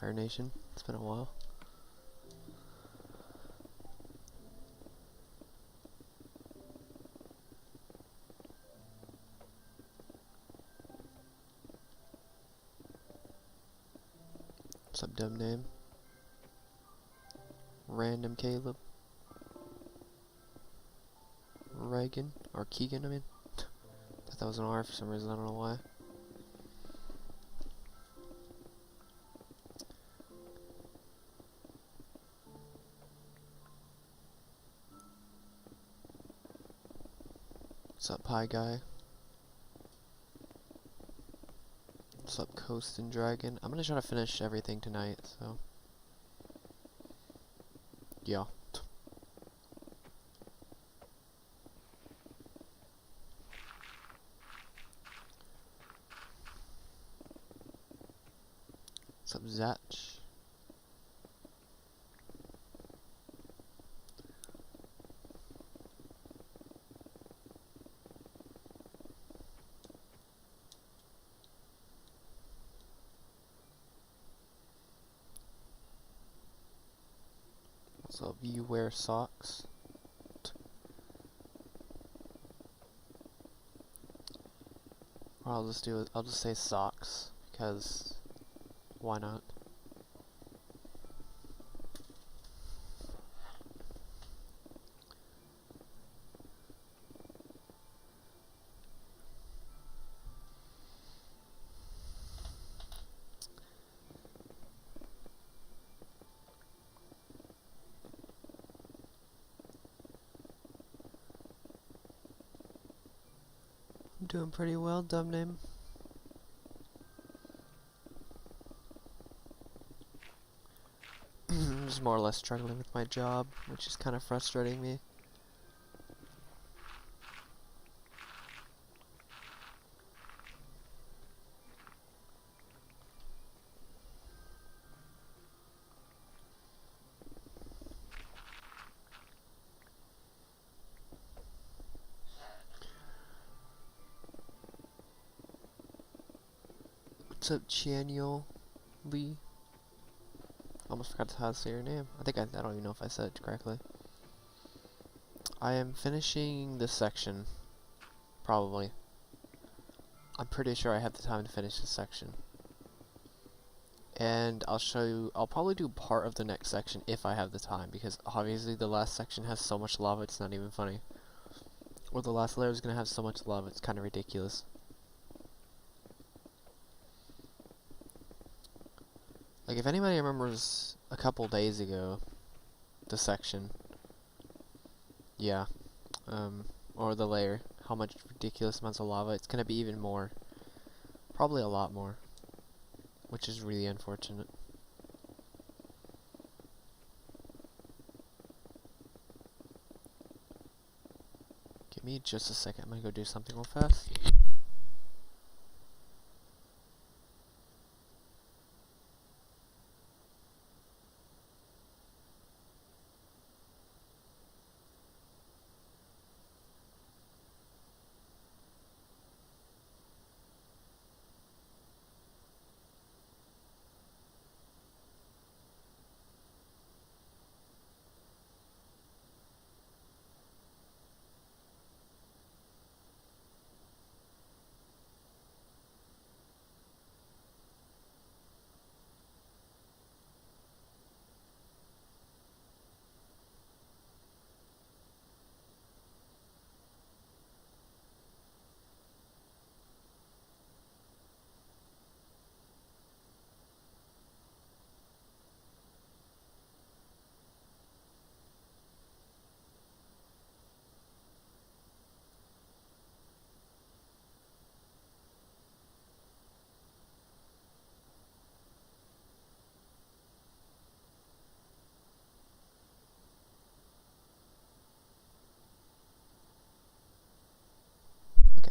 Fire Nation. It's been a while. What's up, dumb name? Random Caleb. Reagan. Or Keegan, I mean. Thought that was an R for some reason, I don't know why. What's up, Pie Guy? What's up, Coast and Dragon? I'm gonna try to finish everything tonight, so. Yeah. What's up, Zatch? What's up, you wear socks? Or I'll just do it. I'll just say socks because why not? I'm doing pretty well, dumb name. I'm just more or less struggling with my job, which is kind of frustrating me. What's up, Chaniel Lee? Almost forgot how to say your name. I don't even know if I said it correctly. I am finishing this section. Probably. I'm pretty sure I have the time to finish this section. And I'll show you, I'll probably do part of the next section if I have the time, because obviously the last section has so much lava it's not even funny. Or the last layer is going to have so much lava it's kind of ridiculous. Like, if anybody remembers a couple days ago, the section, yeah, or the layer, how much ridiculous amounts of lava, it's gonna be even more, probably a lot more, which is really unfortunate. Give me just a second, I'm gonna go do something real fast.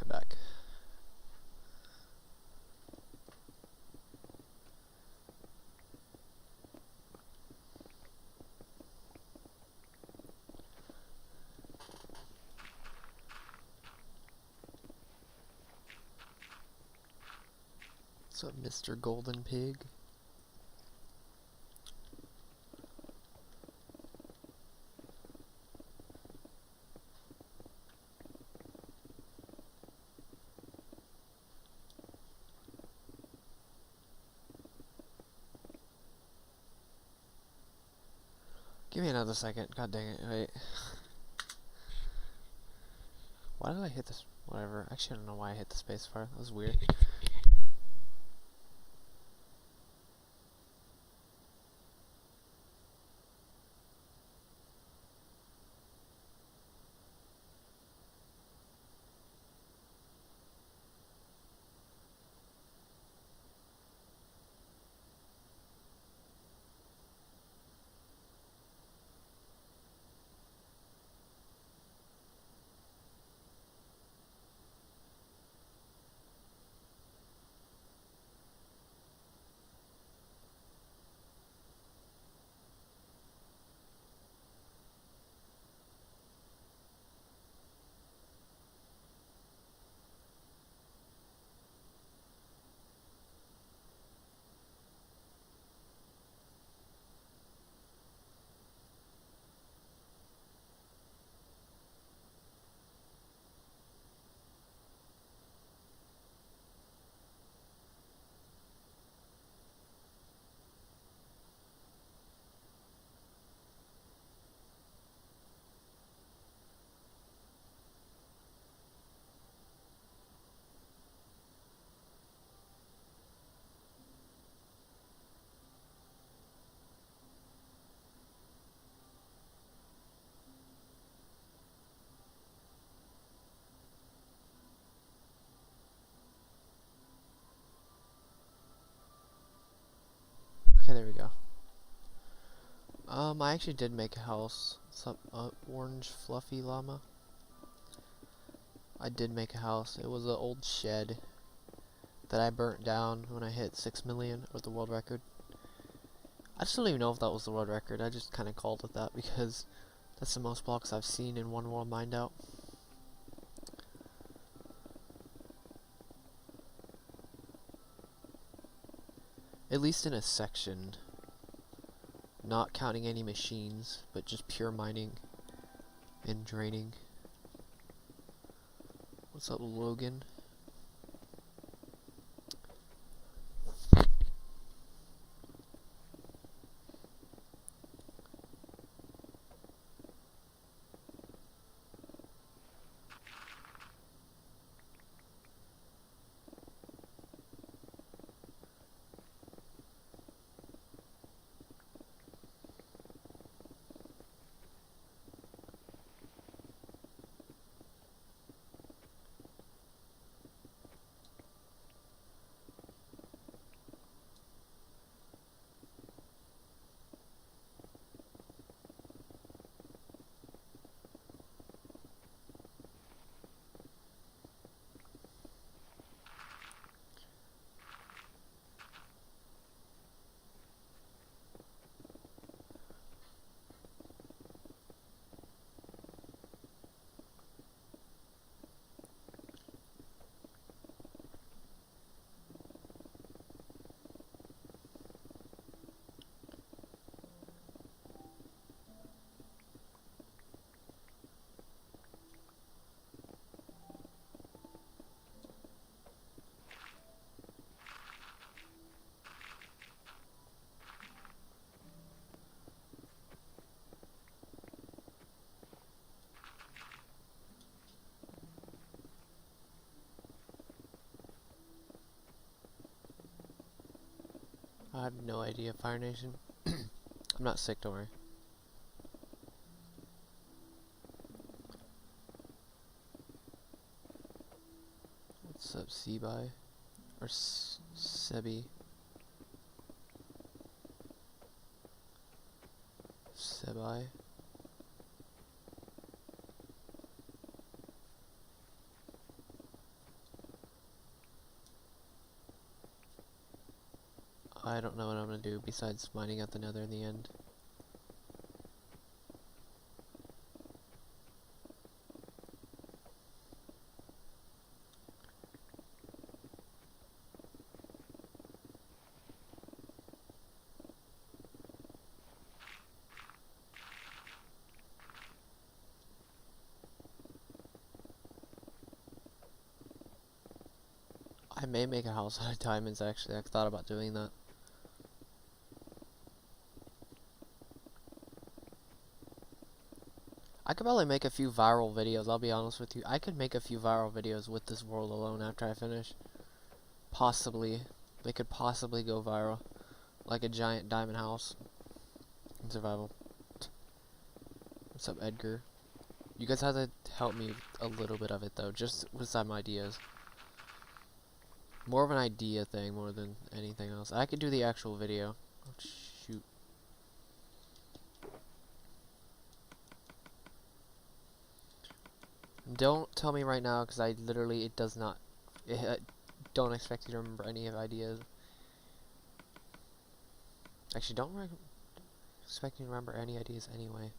Back. What's up, Mr. Golden Pig? Give me another second. God dang it. Wait. Why did I hit this? Whatever. Actually, I don't know why I hit the spacebar. That was weird. Okay, there we go. I actually did make a house. What's up, orange fluffy llama? I did make a house. It was an old shed that I burnt down when I hit 6 million, or the world record. I just don't even know if that was the world record. I just kind of called it that because that's the most blocks I've seen in one world mined out. At least in a section. Not counting any machines, but just pure mining and draining. What's up, Logan? I have no idea, Fire Nation. I'm not sick, don't worry. What's up, Sebi? Or Sebi? Sebi? I don't know what I'm gonna do besides mining out the Nether in the end. I may make a house out of diamonds actually. I've thought about doing that. I could probably make a few viral videos, I'll be honest with you. I could make a few viral videos with this world alone after I finish. Possibly. They could possibly go viral. Like a giant diamond house. In survival. What's up, Edgar? You guys have to help me a little bit of it, though. Just with some ideas. More of an idea thing more than anything else. I could do the actual video. Oh, shoot. Don't tell me right now, because I literally, it does not, don't expect you to remember any of ideas. Actually, don't expect you to remember any ideas anyway.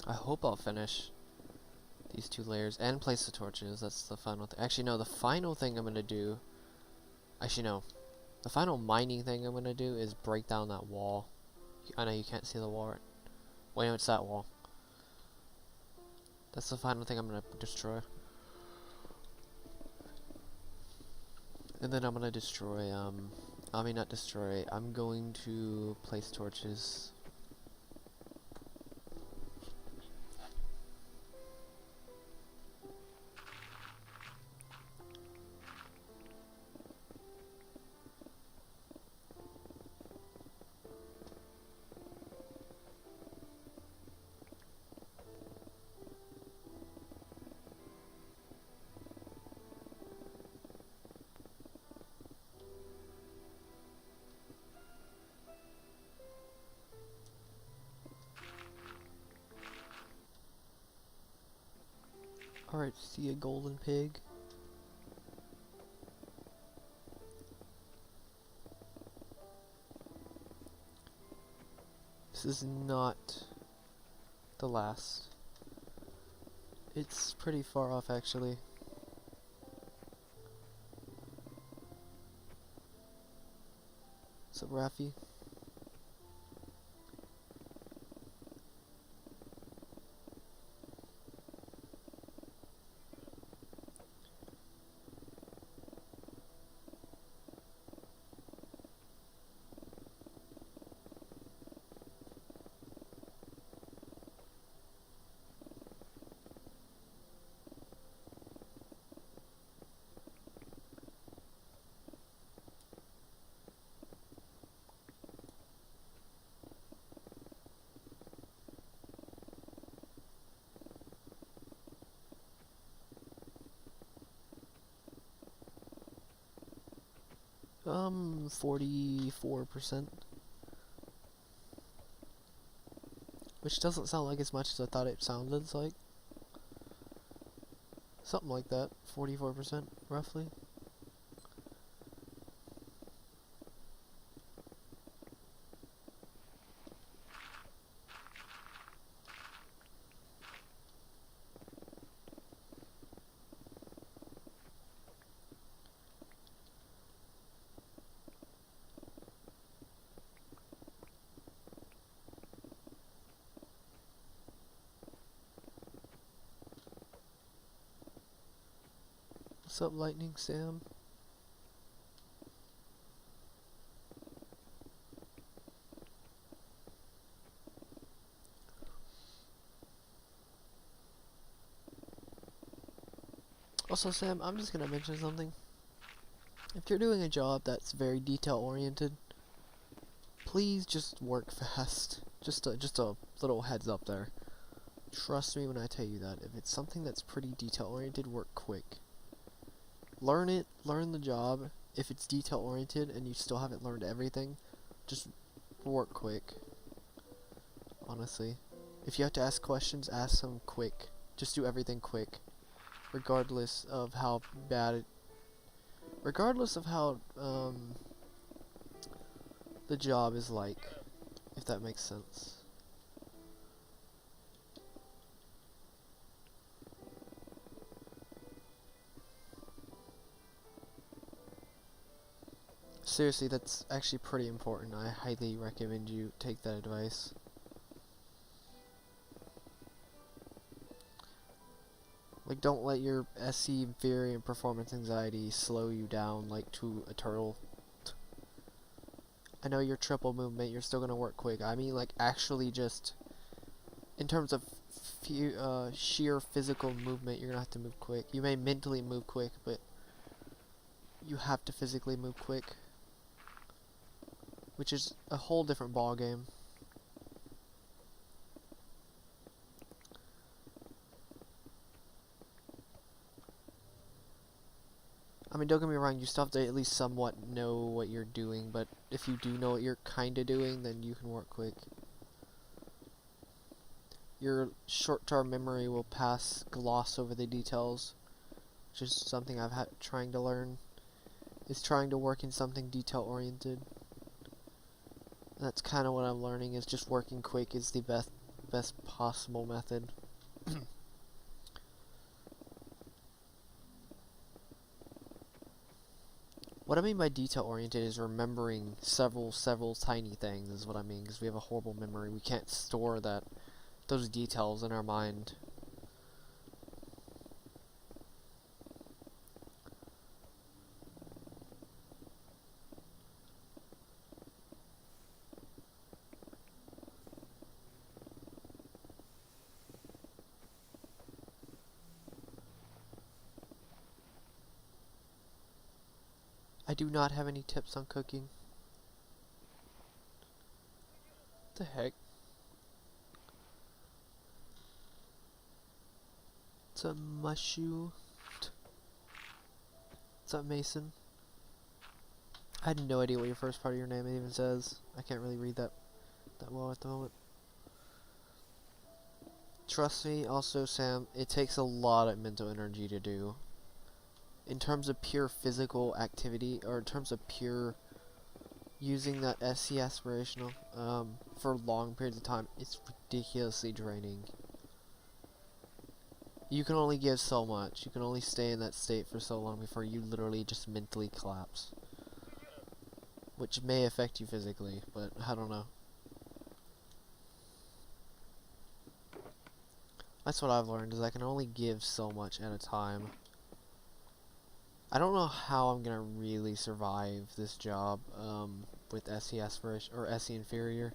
I hope I'll finish these 2 layers and place the torches. That's the final thing. Actually, no, the final thing I'm gonna do. Actually, no. The final mining thing I'm gonna do is break down that wall. I know you can't see the wall. Right? Wait, no, it's that wall. That's the final thing I'm gonna destroy. And then I'm gonna destroy, I mean, not destroy. I'm going to place torches. Alright, see a golden pig. This is not the last. It's pretty far off, actually. What's up, Rafi? Um, 44%. Which doesn't sound like as much as I thought it sounded like. Something like that. 44%, roughly. What's up, Lightning Sam? Also, Sam, I'm just gonna mention something. If you're doing a job that's very detail oriented, please just work fast. Just a little heads up there. Trust me when I tell you that. If it's something that's pretty detail oriented, work quick. Learn it, learn the job. If it's detail oriented and you still haven't learned everything, just work quick. Honestly. If you have to ask questions, ask them quick. Just do everything quick. Regardless of how bad it... Regardless of how, the job is like. If that makes sense. Seriously, that's actually pretty important. I highly recommend you take that advice. Like, don't let your SC inferior and performance anxiety slow you down like to a turtle. I know your triple movement, you're still gonna work quick. I mean, like, actually just in terms of sheer physical movement, you're gonna have to move quick. You may mentally move quick, but you have to physically move quick, which is a whole different ball game. I mean, don't get me wrong, you still have to at least somewhat know what you're doing, but if you do know what you're kinda doing, then you can work quick. Your short-term memory will gloss over the details, which is something I've had trying to learn, is trying to work in something detail-oriented. That's kind of what I'm learning, is just working quick is the best possible method. What I mean by detail-oriented is remembering several tiny things is what I mean, because we have a horrible memory. We can't store those details in our mind. I do not have any tips on cooking. What the heck? What's up, Mushu? What's up, Mason? I had no idea what your first part of your name even says. I can't really read that well at the moment. Trust me, also, Sam, it takes a lot of mental energy to do. In terms of pure physical activity, or in terms of pure using that SC aspirational for long periods of time, it's ridiculously draining. You can only give so much. You can only stay in that state for so long before you literally just mentally collapse. Which may affect you physically, but I don't know. That's what I've learned, is I can only give so much at a time. I don't know how I'm gonna really survive this job with SC aspiration or SC inferior.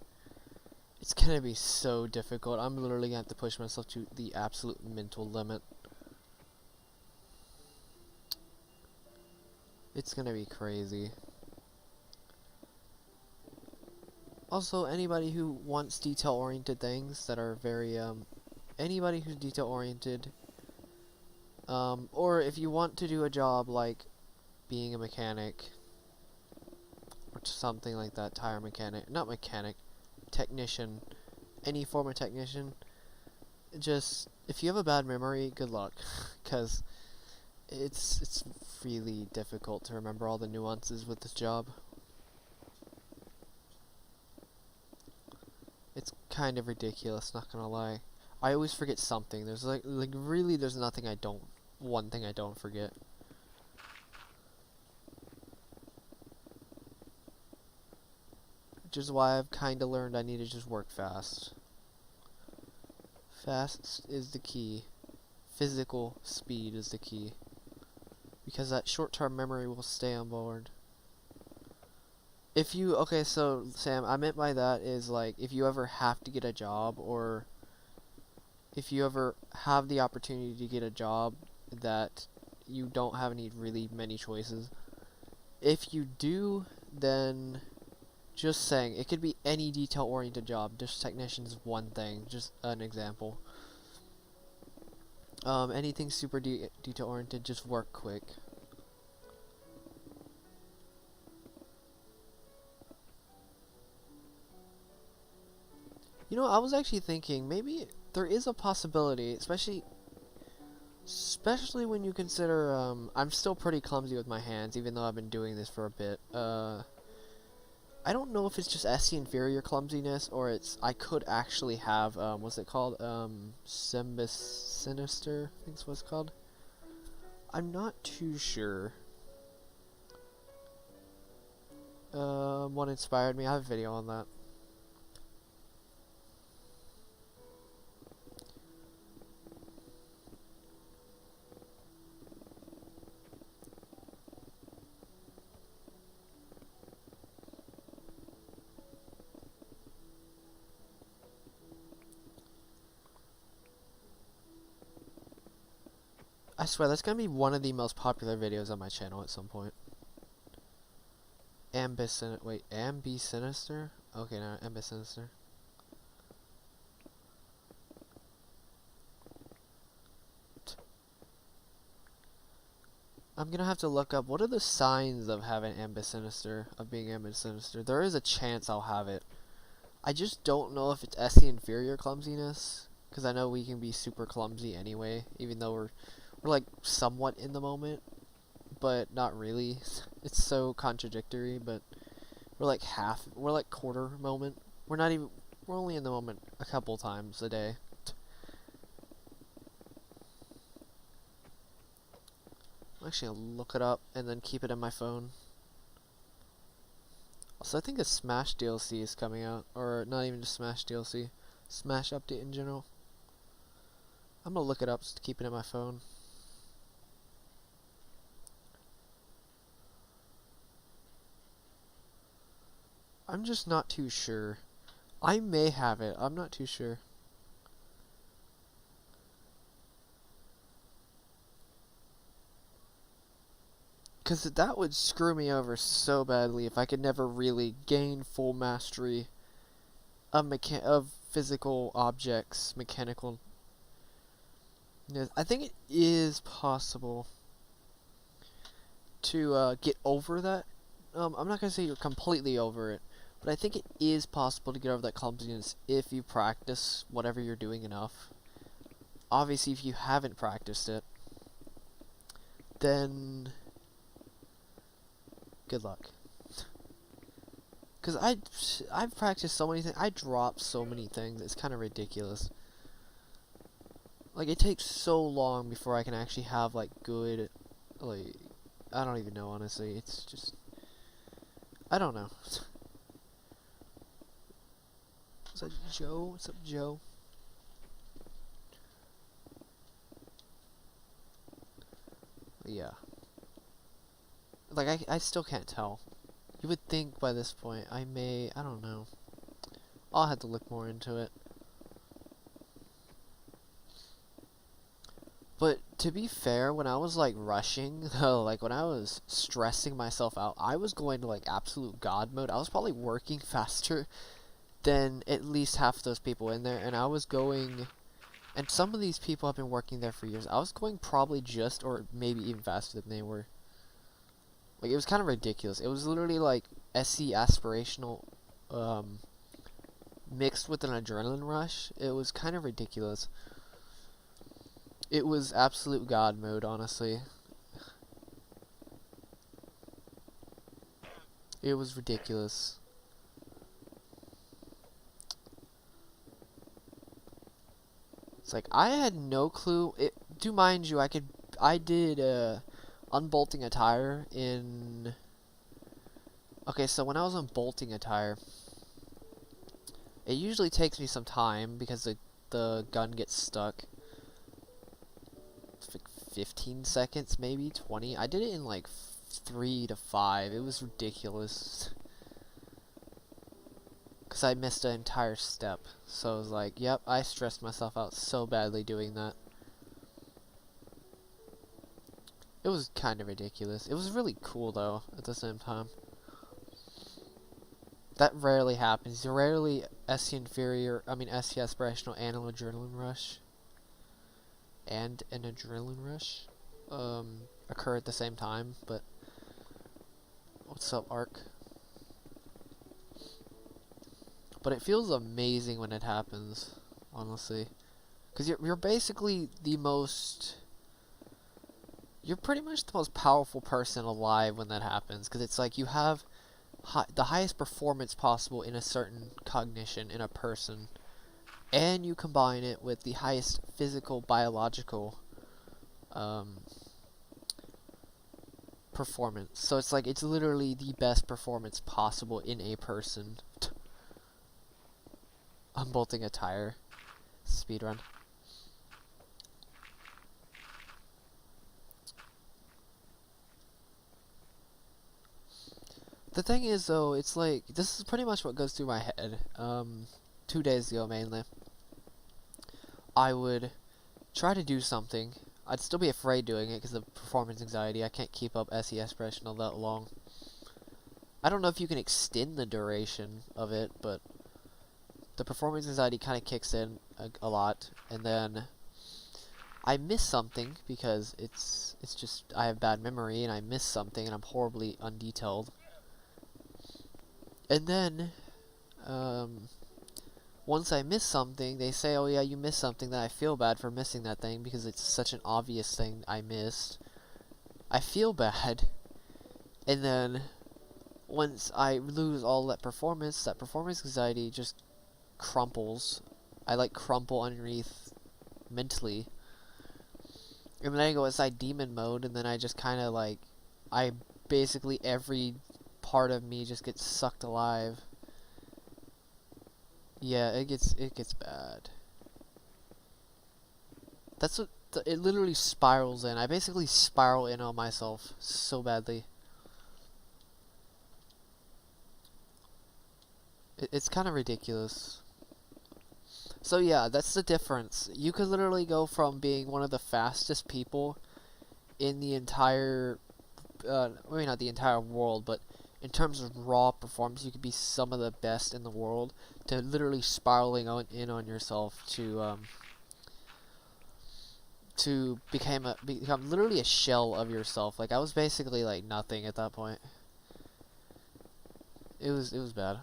It's gonna be so difficult. I'm literally gonna have to push myself to the absolute mental limit. It's gonna be crazy. Also, anybody who wants detail-oriented things that are very anybody who's detail-oriented, or if you want to do a job like being a mechanic or something like that, tire mechanic, not mechanic, technician, any form of technician, just, if you have a bad memory, good luck, because it's really difficult to remember all the nuances with this job. It's kind of ridiculous, not gonna lie. I always forget something. There's like really there's nothing one thing I don't forget. Which is why I've kinda learned I need to just work fast. Fast is the key. Physical speed is the key. Because that short-term memory will stay on board. Okay, so Sam, I meant by that is like, if you ever have to get a job, or if you ever have the opportunity to get a job that you don't have really many choices, if you do, then just saying, it could be any detail-oriented job, just technician's one thing, just an example. Anything super detail-oriented, just work quick. You know, I was actually thinking, maybe there is a possibility, especially when you consider, I'm still pretty clumsy with my hands, even though I've been doing this for a bit. I don't know if it's just SC inferior clumsiness, or I could actually have, what's it called? Sinister, I think is what it's called. I'm not too sure. what inspired me. I have a video on that. I swear, that's gonna be one of the most popular videos on my channel at some point. Ambisinister? Okay, no, Ambisinister. I'm gonna have to look up, what are the signs of having Ambisinister, of being Ambisinister? There is a chance I'll have it. I just don't know if it's SE inferior clumsiness, because I know we can be super clumsy anyway, even though we're like somewhat in the moment, but not really. It's so contradictory, but we're like quarter moment. We're only in the moment a couple times a day. Actually, I'll look it up and then keep it in my phone. Also, I think a Smash DLC is coming out, or not even just Smash DLC, Smash update in general. I'm gonna look it up just to keep it in my phone. I'm just not too sure. I may have it. I'm not too sure. Because that would screw me over so badly if I could never really gain full mastery of physical objects, mechanical. Yes, I think it is possible to get over that. I'm not going to say you're completely over it, but I think it is possible to get over that clumsiness if you practice whatever you're doing enough. Obviously, if you haven't practiced it, then good luck. Because I've practiced so many things. I drop so many things. It's kind of ridiculous. Like, it takes so long before I can actually have, like, good, like, I don't even know, honestly. It's just, I don't know. Is that Joe? What's up, Joe? Yeah. Like, I still can't tell. You would think by this point I don't know. I'll have to look more into it. But to be fair, when I was like rushing, like when I was stressing myself out, I was going to like absolute god mode. I was probably working faster than at least half those people in there, and I was going, and some of these people have been working there for years. I was going probably just, or maybe even faster than they were. Like, it was kind of ridiculous. It was literally like SC aspirational, mixed with an adrenaline rush. It was kind of ridiculous. It was absolute god mode, honestly. It was ridiculous. It's like, I had no clue. Do mind you, I did, unbolting a tire in... Okay, so when I was unbolting a tire, it usually takes me some time because the gun gets stuck. It's like 15 seconds, maybe 20. I did it in like 3 to 5. It was ridiculous. Because I missed an entire step. So I was like, yep, I stressed myself out so badly doing that. It was kind of ridiculous. It was really cool, though, at the same time. That rarely happens. Rarely SC aspirational and an adrenaline rush. And an adrenaline rush occur at the same time, but what's up, Ark? But it feels amazing when it happens, honestly, because you're basically you're pretty much the most powerful person alive when that happens, because it's like you have the highest performance possible in a certain cognition in a person, and you combine it with the highest physical, biological performance. So it's like, it's literally the best performance possible in a person. Unbolting a tire. Speedrun. The thing is, though, it's like, this is pretty much what goes through my head. 2 days ago, mainly. I would try to do something. I'd still be afraid doing it because of performance anxiety. I can't keep up SES progression all that long. I don't know if you can extend the duration of it, but the performance anxiety kind of kicks in a lot, and then I miss something because it's just, I have bad memory and I miss something and I'm horribly undetailed. And then once I miss something, they say, oh yeah, you missed something, then I feel bad for missing that thing because it's such an obvious thing I missed. I feel bad, and then once I lose all that performance anxiety just crumples. I like crumple underneath mentally. And then I go inside demon mode, and then I just kind of like, basically every part of me just gets sucked alive. Yeah, it gets bad. That's what, it literally spirals in. I basically spiral in on myself so badly. It's kind of ridiculous. So yeah, that's the difference. You could literally go from being one of the fastest people in the entire, maybe not the entire world, but in terms of raw performance, you could be some of the best in the world, to literally spiraling in on yourself to become literally a shell of yourself. Like, I was basically like nothing at that point. It was bad.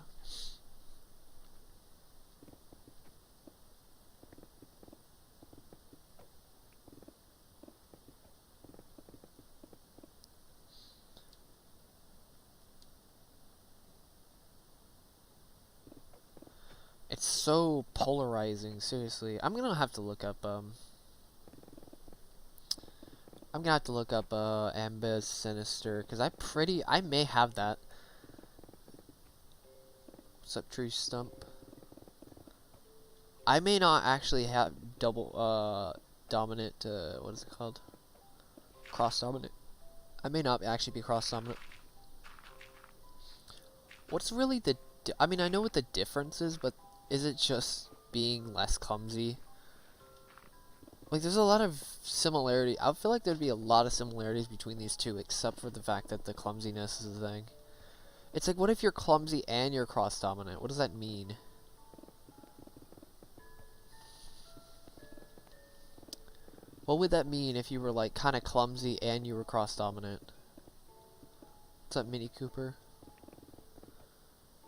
It's so polarizing, seriously. I'm gonna have to look up Ambus Sinister, because I may have that. What's up, tree stump? I may not actually have double dominant, what is it called? Cross dominant. I may not actually be cross dominant. What's really I mean, I know what the difference is, but is it just being less clumsy? Like, there's a lot of similarity. I feel like there'd be a lot of similarities between these two, except for the fact that the clumsiness is a thing. It's like, what if you're clumsy and you're cross dominant? What does that mean? What would that mean if you were like kind of clumsy and you were cross dominant? What's up, Mini Cooper?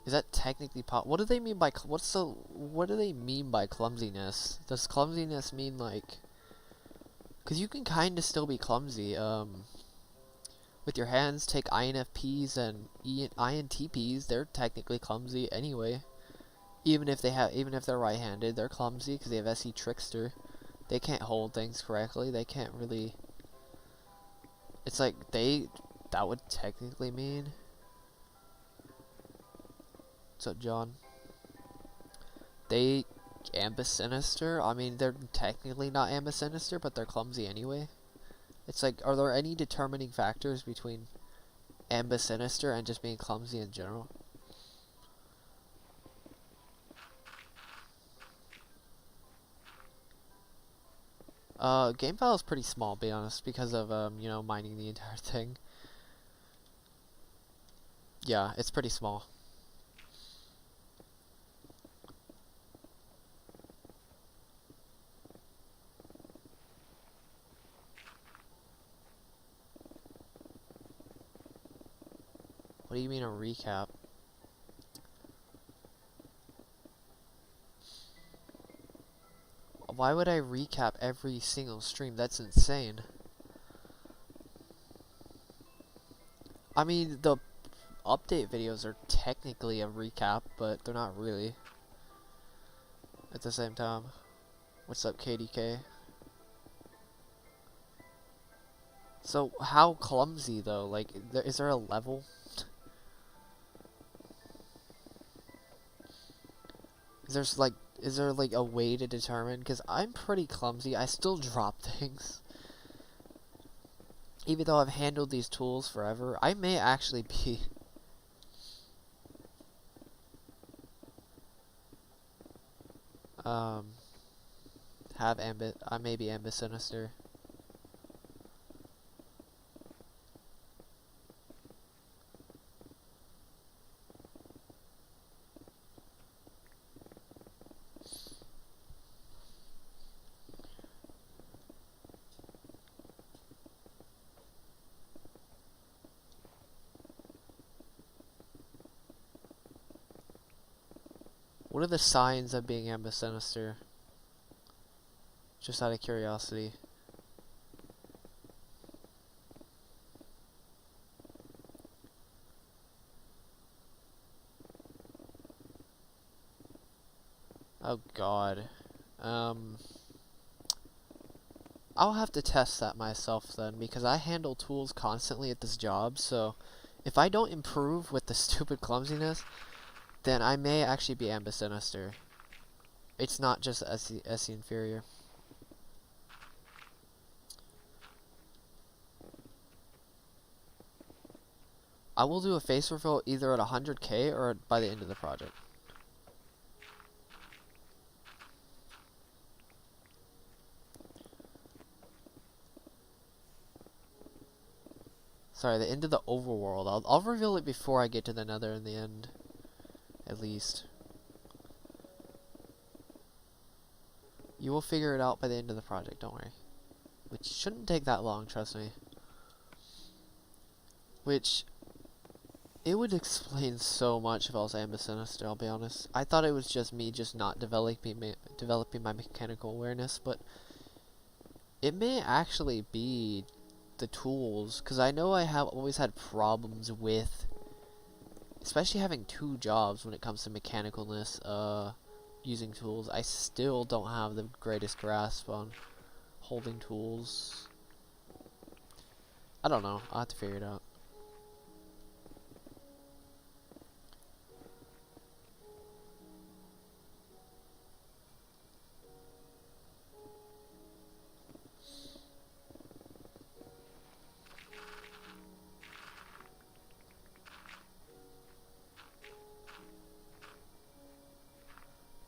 Is that technically what do they mean by what do they mean by clumsiness? Does clumsiness mean like, because you can kind of still be clumsy with your hands? Take INFPs and INTPs, they're technically clumsy anyway. Even if they're right-handed, they're clumsy because they have SE Trickster. They can't hold things correctly. They can't really. It's like that would technically mean. What's up, John? They Ambus Sinister? I mean, they're technically not Ambus Sinister, but they're clumsy anyway. It's like, are there any determining factors between Ambus Sinister and just being clumsy in general? Game file is pretty small, to be honest, because of, you know, mining the entire thing. Yeah, it's pretty small. What do you mean a recap? Why would I recap every single stream? That's insane. I mean, the update videos are technically a recap, but they're not really. At the same time. What's up, KDK? So how clumsy though? Like, is there a level? Is there like a way to determine? Because I'm pretty clumsy. I still drop things. Even though I've handled these tools forever, I may actually be... I may be ambisinister. What are the signs of being ambisinister? Just out of curiosity. Oh god. I'll have to test that myself then, because I handle tools constantly at this job, so if I don't improve with the stupid clumsiness, then I may actually be ambisinister. It's not just SE inferior. I will do a face reveal either at 100k or by the end of the project. Sorry, the end of the overworld. I'll reveal it before I get to the Nether in the end, at least. You will figure it out by the end of the project, don't worry. Which shouldn't take that long, trust me. Which, it would explain so much if I was ambisinister, I'll be honest. I thought it was just me just not developing my mechanical awareness, but it may actually be the tools, because I know I have always had problems with, especially having two jobs when it comes to mechanicalness, using tools. I still don't have the greatest grasp on holding tools. I don't know, I'll have to figure it out.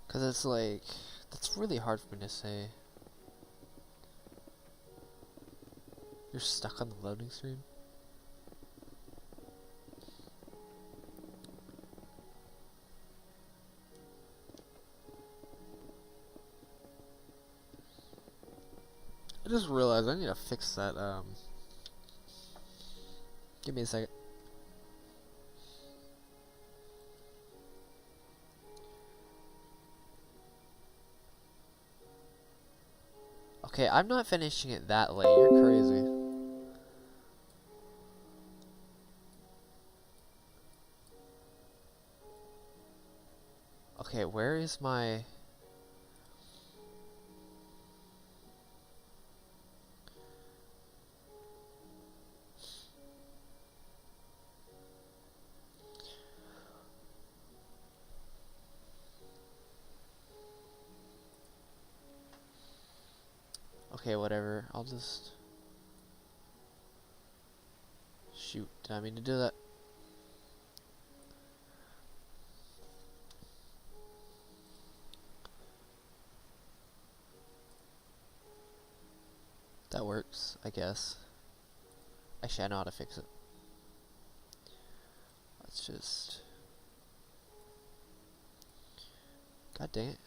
Because it's like, that's really hard for me to say. You're stuck on the loading screen? I just realized I need to fix that, give me a second. Okay, I'm not finishing it that late. You're crazy. Okay, where is my... Okay, whatever. I'll just... Shoot, did I mean to do that? That works, I guess. Actually, I know how to fix it. Let's just... God dang it.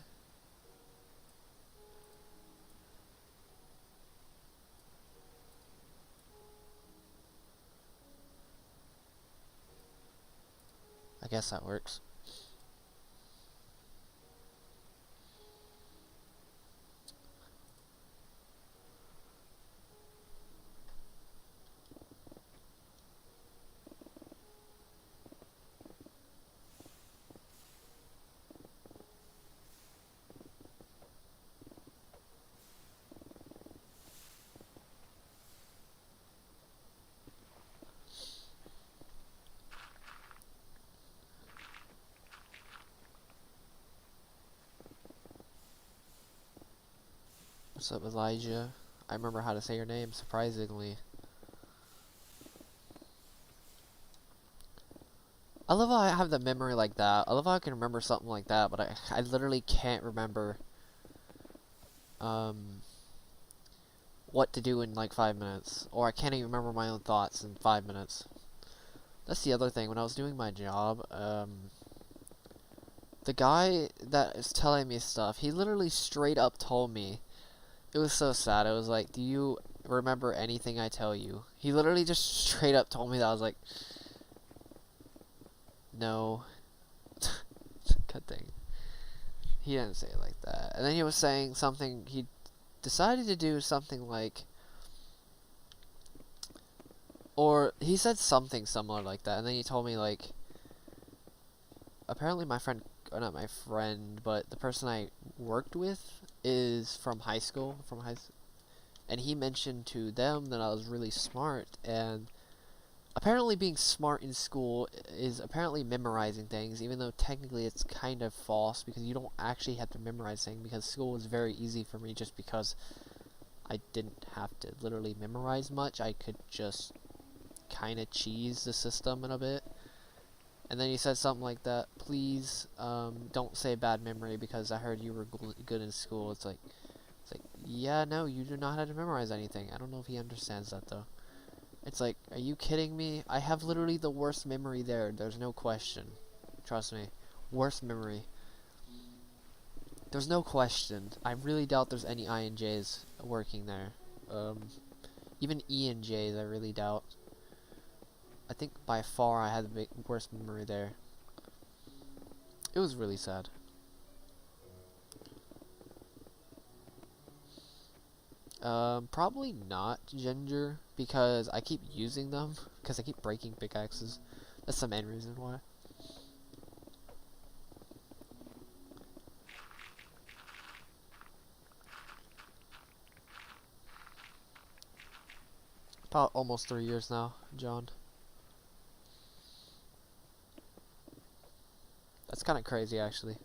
I guess that works. What's up, Elijah? I remember how to say your name, surprisingly. I love how I have the memory like that. I love how I can remember something like that, but I literally can't remember what to do in like 5 minutes. Or I can't even remember my own thoughts in 5 minutes. That's the other thing. When I was doing my job, the guy that is telling me stuff, he literally straight up told me. It was so sad. It was like, do you remember anything I tell you? He literally just straight up told me that. I was like, no. Good thing. He didn't say it like that. And then he was saying something, he decided to do something like, or he said something similar like that, and then he told me like, apparently my friend, or not my friend, but the person I worked with is from high school, and he mentioned to them that I was really smart, and apparently being smart in school is apparently memorizing things, even though technically it's kind of false, because you don't actually have to memorize things, because school was very easy for me just because I didn't have to literally memorize much. I could just kind of cheese the system in a bit. And then he said something like that, please don't say bad memory because I heard you were good in school. It's like, yeah, no, you do not have to memorize anything. I don't know if he understands that though. It's like, are you kidding me? I have literally the worst memory there. There's no question. Trust me. Worst memory. There's no question. I really doubt there's any I and J's working there. Even E and J's, I really doubt. I think by far I had the worst memory there. It was really sad. Probably not Ginger, because I keep using them, because I keep breaking pickaxes. That's the main reason why. About almost 3 years now, John. That's kind of crazy, actually.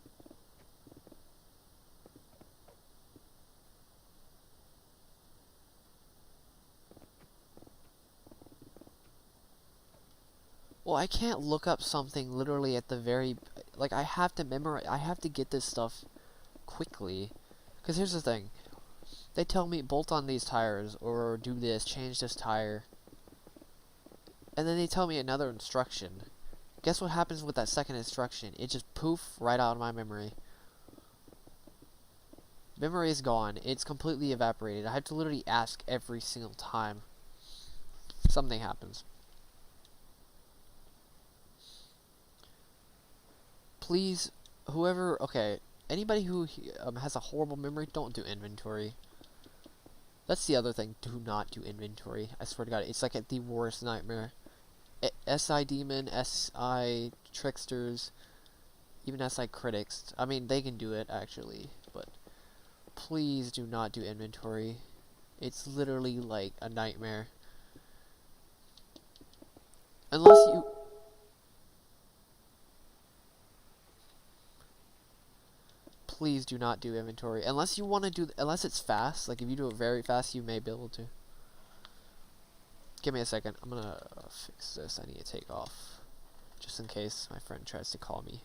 Well, I can't look up something literally at the very, like, I have to memorize, I have to get this stuff quickly. Because here's the thing. They tell me bolt on these tires, or do this, change this tire. And then they tell me another instruction. Guess what happens with that second instruction? It just poof right out of my memory. Memory is gone. It's completely evaporated. I have to literally ask every single time something happens. Please, whoever, okay, anybody who has a horrible memory, don't do inventory. That's the other thing. Do not do inventory. I swear to God, it's like the worst nightmare. SI Demon, SI Tricksters, even SI Critics. I mean, they can do it, actually. But please do not do inventory. It's literally like a nightmare. Unless you... Please do not do inventory. Unless you want to do... Unless it's fast. Like, if you do it very fast, you may be able to. Give me a second. I'm gonna fix this. I need to take off. Just in case my friend tries to call me.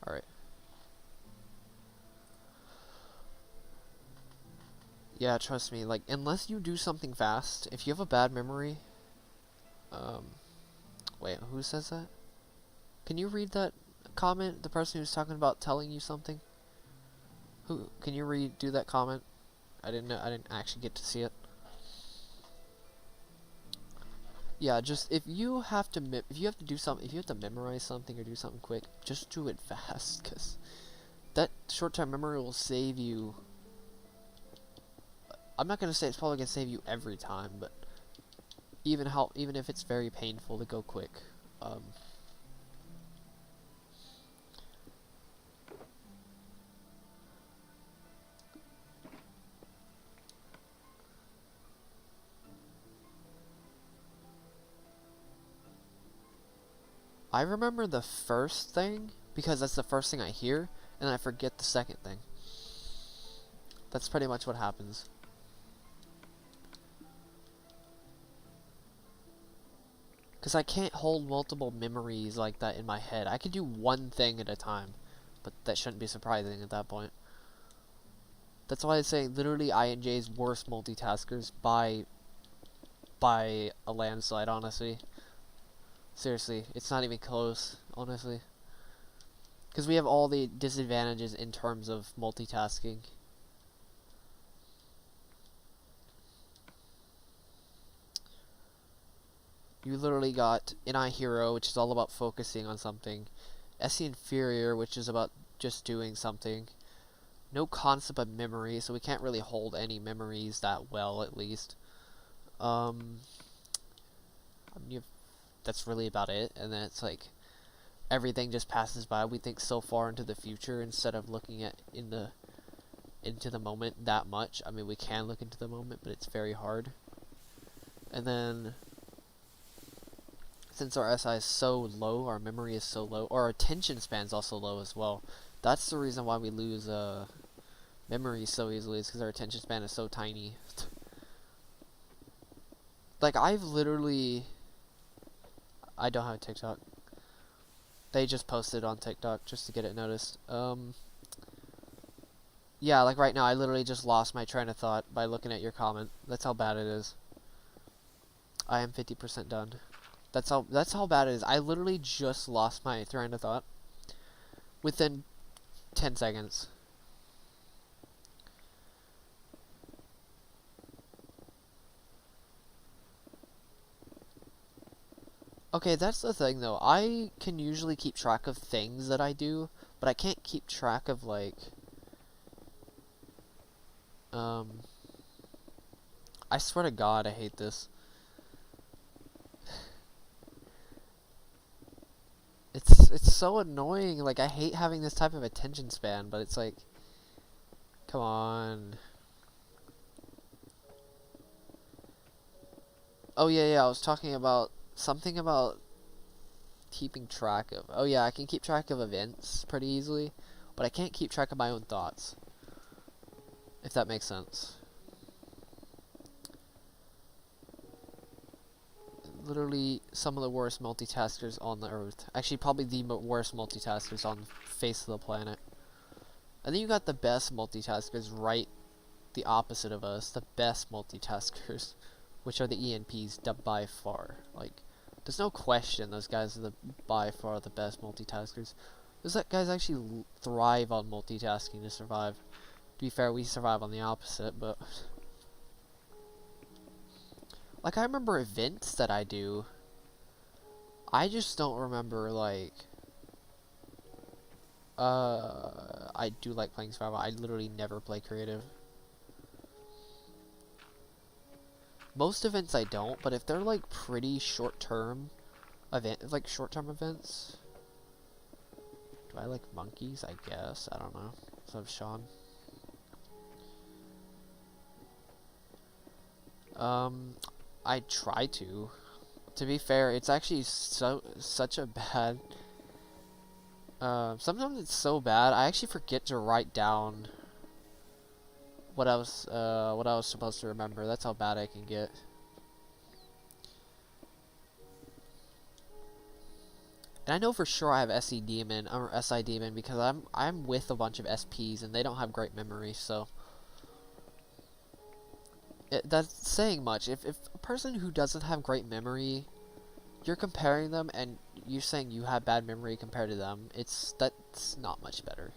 Alright. Yeah, trust me, like, unless you do something fast, if you have a bad memory, wait, who says that? Can you read that comment? The person who's talking about telling you something? Can you do that comment? I didn't actually get to see it. Yeah, just, if you have to do something, if you have to memorize something or do something quick, just do it fast, because that short-term memory will save you. I'm not gonna say it's probably gonna save you every time, but even if it's very painful to go quick, I remember the first thing because that's the first thing I hear, and I forget the second thing. That's pretty much what happens. Because I can't hold multiple memories like that in my head. I can do one thing at a time, but that shouldn't be surprising at that point. That's why I say literally INJ's worst multitaskers by a landslide, honestly. Seriously, it's not even close, honestly. Because we have all the disadvantages in terms of multitasking. You literally got NI Hero, which is all about focusing on something. SE Inferior, which is about just doing something. No concept of memory, so we can't really hold any memories that well, at least. I mean, that's really about it. And then it's like everything just passes by. We think so far into the future instead of looking at into the moment that much. I mean, we can look into the moment, but it's very hard. And then since our SI is so low, our memory is so low, or our attention span's also low as well. That's the reason why we lose memory so easily, is because our attention span is so tiny. Like, I don't have a TikTok. They just posted on TikTok just to get it noticed. Yeah, like right now, I literally just lost my train of thought by looking at your comment. That's how bad it is. I am 50% done. That's how bad it is. I literally just lost my train of thought within 10 seconds. Okay, that's the thing though. I can usually keep track of things that I do, but I can't keep track of like I swear to God, I hate this. It's so annoying. Like, I hate having this type of attention span, but it's like, come on. Oh yeah, I was talking about something about keeping track of. Oh yeah, I can keep track of events pretty easily, but I can't keep track of my own thoughts. If that makes sense. Literally some of the worst multitaskers on the earth. Actually, probably the worst multitaskers on the face of the planet. And then you got the best multitaskers right the opposite of us. The best multitaskers, which are the ENPs, by far. Like, there's no question those guys are by far the best multitaskers. Those guys actually thrive on multitasking to survive. To be fair, we survive on the opposite, but like, I remember events that I do. I just don't remember, like, I do like playing survival. I literally never play creative. Most events I don't, but if they're like pretty short-term events. Do I like monkeys? I guess. I don't know. What's up, Sean? I try to. To be fair, it's actually such a bad. Sometimes it's so bad I actually forget to write down what I was supposed to remember. That's how bad I can get. And I know for sure I have SE Demon or SI Demon because I'm with a bunch of SPs and they don't have great memory, so that's saying much. If a person who doesn't have great memory, you're comparing them and you're saying you have bad memory compared to them, that's not much better.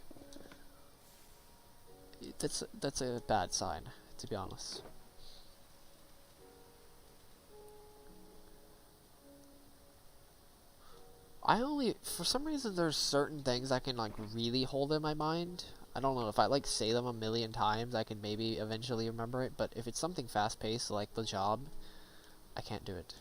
That's a bad sign, to be honest. For some reason, there's certain things I can like really hold in my mind. I don't know, if I like say them a million times, I can maybe eventually remember it, but if it's something fast-paced like the job, I can't do it.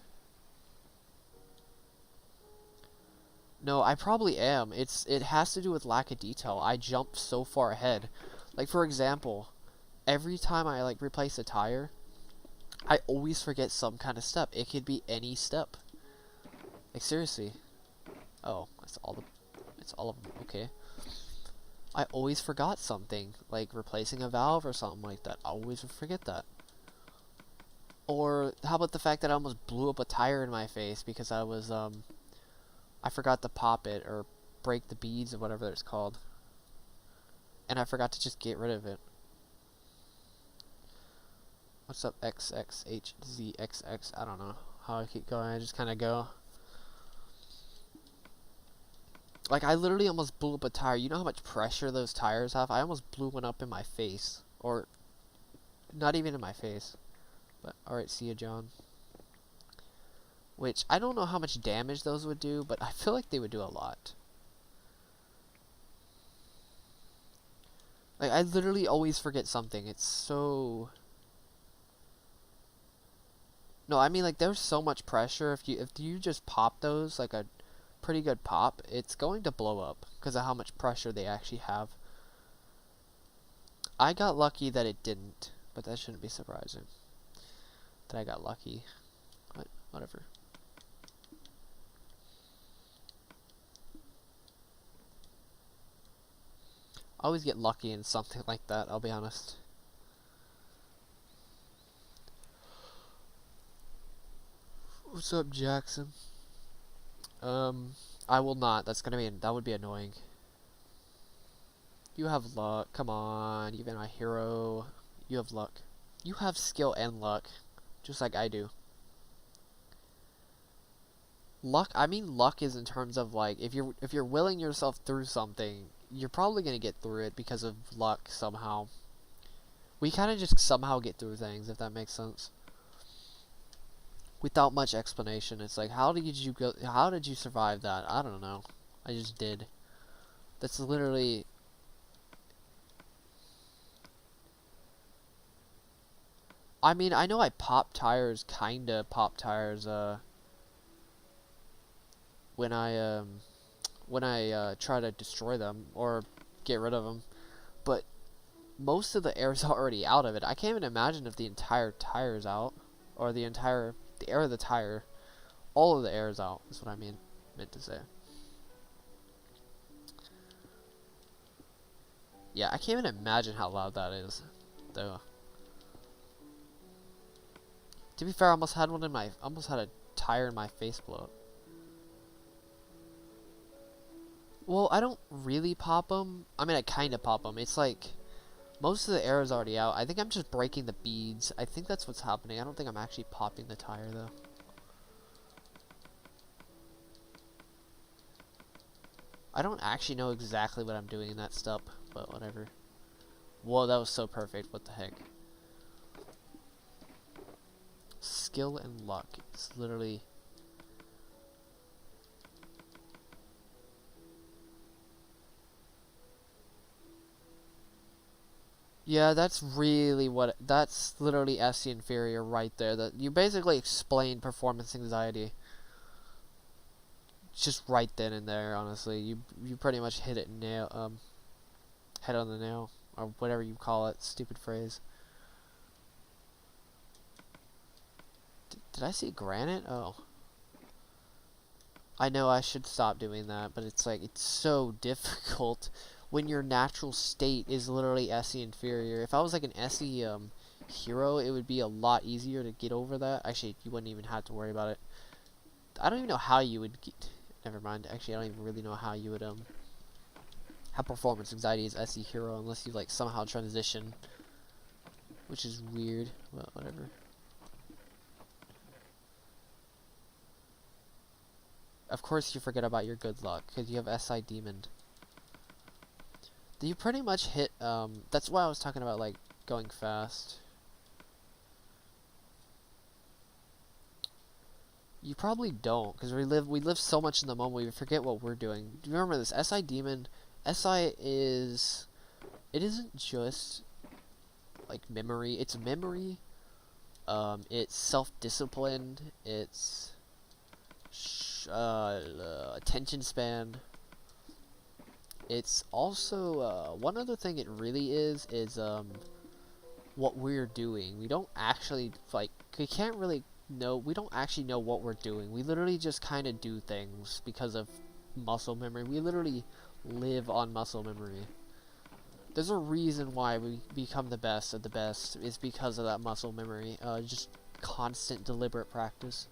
No, I probably am. It has to do with lack of detail. I jump so far ahead. Like, for example, every time I like replace a tire, I always forget some kind of step. It could be any step. Like, seriously. Oh, it's all of them. Okay. I always forgot something, like replacing a valve or something like that. I always forget that. Or how about the fact that I almost blew up a tire in my face because I was I forgot to pop it or break the beads or whatever it's called. And I forgot to just get rid of it. What's up, XXHZXX? I don't know how I keep going. I just kind of go. Like, I literally almost blew up a tire. You know how much pressure those tires have? I almost blew one up in my face. Or, not even in my face. But, alright, see ya, John. Which, I don't know how much damage those would do, but I feel like they would do a lot. Like, I literally always forget something. It's so... No, I mean, like, there's so much pressure. If you just pop those, like a pretty good pop, it's going to blow up because of how much pressure they actually have. I got lucky that it didn't, but that shouldn't be surprising that I got lucky. But whatever. I always get lucky in something like that, I'll be honest. What's up, Jackson? I will not. That would be annoying. You have luck. Come on, even my hero. You have luck. You have skill and luck, just like I do. Luck. I mean, luck is in terms of like if you're willing yourself through something, you're probably gonna get through it because of luck somehow. We kind of just somehow get through things, if that makes sense. Without much explanation. It's like, how did you survive that? I don't know. I just did. That's literally... I mean, I know I popped tires, kinda popped tires, when I try to destroy them, or get rid of them. But most of the air's already out of it. I can't even imagine if the entire tire's out, or the air of the tire, all of the air is out, is what I meant to say. Yeah, I can't even imagine how loud that is, though. To be fair, I almost had a tire in my face blow up. Well, I don't really pop them. I mean, I kind of pop them. It's like, most of the air is already out. I think I'm just breaking the beads. I think that's what's happening. I don't think I'm actually popping the tire, though. I don't actually know exactly what I'm doing in that step, but whatever. Whoa, that was so perfect. What the heck? Skill and luck. It's literally... Yeah, that's literally SC inferior right there. That you basically explained performance anxiety. Just right then and there, honestly. You pretty much hit it head on the nail, or whatever you call it, stupid phrase. Did I see granite? Oh. I know I should stop doing that, but it's like, it's so difficult when your natural state is literally SE inferior. If I was like an SE hero, it would be a lot easier to get over that. Actually, you wouldn't even have to worry about it. I don't even know how you would get... Never mind. Actually, I don't even really know how you would have performance anxiety as SE hero unless you like somehow transition, which is weird. Well, whatever. Of course, you forget about your good luck because you have SI Demon. You pretty much hit. That's why I was talking about like going fast. You probably don't, because we live so much in the moment, we forget what we're doing. Do you remember this? SI Demon, SI is... It isn't just, like, memory. It's memory, it's self-discipline, it's... attention span. It's also, one other thing it really is, what we're doing. We don't actually, like, we can't really know, we don't actually know what we're doing. We literally just kind of do things because of muscle memory. We literally live on muscle memory. There's a reason why we become the best of the best. It's because of that muscle memory. Just constant, deliberate practice.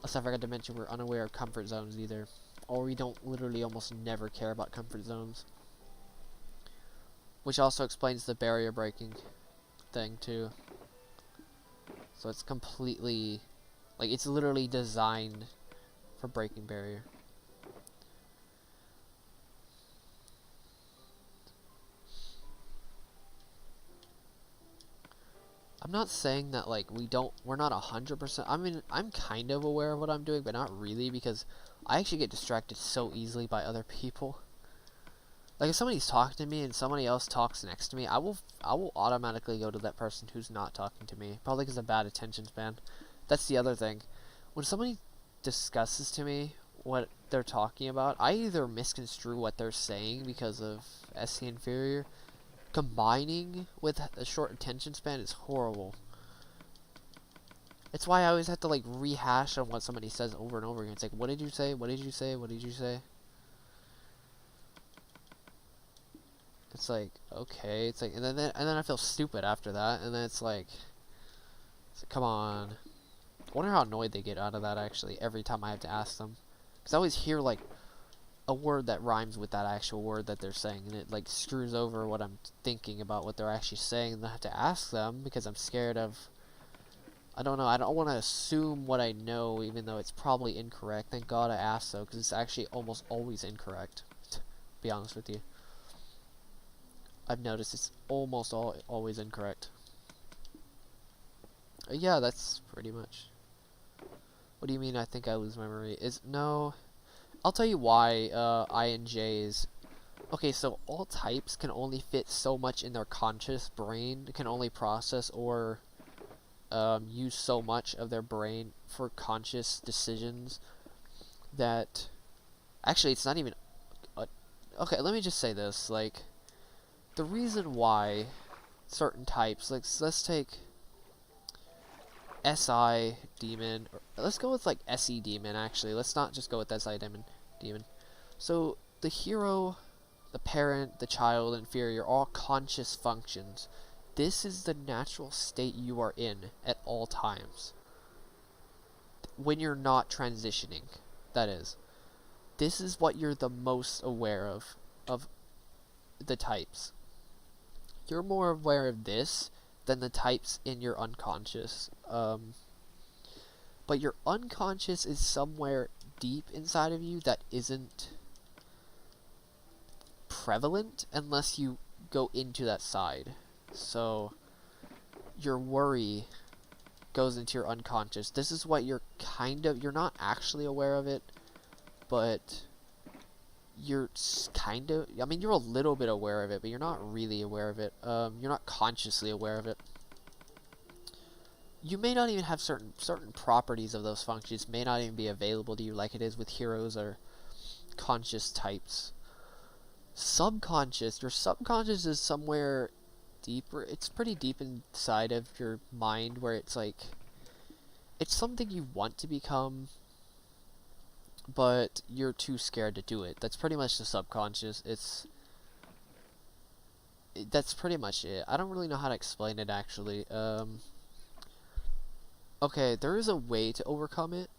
Also, I forgot to mention we're unaware of comfort zones either. Or we don't literally almost never care about comfort zones. Which also explains the barrier breaking thing too. So it's completely, like, it's literally designed for breaking barrier. I'm not saying that, like, we're not 100%. I mean, I'm kind of aware of what I'm doing, but not really, because I actually get distracted so easily by other people. Like, if somebody's talking to me and somebody else talks next to me, I will automatically go to that person who's not talking to me. Probably because of bad attention span. That's the other thing. When somebody discusses to me what they're talking about, I either misconstrue what they're saying because of SC inferior. Combining with a short attention span is horrible. It's why I always have to, like, rehash on what somebody says over and over again. It's like, what did you say? What did you say? What did you say? It's like, okay. It's like, and then I feel stupid after that. And then it's like, come on. I wonder how annoyed they get out of that, actually, every time I have to ask them. Because I always hear, like, a word that rhymes with that actual word that they're saying, and it, like, screws over what I'm thinking about what they're actually saying, and I have to ask them because I'm scared of, I don't know, I don't want to assume what I know even though it's probably incorrect. Thank God I asked though, because it's actually almost always incorrect, to be honest with you. I've noticed it's almost always incorrect. Yeah, that's pretty much. What do you mean I think I lose memory? No, I'll tell you why INJs. Okay, so all types can only fit so much in their conscious brain. It can only process or use so much of their brain for conscious decisions that... Actually, it's not even... okay, let me just say this. Like, the reason why certain types... Like, let's take SI Demon. Or let's go with, like, SE Demon, actually. Let's not just go with SI Demon. So, the hero, the parent, the child, inferior, are all conscious functions. This is the natural state you are in at all times. When you're not transitioning, that is. This is what you're the most aware of the types. You're more aware of this than the types in your unconscious. But your unconscious is somewhere deep inside of you that isn't prevalent unless you go into that side. So your worry goes into your unconscious. This is what you're not actually aware of it, but you're kind of, I mean, you're a little bit aware of it, but you're not really aware of it. You're not consciously aware of it. You may not even have certain properties of those functions may not even be available to you like it is with heroes or conscious types. Subconscious, your subconscious is somewhere deeper. It's pretty deep inside of your mind where it's like, it's something you want to become, but you're too scared to do it. That's pretty much the subconscious. That's pretty much it. I don't really know how to explain it, actually. Okay, there is a way to overcome it.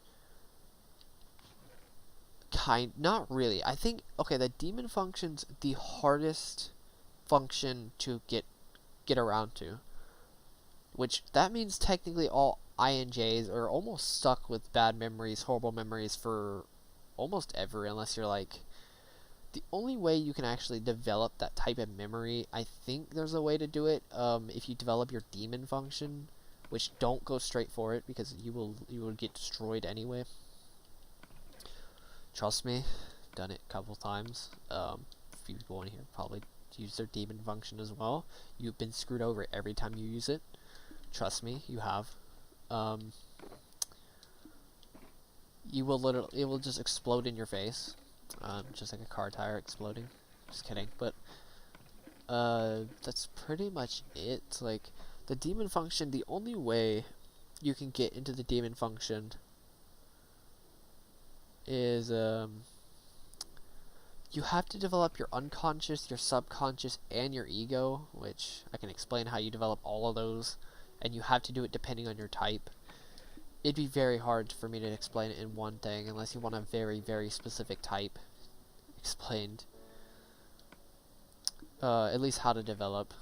Not really. I think, okay, the demon function's the hardest function to get around to. Which, that means technically all INJs are almost stuck with bad memories, horrible memories for almost ever, unless you're like... The only way you can actually develop that type of memory, I think there's a way to do it, if you develop your demon function, which don't go straight for it, because you will get destroyed anyway. Trust me, done it a couple times. A few people in here probably use their demon function as well. You've been screwed over every time you use it. Trust me, you have. It will just explode in your face. Just like a car tire exploding. Just kidding, but that's pretty much it. Like, the demon function, the only way you can get into the demon function is you have to develop your unconscious, your subconscious, and your ego, which I can explain how you develop all of those, and you have to do it depending on your type. It'd be very hard for me to explain it in one thing unless you want a very, very specific type explained. At least how to develop.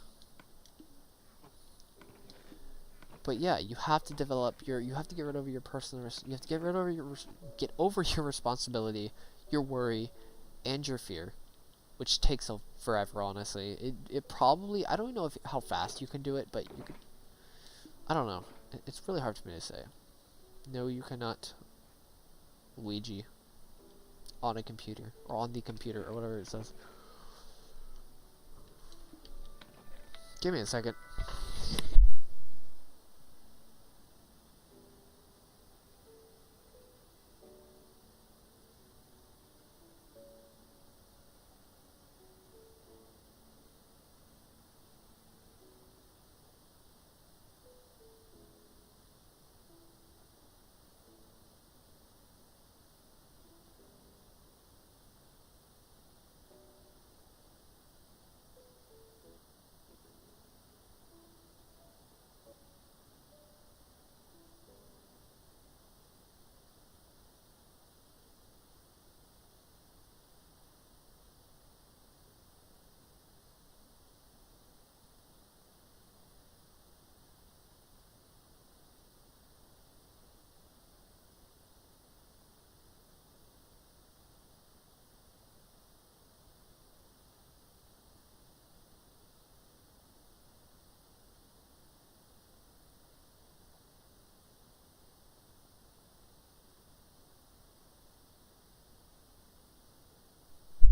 But yeah, you have to develop you have to get rid of your personal, you have to get over your responsibility, your worry, and your fear, which takes forever, honestly. It probably, I don't know how fast you can do it, but you could, I don't know. It's really hard for me to say. No, you cannot Ouija on a computer, or on the computer, or whatever it says. Give me a second.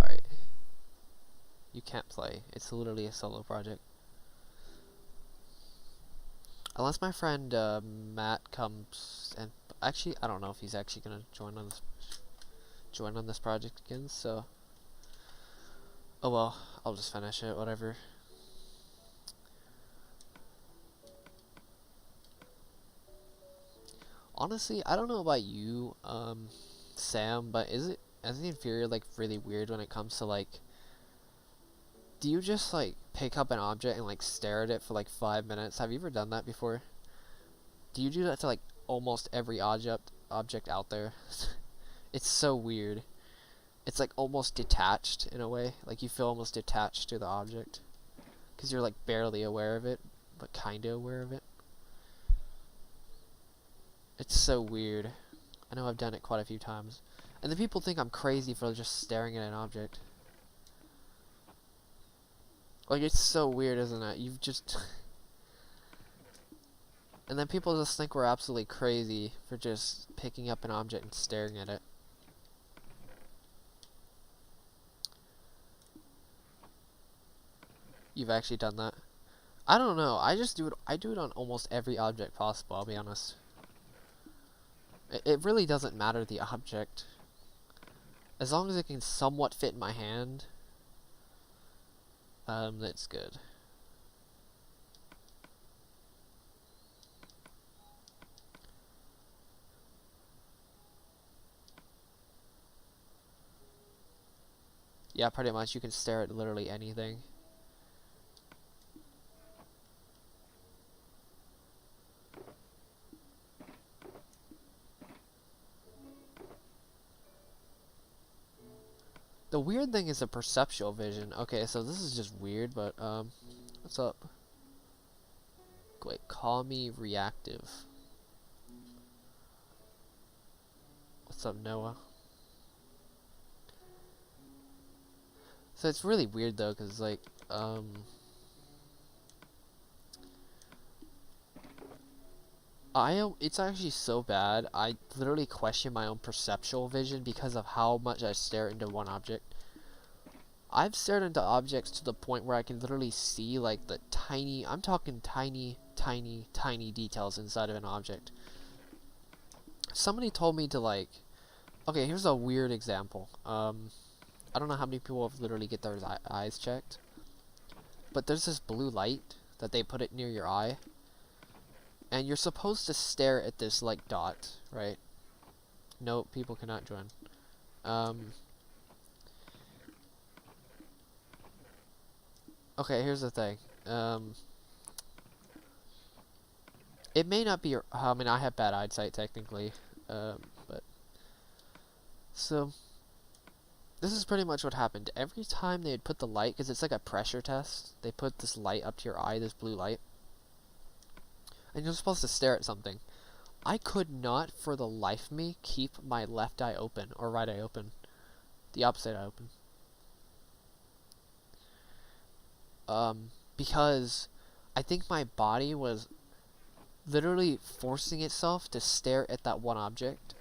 Alright. You can't play. It's literally a solo project. Unless my friend Matt comes, and actually I don't know if he's actually gonna join on this project again, so oh well, I'll just finish it, whatever. Honestly, I don't know about you, Sam, but is it inferior like really weird when it comes to like, do you just like pick up an object and like stare at it for like 5 minutes? Have you ever done that before? Do you do that to like almost every object out there? It's so weird. It's like almost detached in a way. Like you feel almost detached to the object, because you're like barely aware of it, but kinda aware of it. It's so weird. I know I've done it quite a few times. And the people think I'm crazy for just staring at an object. Like, it's so weird, isn't it? You've just... And then people just think we're absolutely crazy for just picking up an object and staring at it. You've actually done that? I don't know. I do it on almost every object possible, I'll be honest. It really doesn't matter the object. As long as it can somewhat fit in my hand, that's good. Yeah, pretty much. You can stare at literally anything. The weird thing is the perceptual vision. Okay, so this is just weird, but, what's up? Wait, call me reactive. What's up, Noah? So it's really weird, though, because, like, it's actually so bad, I literally question my own perceptual vision because of how much I stare into one object. I've stared into objects to the point where I can literally see, like, the tiny, I'm talking tiny, tiny, tiny details inside of an object. Somebody told me to, like, okay, here's a weird example. I don't know how many people have literally get their eyes checked, but there's this blue light that they put it near your eye, and you're supposed to stare at this, like, dot, right? No, people cannot join. Okay, here's the thing. It may not be. I mean, I have bad eyesight technically, but so this is pretty much what happened. Every time they'd put the light, because it's like a pressure test, they put this light up to your eye, this blue light, and you're supposed to stare at something. I could not, for the life of me, keep my left eye open or right eye open, the opposite eye open. Because I think my body was literally forcing itself to stare at that one object.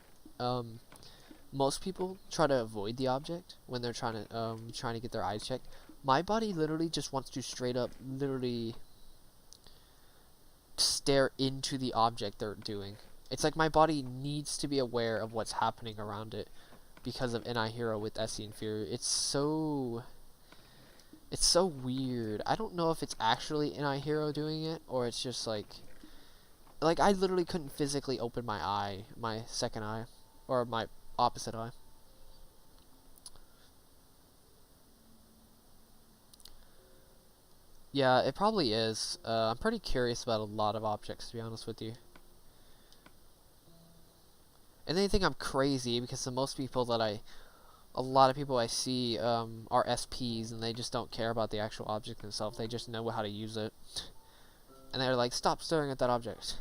Most people try to avoid the object when they're trying to get their eyes checked. My body literally just wants to straight up, literally stare into the object they're doing. It's like my body needs to be aware of what's happening around it because of NI Hero with SE Inferior. It's so weird. I don't know if it's actually NI Hero doing it or it's just like I literally couldn't physically open my eye, my second eye, or my opposite eye. Yeah, it probably is. I'm pretty curious about a lot of objects, to be honest with you. And they think I'm crazy because a lot of people I see are SPs and they just don't care about the actual object themselves. They just know how to use it. And they're like, stop staring at that object.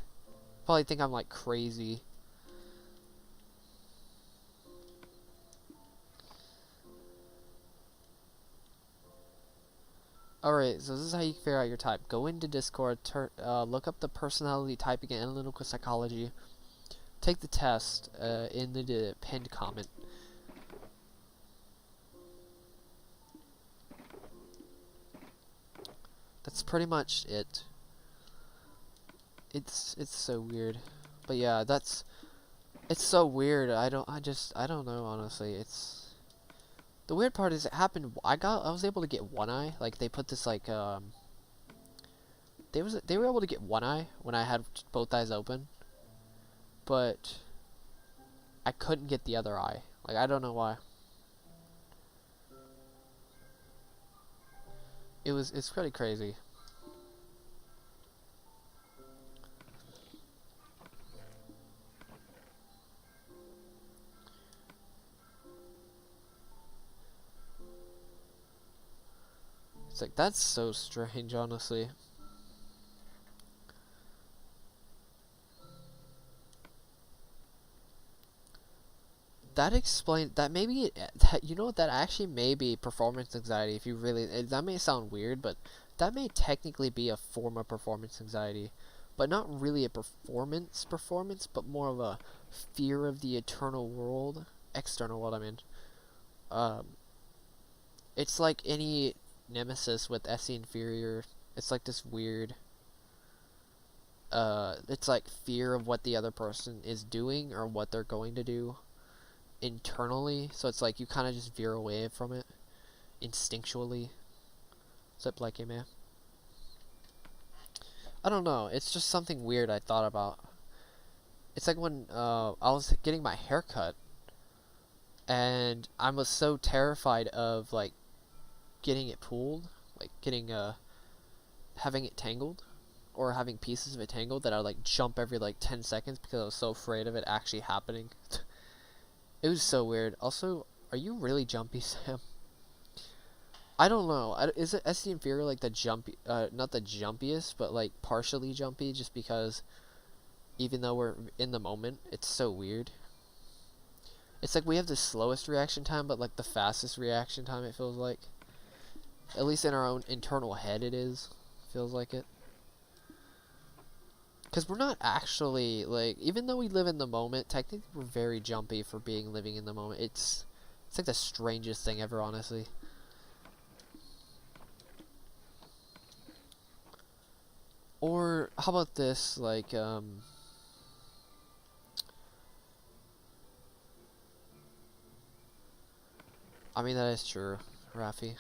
Probably think I'm like crazy. Alright, so this is how you figure out your type. Go into Discord, look up the personality typing and analytical psychology. Take the test in the pinned comment. That's pretty much it. It's so weird. But yeah, it's so weird. I don't know, honestly. The weird part is it happened. I was able to get one eye. Like they put this like they were able to get one eye when I had both eyes open. But I couldn't get the other eye. Like I don't know why. It's pretty crazy. It's like that's so strange, honestly. That explains that maybe that you know what that actually may be performance anxiety if you really that may sound weird, but that may technically be a form of performance anxiety, but not really a performance but more of a fear of the external world, I mean. It's like any nemesis with SE Inferior. It's like this weird it's like fear of what the other person is doing or what they're going to do internally, so it's like you kind of just veer away from it instinctually. Except like, hey man, I don't know, it's just something weird I thought about. It's like when I was getting my hair cut and I was so terrified of like getting it pulled, like getting having it tangled or having pieces of it tangled, that I would like jump every like 10 seconds because I was so afraid of it actually happening. It was so weird. Also, are you really jumpy, Sam? I don't know. Is it SC Inferior like the jumpy, not the jumpiest, but like partially jumpy, just because even though we're in the moment, it's so weird. It's like we have the slowest reaction time, but like the fastest reaction time, it feels like. At least in our own internal head it is. Feels like it. Because we're not actually, like, even though we live in the moment, technically we're very jumpy for living in the moment. It's like the strangest thing ever, honestly. Or, how about this, like, I mean, that is true, Rafi.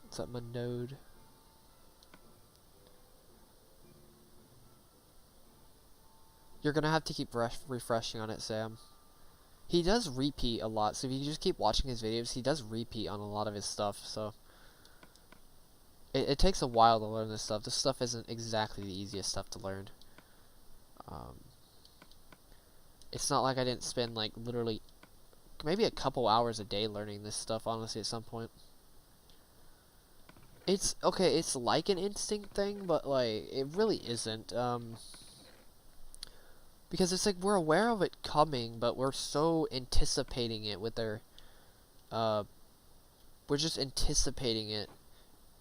What's up, my node? You're gonna have to keep refreshing on it, Sam. He does repeat a lot, so if you just keep watching his videos, he does repeat on a lot of his stuff, so... It takes a while to learn this stuff. This stuff isn't exactly the easiest stuff to learn. It's not like I didn't spend, like, literally... maybe a couple hours a day learning this stuff, honestly, at some point. It's... okay, it's like an instinct thing, but, like, it really isn't, because it's like, we're aware of it coming, but we're so anticipating it with our, we're just anticipating it,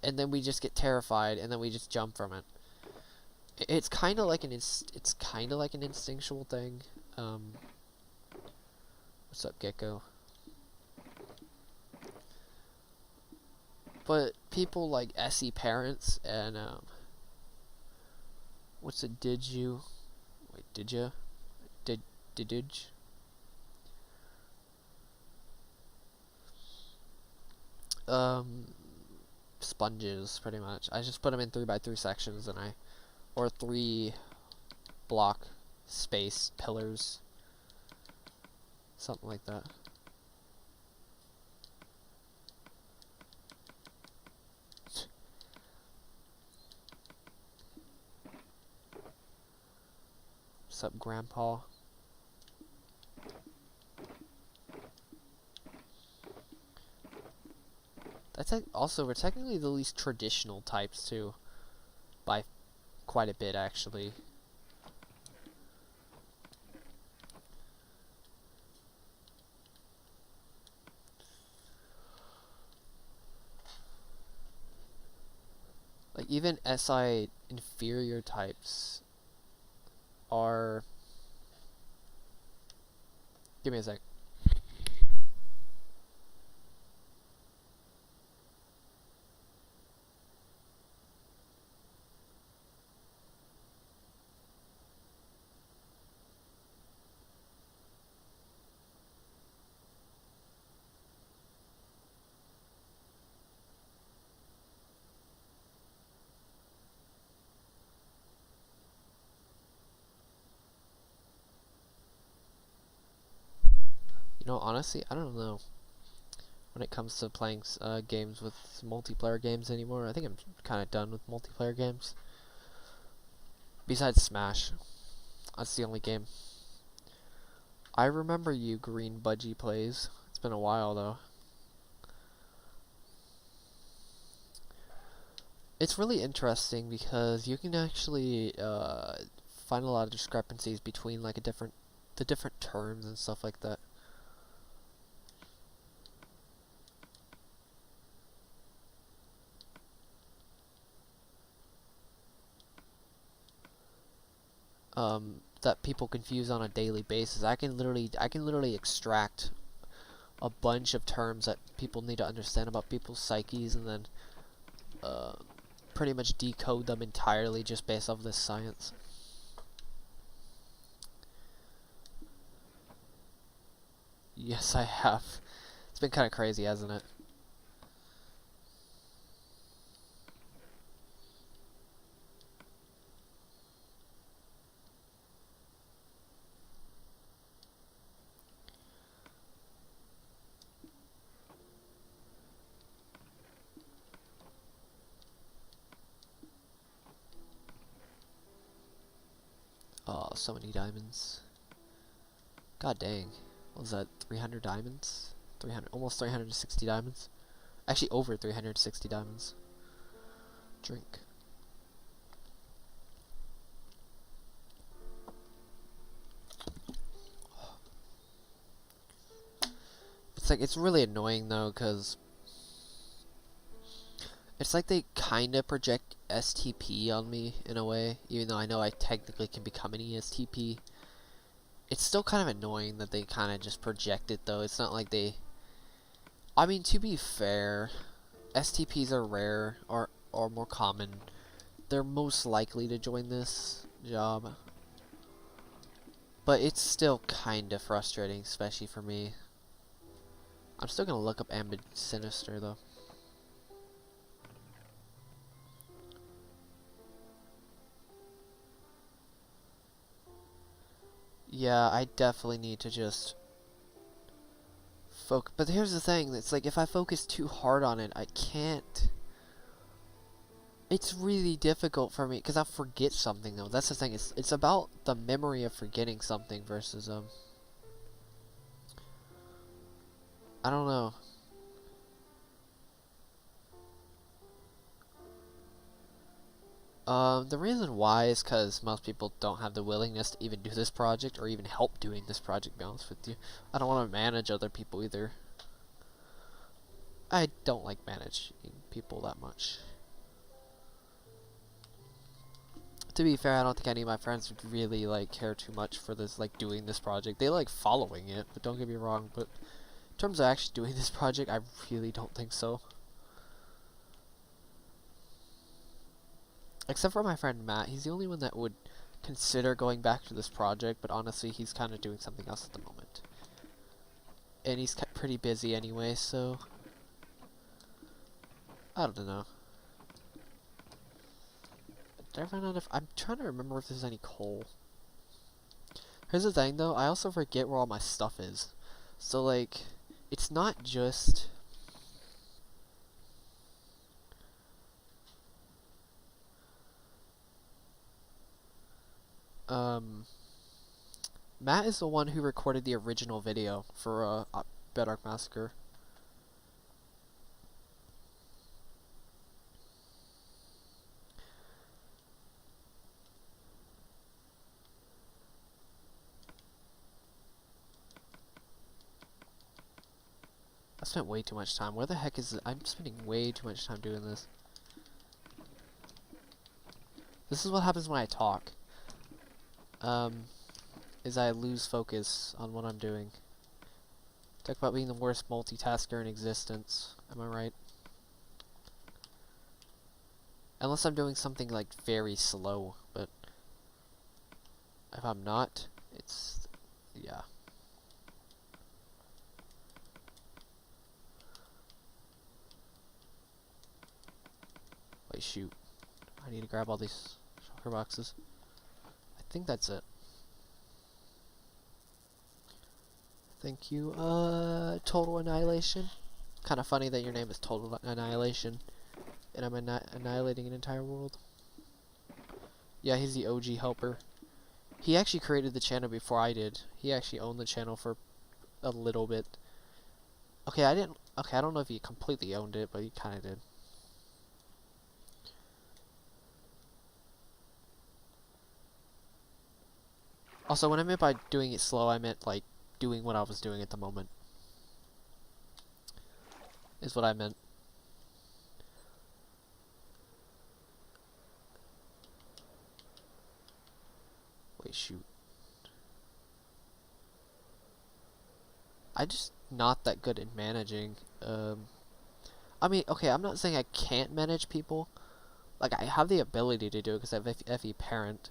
and then we just get terrified, and then we just jump from it. It's kind of like an instinctual thing. What's up, Gecko? But people like SE parents and, what's it, did you? Wait, did you? Did sponges, pretty much. I just put them in 3x3 sections, and or 3 block space pillars. Something like that. What's up, Grandpa? That's also, we're technically the least traditional types too, by quite a bit actually. Like even SI inferior types are. Give me a sec. You know, honestly, I don't know when it comes to playing games with multiplayer games anymore. I think I'm kind of done with multiplayer games. Besides Smash, that's the only game. I remember you, Green Budgie Plays. It's been a while though. It's really interesting because you can actually find a lot of discrepancies between like the different terms and stuff like that. That people confuse on a daily basis. I can literally extract a bunch of terms that people need to understand about people's psyches, and then pretty much decode them entirely just based off this science. Yes, I have. It's been kind of crazy, hasn't it? Oh, so many diamonds. God dang. What was that? 300 diamonds? 300, almost 360 diamonds. Actually, over 360 diamonds. Drink. It's like, it's really annoying though, because it's like they kinda project STP on me in a way, even though I know I technically can become an ESTP. It's still kind of annoying that they kinda just project it though. It's not like they... I mean, to be fair, STPs are rare, or more common. They're most likely to join this job. But it's still kinda frustrating, especially for me. I'm still gonna look up Ambid Sinister though. Yeah, I definitely need to just focus. But here's the thing, it's like if I focus too hard on it, I can't. It's really difficult for me because I'll forget something though. That's the thing. It's about the memory of forgetting something versus I don't know. The reason why is because most people don't have the willingness to even do this project or even help doing this project, to be honest with you. I don't want to manage other people either. I don't like managing people that much. To be fair, I don't think any of my friends would really, like, care too much for this, like, doing this project. They like following it, but don't get me wrong, but in terms of actually doing this project, I really don't think so. Except for my friend Matt, he's the only one that would consider going back to this project, but honestly, he's kind of doing something else at the moment. And he's pretty busy anyway, so I don't know. Did I run out of... I'm trying to remember if there's any coal. Here's the thing, though. I also forget where all my stuff is. So, like, it's not just... Matt is the one who recorded the original video for Bedrock Massacre. I spent way too much time. Where the heck is it? I'm spending way too much time doing this. This is what happens when I talk. Is I lose focus on what I'm doing. Talk about being the worst multitasker in existence. Am I right? Unless I'm doing something like very slow, but if I'm not, it's... yeah. Wait, shoot. I need to grab all these shulker boxes. I think that's it. Thank you. Total Annihilation. Kind of funny that your name is Total Annihilation, and I'm annihilating an entire world. Yeah, he's the OG helper. He actually created the channel before I did. He actually owned the channel for a little bit. Okay, I don't know if he completely owned it, but he kind of did. Also, when I meant by doing it slow, I meant, like, doing what I was doing at the moment. Is what I meant. Wait, shoot. I'm just not that good at managing. I mean, okay, I'm not saying I can't manage people. Like, I have the ability to do it because I have FE parent.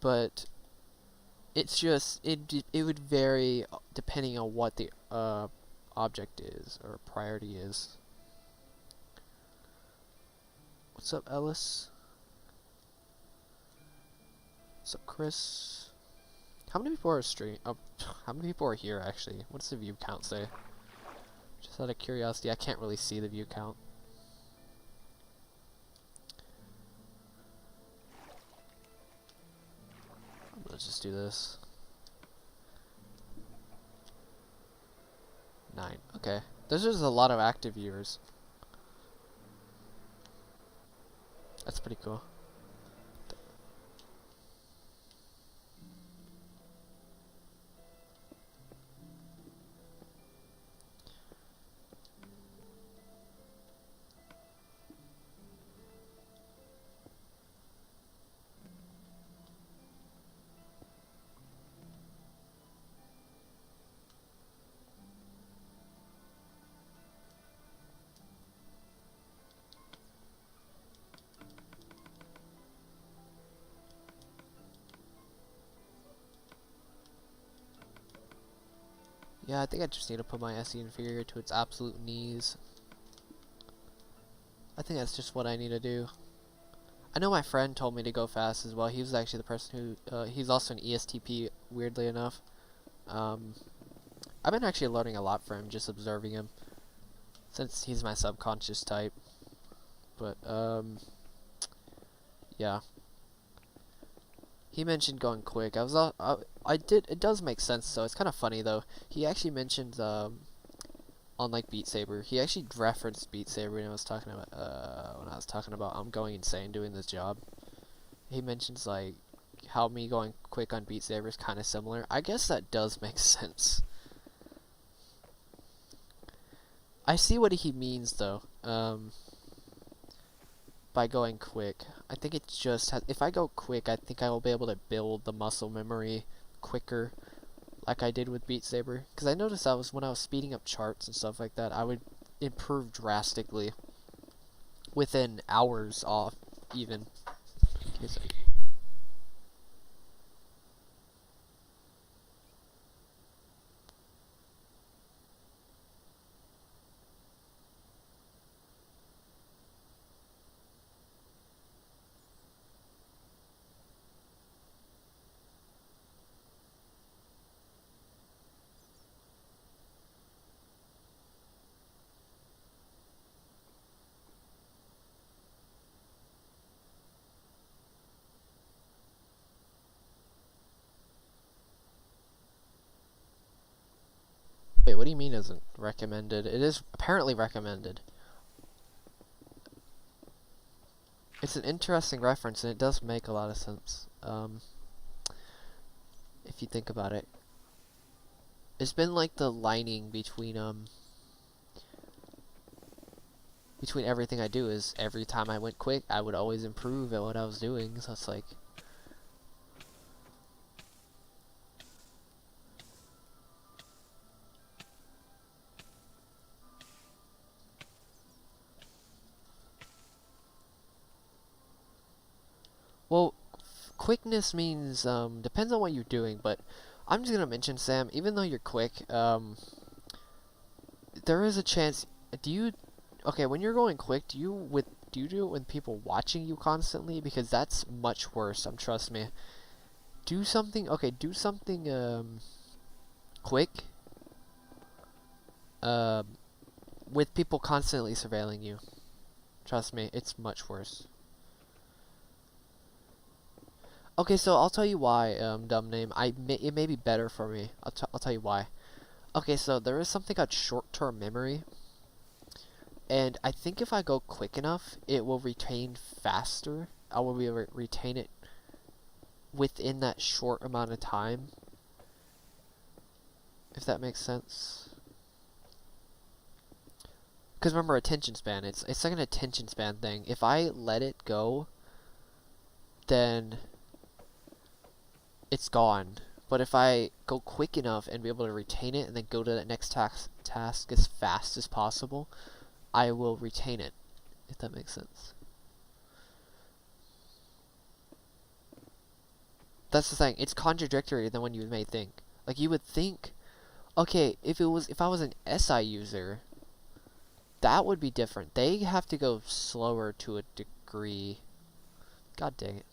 But it's just, it would vary depending on what the object is, or priority is. What's up, Ellis? What's up, Chris? How many people are how many people are here, actually? What's the view count say? Just out of curiosity, I can't really see the view count. Let's just do this. 9. Okay. There's just a lot of active viewers. That's pretty cool. Yeah, I think I just need to put my SE inferior to its absolute knees. I think that's just what I need to do. I know my friend told me to go fast as well. He was actually the person who, he's also an ESTP, weirdly enough. I've been actually learning a lot from him, just observing him, since he's my subconscious type. But, yeah. He mentioned going quick. It does make sense, so it's kind of funny, though. He actually mentioned, on, like, Beat Saber. He actually referenced Beat Saber when I was talking about, I'm going insane doing this job. He mentions, like, how me going quick on Beat Saber is kind of similar. I guess that does make sense. I see what he means, though, by going quick. I think it just has, if I go quick, I think I will be able to build the muscle memory quicker, like I did with Beat Saber. Because I noticed when I was speeding up charts and stuff like that, I would improve drastically within hours off, even. Wait, what do you mean isn't recommended? It is apparently recommended. It's an interesting reference, and it does make a lot of sense, if you think about it. It's been like the lining between everything I do is every time I went quick, I would always improve at what I was doing, so it's like... Well, quickness means, depends on what you're doing, but I'm just gonna mention, Sam, even though you're quick, there is a chance, okay, when you're going quick, do you do it with people watching you constantly? Because that's much worse, trust me. Do something quick, with people constantly surveilling you. Trust me, it's much worse. Okay, so I'll tell you why, dumb name. It may be better for me. I'll tell you why. Okay, so there is something called short-term memory, and I think if I go quick enough, it will retain faster. I will retain it within that short amount of time, if that makes sense. Because remember, attention span. It's like an attention span thing. If I let it go, then it's gone. But if I go quick enough and be able to retain it and then go to that next task as fast as possible, I will retain it, if that makes sense. That's the thing. It's contradictory than what you may think. Like, you would think, okay, if I was an SI user, that would be different. They have to go slower to a degree. God dang it.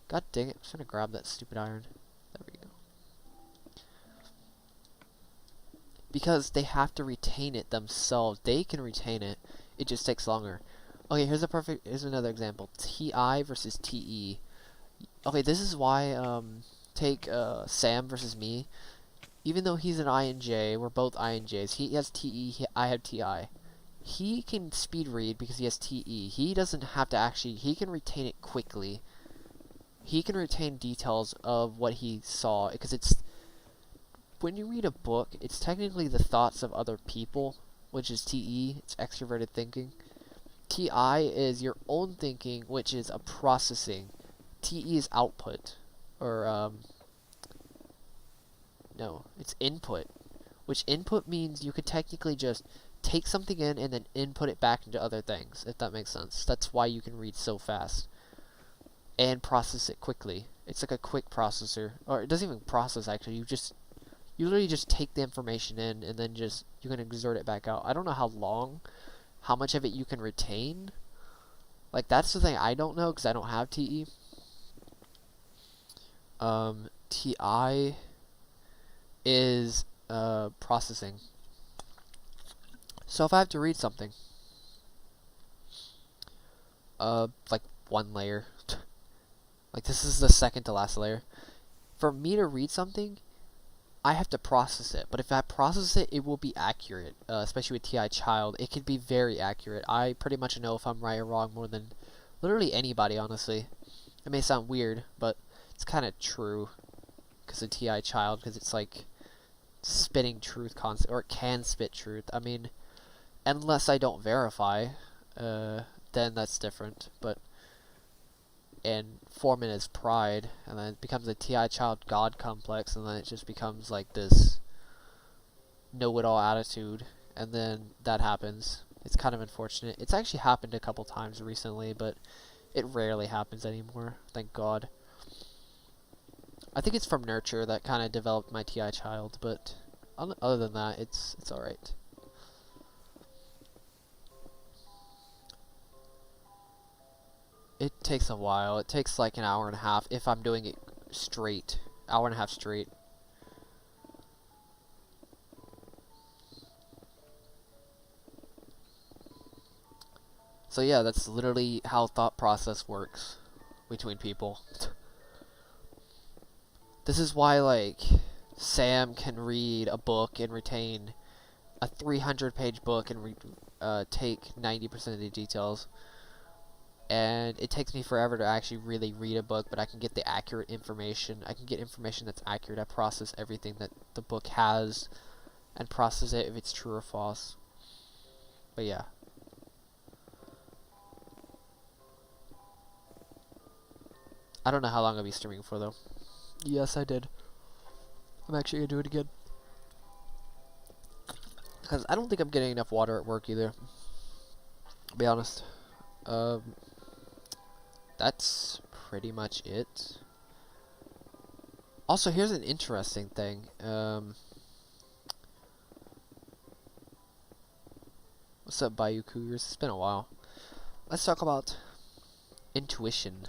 God dang it. I'm just gonna grab that stupid iron. There we go. Because they have to retain it themselves. They can retain it. It just takes longer. Okay, here's another example. TI versus TE. Okay, this is why, take, Sam versus me. Even though he's an INJ, we're both INJs. He has TE, I have TI. He can speed read because he has TE. He doesn't have to he can retain it quickly. He can retain details of what he saw, because when you read a book, it's technically the thoughts of other people, which is TE, it's extroverted thinking. TI is your own thinking, which is a processing. TE is output, or, no, it's input, which input means you could technically just take something in and then input it back into other things, if that makes sense. That's why you can read so fast and process it quickly. It's like a quick processor, or it doesn't even process actually. You literally just take the information in and then you can exert it back out. I don't know how much of it you can retain, Like, that's the thing I don't know, because I don't have TE. TI is processing. So if I have to read something, like one layer, like this is the second to last layer. For me to read something, I have to process it. But if I process it, it will be accurate. Especially with TI Child, it can be very accurate. I pretty much know if I'm right or wrong more than literally anybody, honestly. It may sound weird, but it's kind of true because of TI Child, because it's like spitting truth constantly, or it can spit truth. I mean, unless I don't verify, then that's different. But and Foreman is pride, and then it becomes a TI Child God complex, and then it just becomes like this know-it-all attitude, and then that happens. It's kind of unfortunate. It's actually happened a couple times recently, but it rarely happens anymore, thank God. I think it's from nurture that kind of developed my TI Child, but other than that, it's alright. It takes a while. It takes like an hour and a half if I'm doing it straight. Hour and a half straight. So yeah, that's literally how thought process works between people. This is why, like, Sam can read a book and retain a 300-page book and take 90% of the details. And it takes me forever to actually really read a book, but I can get the accurate information. I can get information that's accurate. I process everything that the book has and process it if it's true or false. But yeah. I don't know how long I'll be streaming for, though. Yes, I did. I'm actually gonna do it again. Because I don't think I'm getting enough water at work either. To be honest. That's pretty much it. Also, here's an interesting thing. What's up, Bayou Cougars? It's been a while. Let's talk about intuition.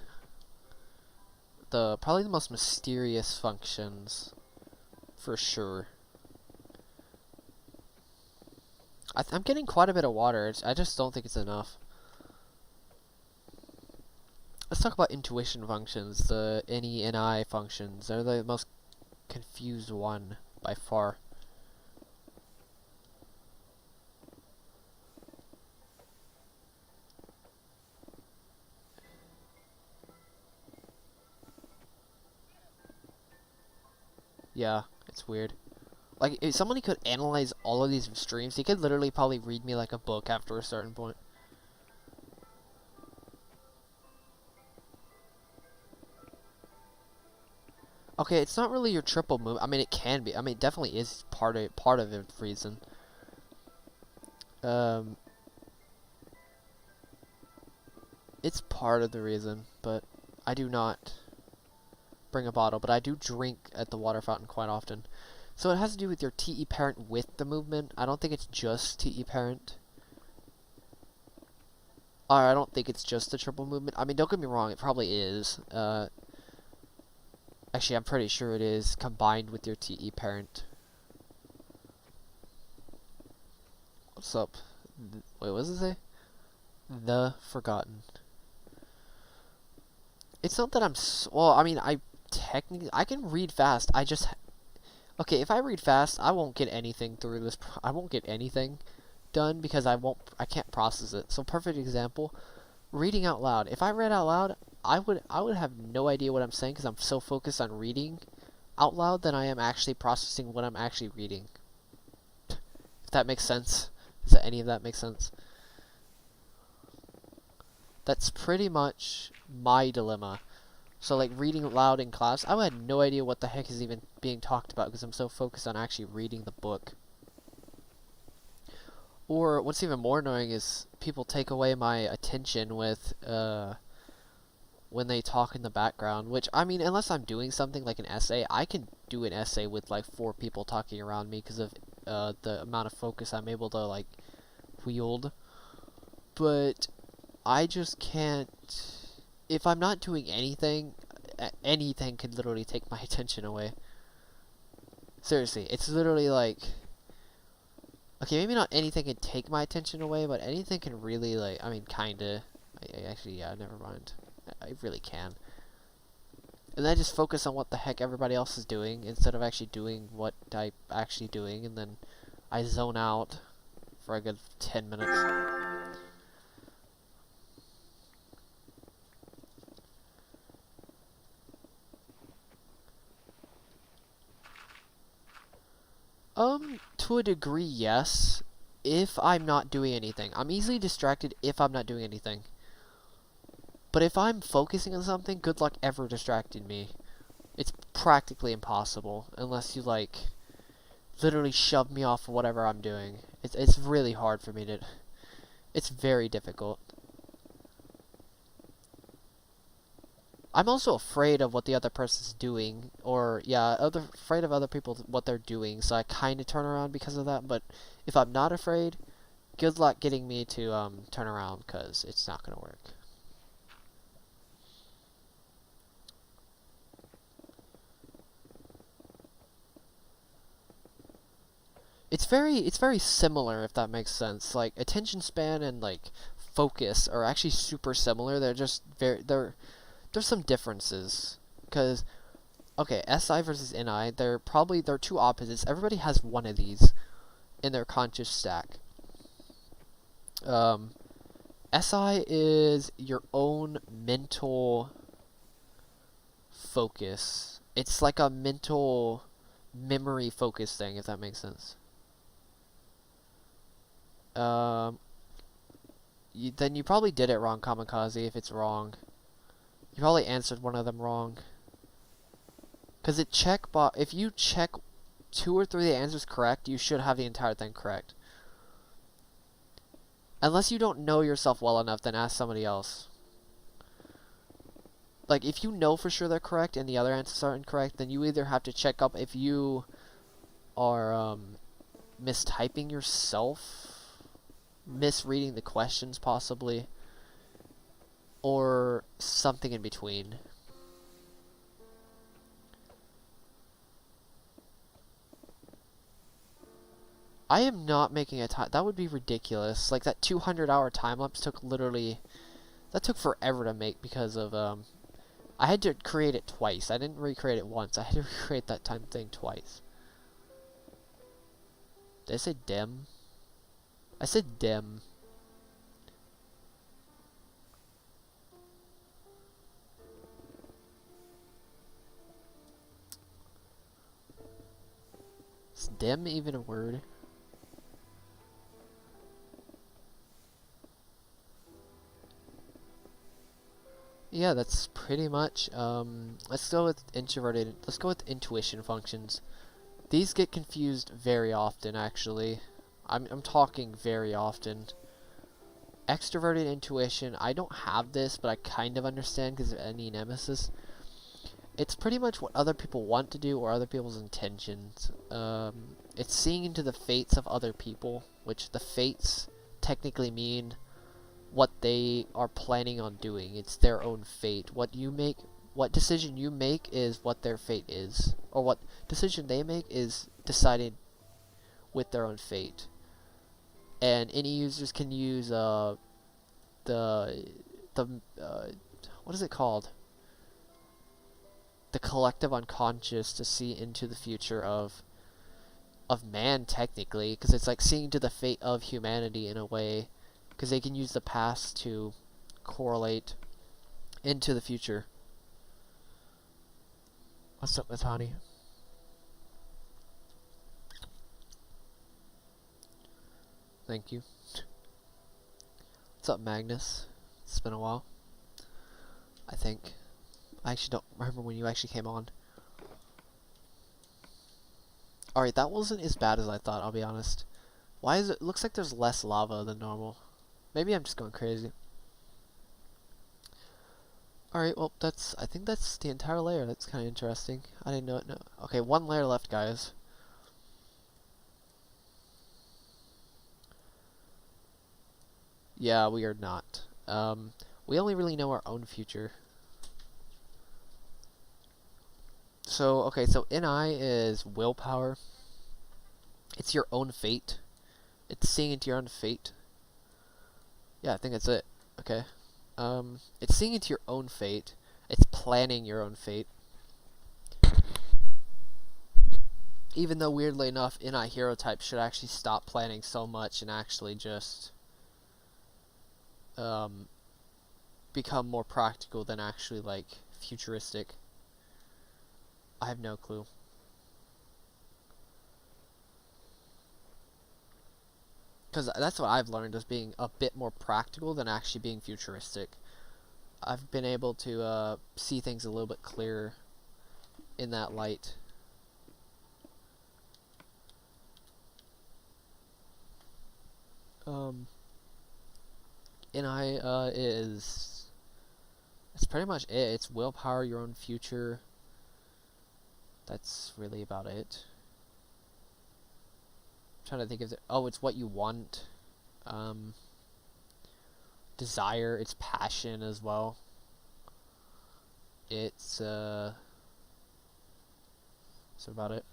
Probably the most mysterious functions, for sure. I'm getting quite a bit of water. I just don't think it's enough. Let's talk about intuition functions. The NE and I functions. They're the most confused one by far. Yeah, it's weird. Like, if somebody could analyze all of these streams, he could literally probably read me like a book after a certain point. Okay, it's not really your triple move. I mean, it can be. I mean, it definitely is part of the reason. It's part of the reason, but I do not bring a bottle, but I do drink at the water fountain quite often. So it has to do with your TE parent with the movement. I don't think it's just TE parent. Or I don't think it's just the triple movement. I mean, don't get me wrong, it probably is. Actually, I'm pretty sure it is combined with your TE parent. What's up? Wait, what does it say? The Forgotten. It's not that I'm well, I mean, I can read fast. I just okay, if I read fast, I won't get anything through this. I won't get anything done because I can't process it. So perfect example, reading out loud. If I read out loud, I would have no idea what I'm saying because I'm so focused on reading out loud than I am actually processing what I'm actually reading. If that makes sense. Does any of that make sense? That's pretty much my dilemma. So, like, reading loud in class, I had no idea what the heck is even being talked about because I'm so focused on actually reading the book. Or, what's even more annoying is people take away my attention with, when they talk in the background, which, I mean, unless I'm doing something like an essay, I can do an essay with, like, 4 people talking around me because of, the amount of focus I'm able to, like, wield. But I just can't... If I'm not doing anything, anything could literally take my attention away. Seriously, it's literally like... Okay, maybe not anything can take my attention away, but anything can really, like... I mean, kinda. Actually, yeah, never mind. I really can. And then I just focus on what the heck everybody else is doing, instead of actually doing what I'm actually doing, and then I zone out for a good 10 minutes. To a degree, yes. If I'm not doing anything. I'm easily distracted if I'm not doing anything. But if I'm focusing on something, good luck ever distracting me. It's practically impossible, unless you, like, literally shove me off of whatever I'm doing. It's really hard for me to... It's very difficult. I'm also afraid of what the other person's doing, or, yeah, afraid of other people, what they're doing, so I kind of turn around because of that, but if I'm not afraid, good luck getting me to, turn around, because it's not going to work. It's very similar, if that makes sense. Like, attention span and, like, focus are actually super similar. They're just there's some differences. Because, okay, SI versus NI, they're two opposites. Everybody has one of these in their conscious stack. SI is your own mental focus. It's like a mental memory focus thing, if that makes sense. Then you probably did it wrong, Kamikaze, if it's wrong. You probably answered one of them wrong. Because if you check 2 or 3 of the answers correct, you should have the entire thing correct. Unless you don't know yourself well enough, then ask somebody else. Like, if you know for sure they're correct and the other answers are incorrect, then you either have to check up if you are, mistyping yourself, misreading the questions possibly, or something in between. I am not making a time. That would be ridiculous. Like, that 200-hour time lapse took forever to make because of, I had to create it twice. I didn't recreate it once. I had to recreate that time thing twice. Did I say dim? I said dim. Is dim even a word? Yeah, that's pretty much, let's go with introverted, let's go with intuition functions. These get confused very often, actually. I'm talking very often. Extroverted intuition, I don't have this, but I kind of understand because of any nemesis. It's pretty much what other people want to do or other people's intentions. It's seeing into the fates of other people, which the fates technically mean what they are planning on doing. It's their own fate. What decision you make is what their fate is, or what decision they make is decided with their own fate. And any users can use what is it called? The collective unconscious to see into the future of man, technically, because it's like seeing to the fate of humanity in a way. Because they can use the past to correlate into the future. What's up, Dehaney? Thank you. What's up, Magnus? It's been a while. I think. I actually don't remember when you actually came on. Alright, that wasn't as bad as I thought, I'll be honest. Why is it... looks like there's less lava than normal. Maybe I'm just going crazy. Alright, well, I think that's the entire layer. That's kind of interesting. I didn't know it. No. Okay, 1 layer left, guys. Yeah, we are not. We only really know our own future. So, okay, so NI is willpower. It's your own fate. It's seeing into your own fate. Yeah, I think that's it. Okay. It's seeing into your own fate. It's planning your own fate. Even though, weirdly enough, NI hero type should actually stop planning so much and actually just become more practical than actually, like, futuristic. I have no clue. Because that's what I've learned, is being a bit more practical than actually being futuristic. I've been able to see things a little bit clearer in that light. NI it's pretty much it. It's willpower, your own future. That's really about it. I'm trying to think of it. Oh, it's what you want. Desire, it's passion as well. It's that's about it.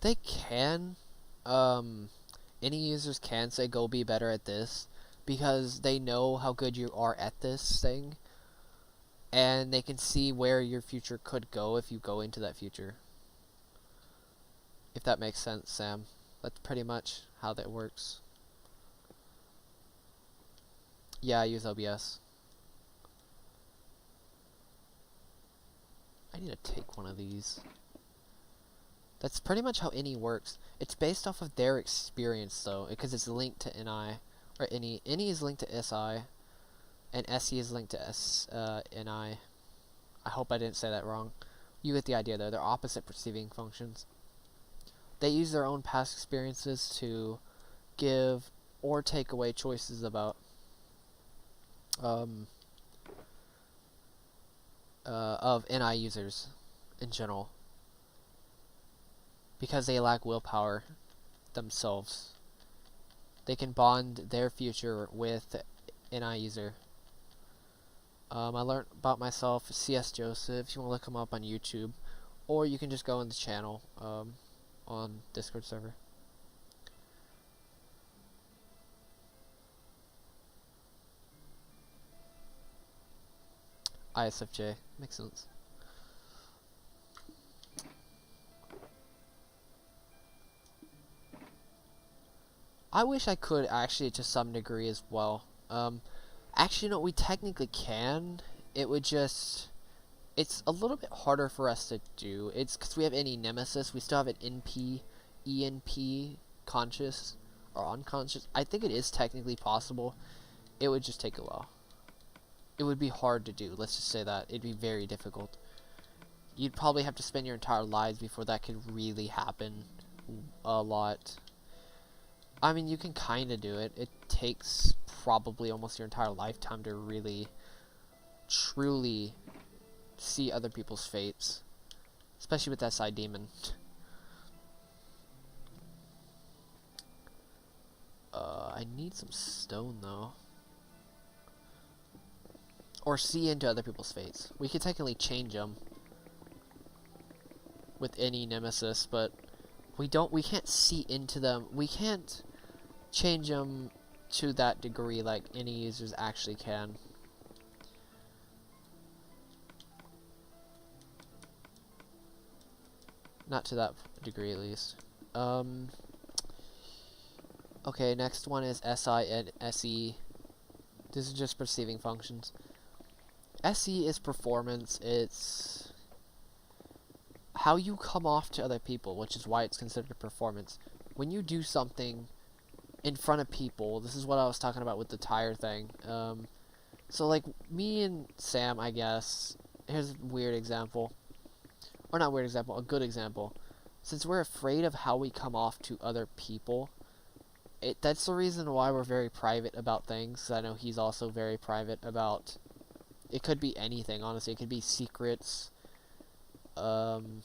They can, any users can say go be better at this, because they know how good you are at this thing, and they can see where your future could go if you go into that future. If that makes sense, Sam. That's pretty much how that works. Yeah, I use OBS. I need to take one of these. That's pretty much how NE works. It's based off of their experience, though, because it's linked to NI, or NE. NE is linked to SI, and SE is linked to NI. I hope I didn't say that wrong. You get the idea, though. They're opposite perceiving functions. They use their own past experiences to give or take away choices about of NI users in general, because they lack willpower themselves. They can bond their future with NI user. I learned about myself, CS Joseph, if you want to look him up on YouTube, or you can just go in the channel on Discord server. ISFJ, makes sense. I wish I could actually to some degree as well. Actually, no, we technically can. It would just... It's a little bit harder for us to do. It's because we have any nemesis. We still have an NP, ENP, conscious, or unconscious. I think it is technically possible. It would just take a while. It would be hard to do. Let's just say that. It'd be very difficult. You'd probably have to spend your entire lives before that could really happen a lot. I mean, you can kind of do it. It takes probably almost your entire lifetime to really, truly see other people's fates. Especially with SI Demon. I need some stone, though. Or see into other people's fates. We could technically change them with any nemesis, but we can't see into them. We can't change them to that degree like any users actually can. Not to that degree, at least. Okay, next one is SI and SE. This is just perceiving functions. SE is performance. It's how you come off to other people, which is why it's considered a performance. When you do something in front of people, this is what I was talking about with the tire thing. So like me and Sam, I guess, here's a weird example. Or not weird example, a good example. Since we're afraid of how we come off to other people, that's the reason why we're very private about things. 'Cause I know he's also very private about... It could be anything, honestly. It could be secrets. It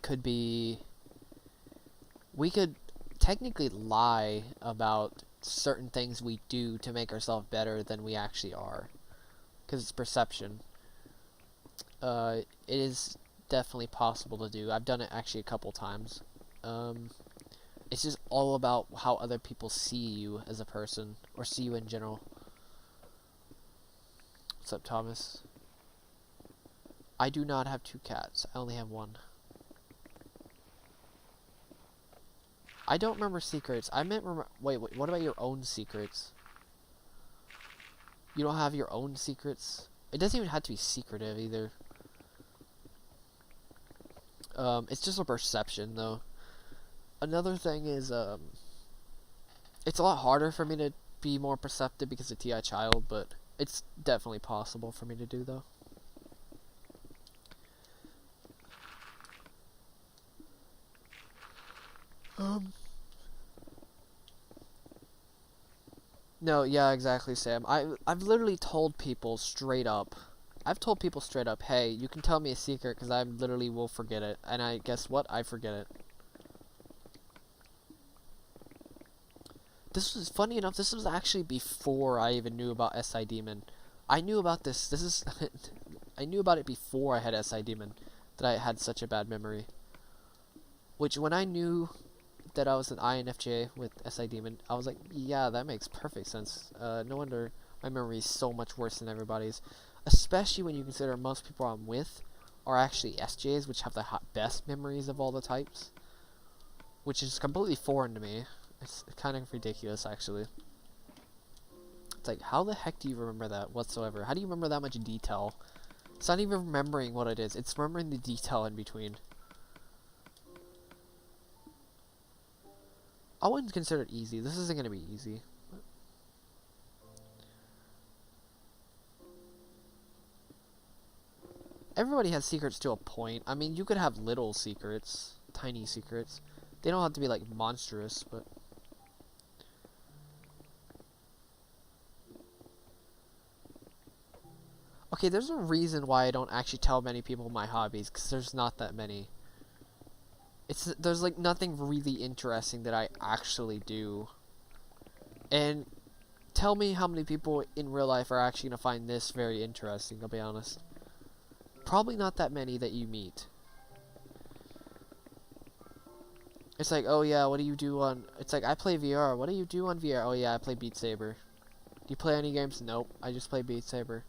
could be we could technically lie about certain things we do to make ourselves better than we actually are, because it's perception. It is definitely possible to do. I've done it actually a couple times. It's just all about how other people see you as a person, or see you in general. What's up, Thomas? I do not have 2 cats. I only have 1. I don't remember secrets. I meant wait, what about your own secrets? You don't have your own secrets? It doesn't even have to be secretive either. It's just a perception, though. Another thing is, it's a lot harder for me to be more perceptive because of TI Child, but it's definitely possible for me to do, though. No, yeah, exactly, Sam. I've literally told people straight up. I've told people straight up, hey, you can tell me a secret because I literally will forget it. And I guess what? I forget it. This was, funny enough, this was actually before I even knew about SI Demon. I knew about this is, I knew about it before I had SI Demon, that I had such a bad memory. Which, when I knew that I was an INFJ with SI Demon, I was like, yeah, that makes perfect sense. No wonder my memory is so much worse than everybody's. Especially when you consider most people I'm with are actually SJs, which have the best memories of all the types. Which is completely foreign to me. It's kind of ridiculous, actually. It's like, how the heck do you remember that whatsoever? How do you remember that much detail? It's not even remembering what it is. It's remembering the detail in between. I wouldn't consider it easy. This isn't going to be easy. Everybody has secrets to a point. I mean, you could have little secrets. Tiny secrets. They don't have to be, like, monstrous, but... Okay, there's a reason why I don't actually tell many people my hobbies, because there's not that many. There's, like, nothing really interesting that I actually do. And tell me how many people in real life are actually going to find this very interesting, I'll be honest. Probably not that many that you meet. It's like, oh yeah, what do you do on... It's like, I play VR. What do you do on VR? Oh yeah, I play Beat Saber. Do you play any games? Nope, I just play Beat Saber.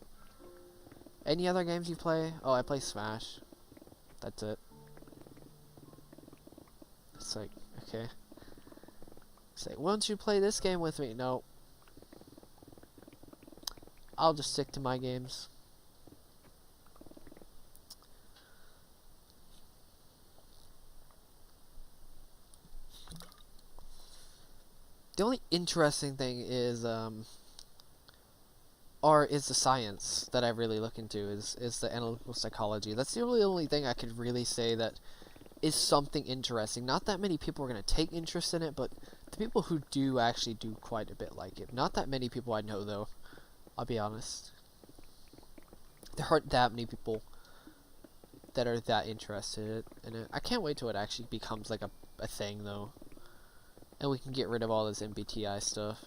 Any other games you play? Oh, I play Smash. That's it. It's like, okay. It's like, why don't you play this game with me? No. I'll just stick to my games. The only interesting thing is, is the science that I really look into, is the analytical psychology. That's the only thing I could really say that is something interesting. Not that many people are going to take interest in it, but the people who do actually do quite a bit like it. Not that many people I know, though. I'll be honest. There aren't that many people that are that interested in it. I can't wait till it actually becomes like a thing, though. And we can get rid of all this MBTI stuff.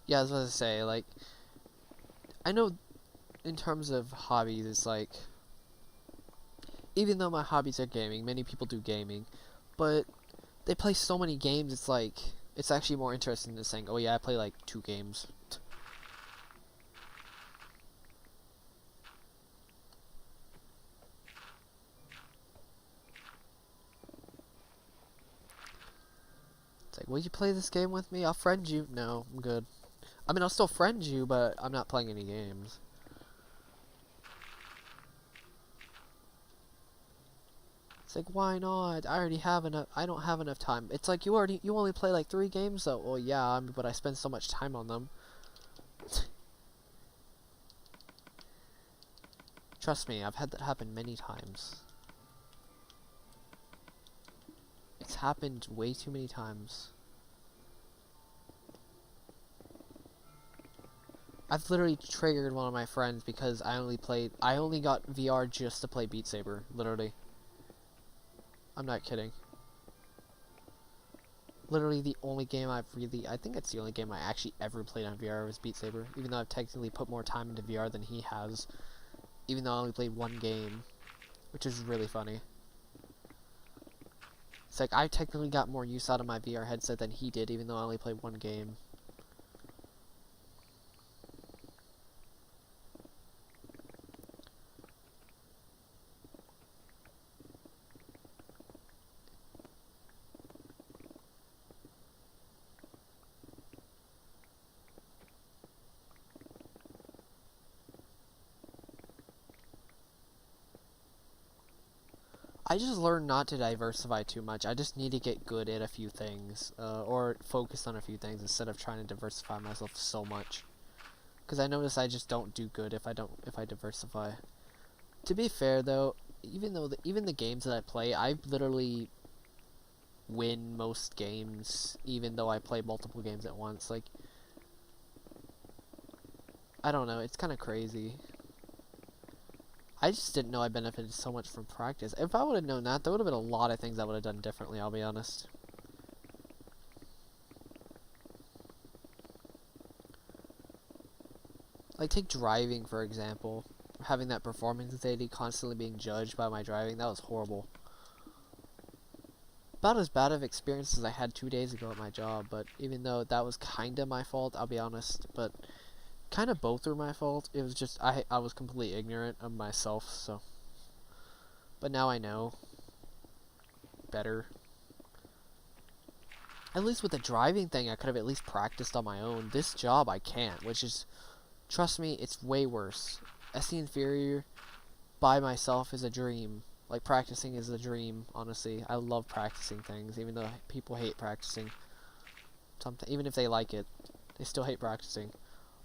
Yeah, I was about to say, like, I know in terms of hobbies, it's like, even though my hobbies are gaming, many people do gaming, but they play so many games, it's like, it's actually more interesting than saying, oh yeah, I play like 2 games. It's like, will you play this game with me? I'll friend you. No, I'm good. I mean, I'll still friend you, but I'm not playing any games. It's like, why not? I already have enough. I don't have enough time. It's like, you only play like 3 games though. Well, yeah, but I spend so much time on them. Trust me, I've had that happen many times. It's happened way too many times. I've literally triggered one of my friends because I only got VR just to play Beat Saber, literally. I'm not kidding. Literally the only game I think it's the only game I actually ever played on VR was Beat Saber, even though I've technically put more time into VR than he has, even though I only played one game, which is really funny. It's like I technically got more use out of my VR headset than he did, even though I only played one game. I just learned not to diversify too much. I just need to get good at a few things, or focus on a few things instead of trying to diversify myself so much. Because I notice I just don't do good if I diversify. To be fair though, even the games that I play, I literally win most games, even though I play multiple games at once. Like, I don't know, it's kind of crazy. I just didn't know I benefited so much from practice. If I would have known that, there would have been a lot of things I would have done differently, I'll be honest. Like, take driving, for example. Having that performance anxiety, constantly being judged by my driving, that was horrible. About as bad of experience as I had 2 days ago at my job, but even though that was kinda my fault, I'll be honest, but kind of both were my fault. It was just, I was completely ignorant of myself, so. But now I know better. At least with the driving thing, I could have at least practiced on my own. This job, I can't, which is, trust me, it's way worse. SE Inferior by myself is a dream. Like, practicing is a dream, honestly. I love practicing things, even though people hate practicing. Even if they like it, they still hate practicing.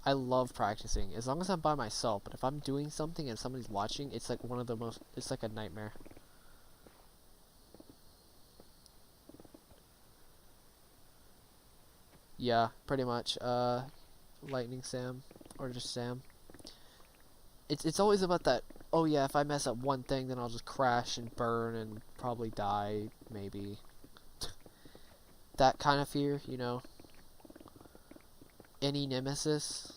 I love practicing, as long as I'm by myself, but if I'm doing something and somebody's watching, it's like it's like a nightmare. Yeah, pretty much, Lightning Sam, or just Sam. It's always about that, oh yeah, if I mess up one thing, then I'll just crash and burn and probably die, maybe. That kind of fear, you know. Any nemesis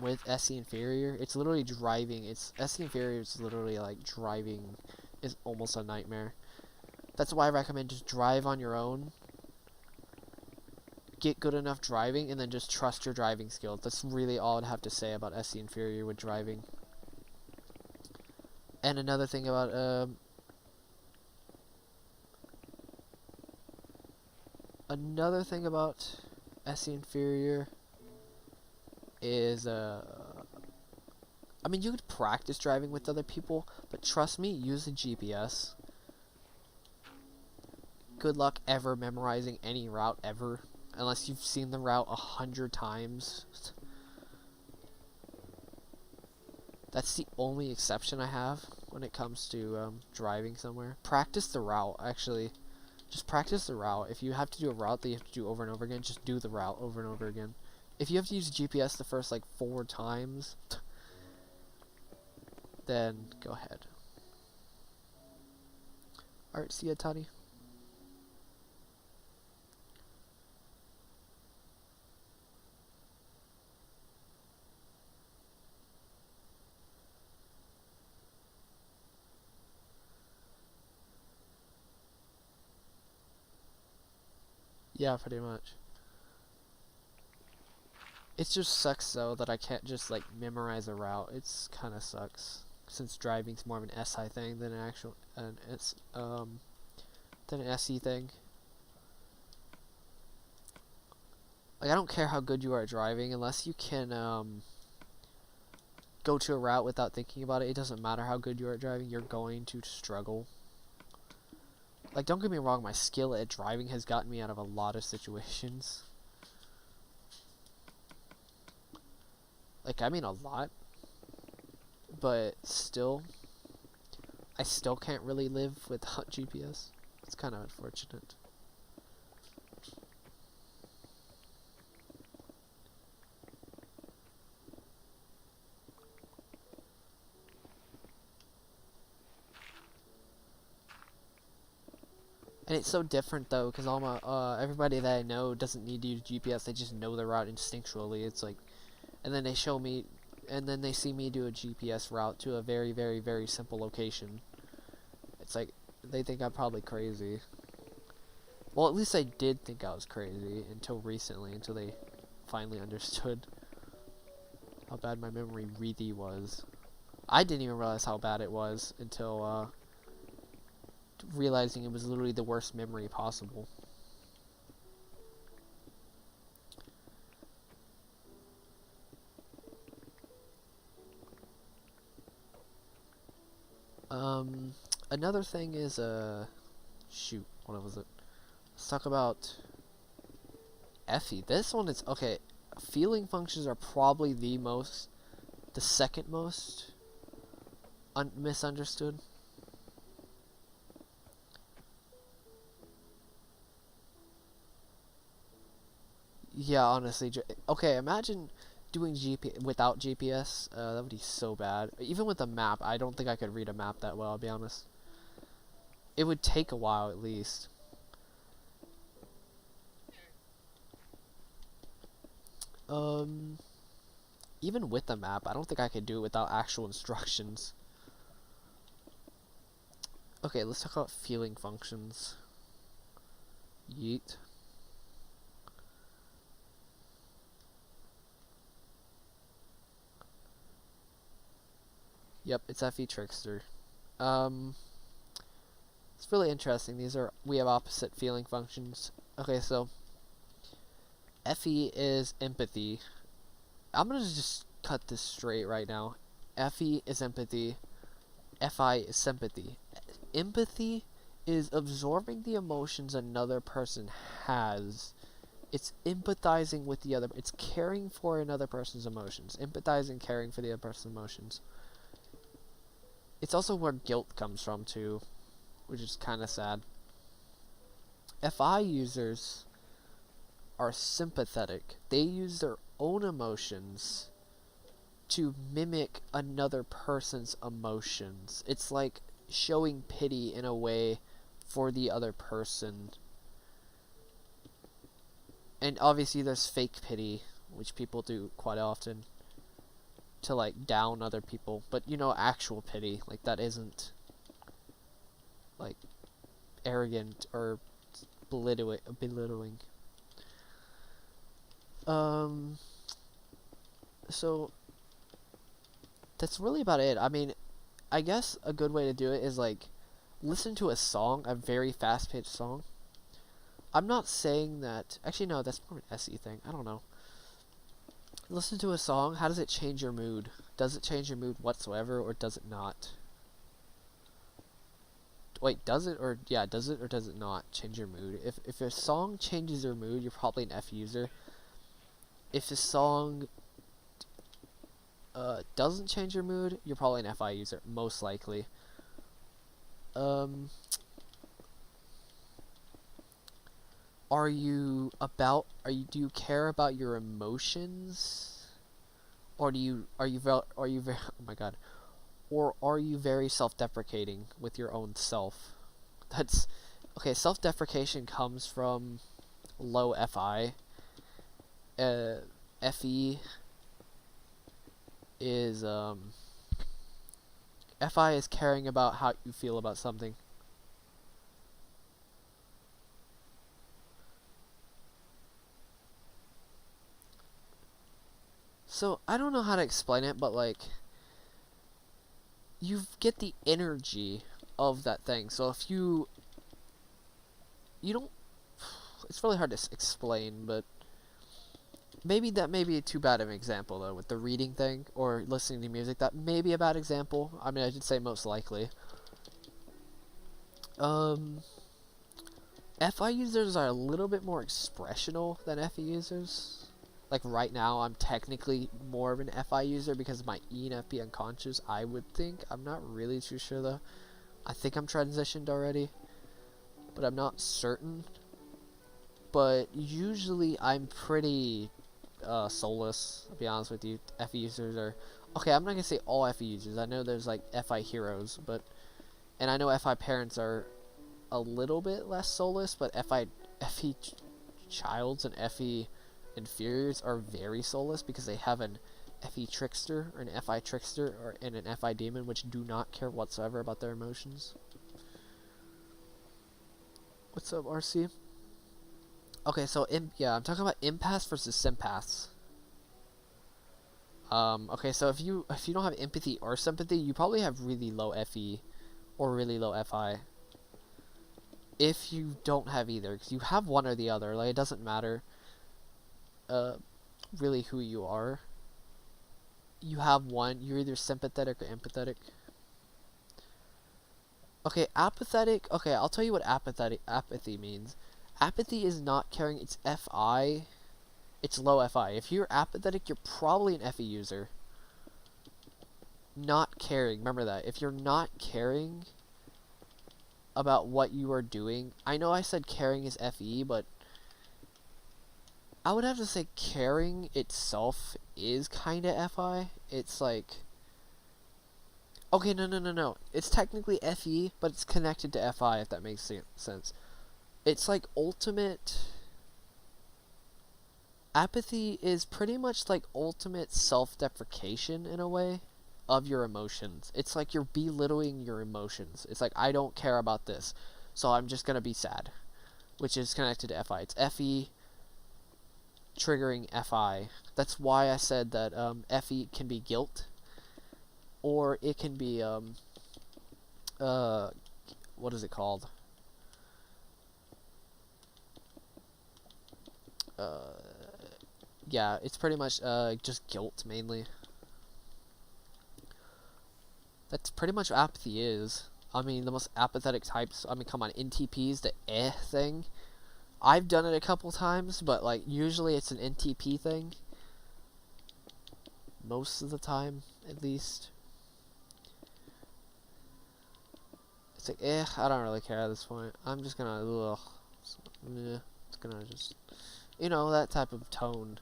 with SE Inferior, it's literally driving. SE Inferior is literally like driving is almost a nightmare. That's why I recommend just drive on your own. Get good enough driving and then just trust your driving skills. That's really all I'd have to say about SE Inferior with driving. And another thing about SE Inferior is I mean, you could practice driving with other people, but trust me, use a GPS. Good luck ever memorizing any route ever, unless you've seen the route 100 times. That's the only exception I have when it comes to driving somewhere. Practice the route, actually. Just practice the route. If you have to do a route that you have to do over and over again, just do the route over and over again. If you have to use GPS the first, like, 4 times, then go ahead. Alright, see ya, Tani. Yeah, pretty much. It just sucks though that I can't just like memorize a route. It's kind of sucks since driving's more of an SI thing than an SE thing. Like, I don't care how good you are at driving, unless you can go to a route without thinking about it. It doesn't matter how good you are at driving, you're going to struggle. Like, don't get me wrong, my skill at driving has gotten me out of a lot of situations. Like, I mean a lot. But still, I still can't really live without GPS. It's kind of unfortunate. And it's so different though, because all my everybody that I know doesn't need to use GPS. They just know the route instinctually. It's like, and then they show me, and then they see me do a GPS route to a very, very, very simple location. It's like they think I'm probably crazy. Well, at least I did think I was crazy until recently, until they finally understood how bad my memory really was. I didn't even realize how bad it was until realizing it was literally the worst memory possible. Another thing is, shoot, what was it? Let's talk about Effie. This one is, okay, feeling functions are probably the second most misunderstood. Yeah, honestly, okay, imagine doing without GPS. That would be so bad. Even with a map, I don't think I could read a map that well, I'll be honest. It would take a while at least. Even with the map, I don't think I could do it without actual instructions. Okay, let's talk about feeling functions. Yeet. Yep, it's FE Trickster. It's really interesting. We have opposite feeling functions. Okay, so FE is empathy. I'm gonna just cut this straight right now. FE is empathy. FI is sympathy. Empathy is absorbing the emotions another person has. It's empathizing with the other. It's caring for another person's emotions. Empathizing, caring for the other person's emotions. It's also where guilt comes from too, which is kind of sad. FI users are sympathetic. They use their own emotions to mimic another person's emotions. It's like showing pity in a way for the other person. And obviously there's fake pity, which people do quite often to like down other people, but you know, actual pity, like that isn't like arrogant or belittling. So that's really about it. I mean, I guess a good way to do it is like listen to a song, a very fast-paced song. I'm not saying that, actually no, that's more an SE thing, I don't know. Listen to a song, how does it change your mood? Does it change your mood whatsoever, or does it not? Wait, does it or does it not change your mood? If a song changes your mood, you're probably an F user. If a song doesn't change your mood, you're probably an FI user, most likely. Do you care about your emotions, or are you very oh my god, or are you very self-deprecating with your own self? That's okay. Self-deprecation comes from low FI. FE is FI is caring about how you feel about something. So, I don't know how to explain it, but like, you get the energy of that thing. So if you don't, it's really hard to explain, but maybe that may be too bad of an example though, with the reading thing, or listening to music. That may be a bad example. I mean, I should say most likely. FI users are a little bit more expressional than FE users. Like right now, I'm technically more of an FI user because of my ENFP unconscious, I would think. I'm not really too sure though. I think I'm transitioned already, but I'm not certain. But usually I'm pretty soulless, to be honest with you. FE users are... Okay, I'm not gonna say all FE users. I know there's like FI heroes, but... And I know FI parents are a little bit less soulless, but FE childs and FE inferiors are very soulless because they have an FE trickster or an FI trickster and an FI demon, which do not care whatsoever about their emotions. What's up, RC? Okay, so yeah, I'm talking about empaths versus sympaths. Okay, so if you don't have empathy or sympathy, you probably have really low FE or really low FI. If you don't have either, because you have one or the other, like it doesn't matter really who you are. You have one, you're either sympathetic or empathetic. Okay, apathetic, okay, I'll tell you what apathy means. Apathy is not caring, it's FI, it's low FI. If you're apathetic, you're probably an FE user. Not caring, remember that. If you're not caring about what you are doing, I know I said caring is FE, but I would have to say caring itself is kinda FI. It's like, okay, no. It's technically FE, but it's connected to FI, if that makes sense. It's like ultimate... Apathy is pretty much like ultimate self-deprecation, in a way, of your emotions. It's like you're belittling your emotions. It's like, I don't care about this, so I'm just gonna be sad. Which is connected to FI. It's FE triggering FI. That's why I said that FE can be guilt. Or it can be, what is it called? Yeah, it's pretty much just guilt mainly. That's pretty much what apathy is. I mean, the most apathetic types, I mean, come on, NTPs, the thing. I've done it a couple times, but like usually it's an NTP thing. Most of the time, at least. It's like, I don't really care at this point. I'm just gonna, it's gonna just, you know, that type of tone.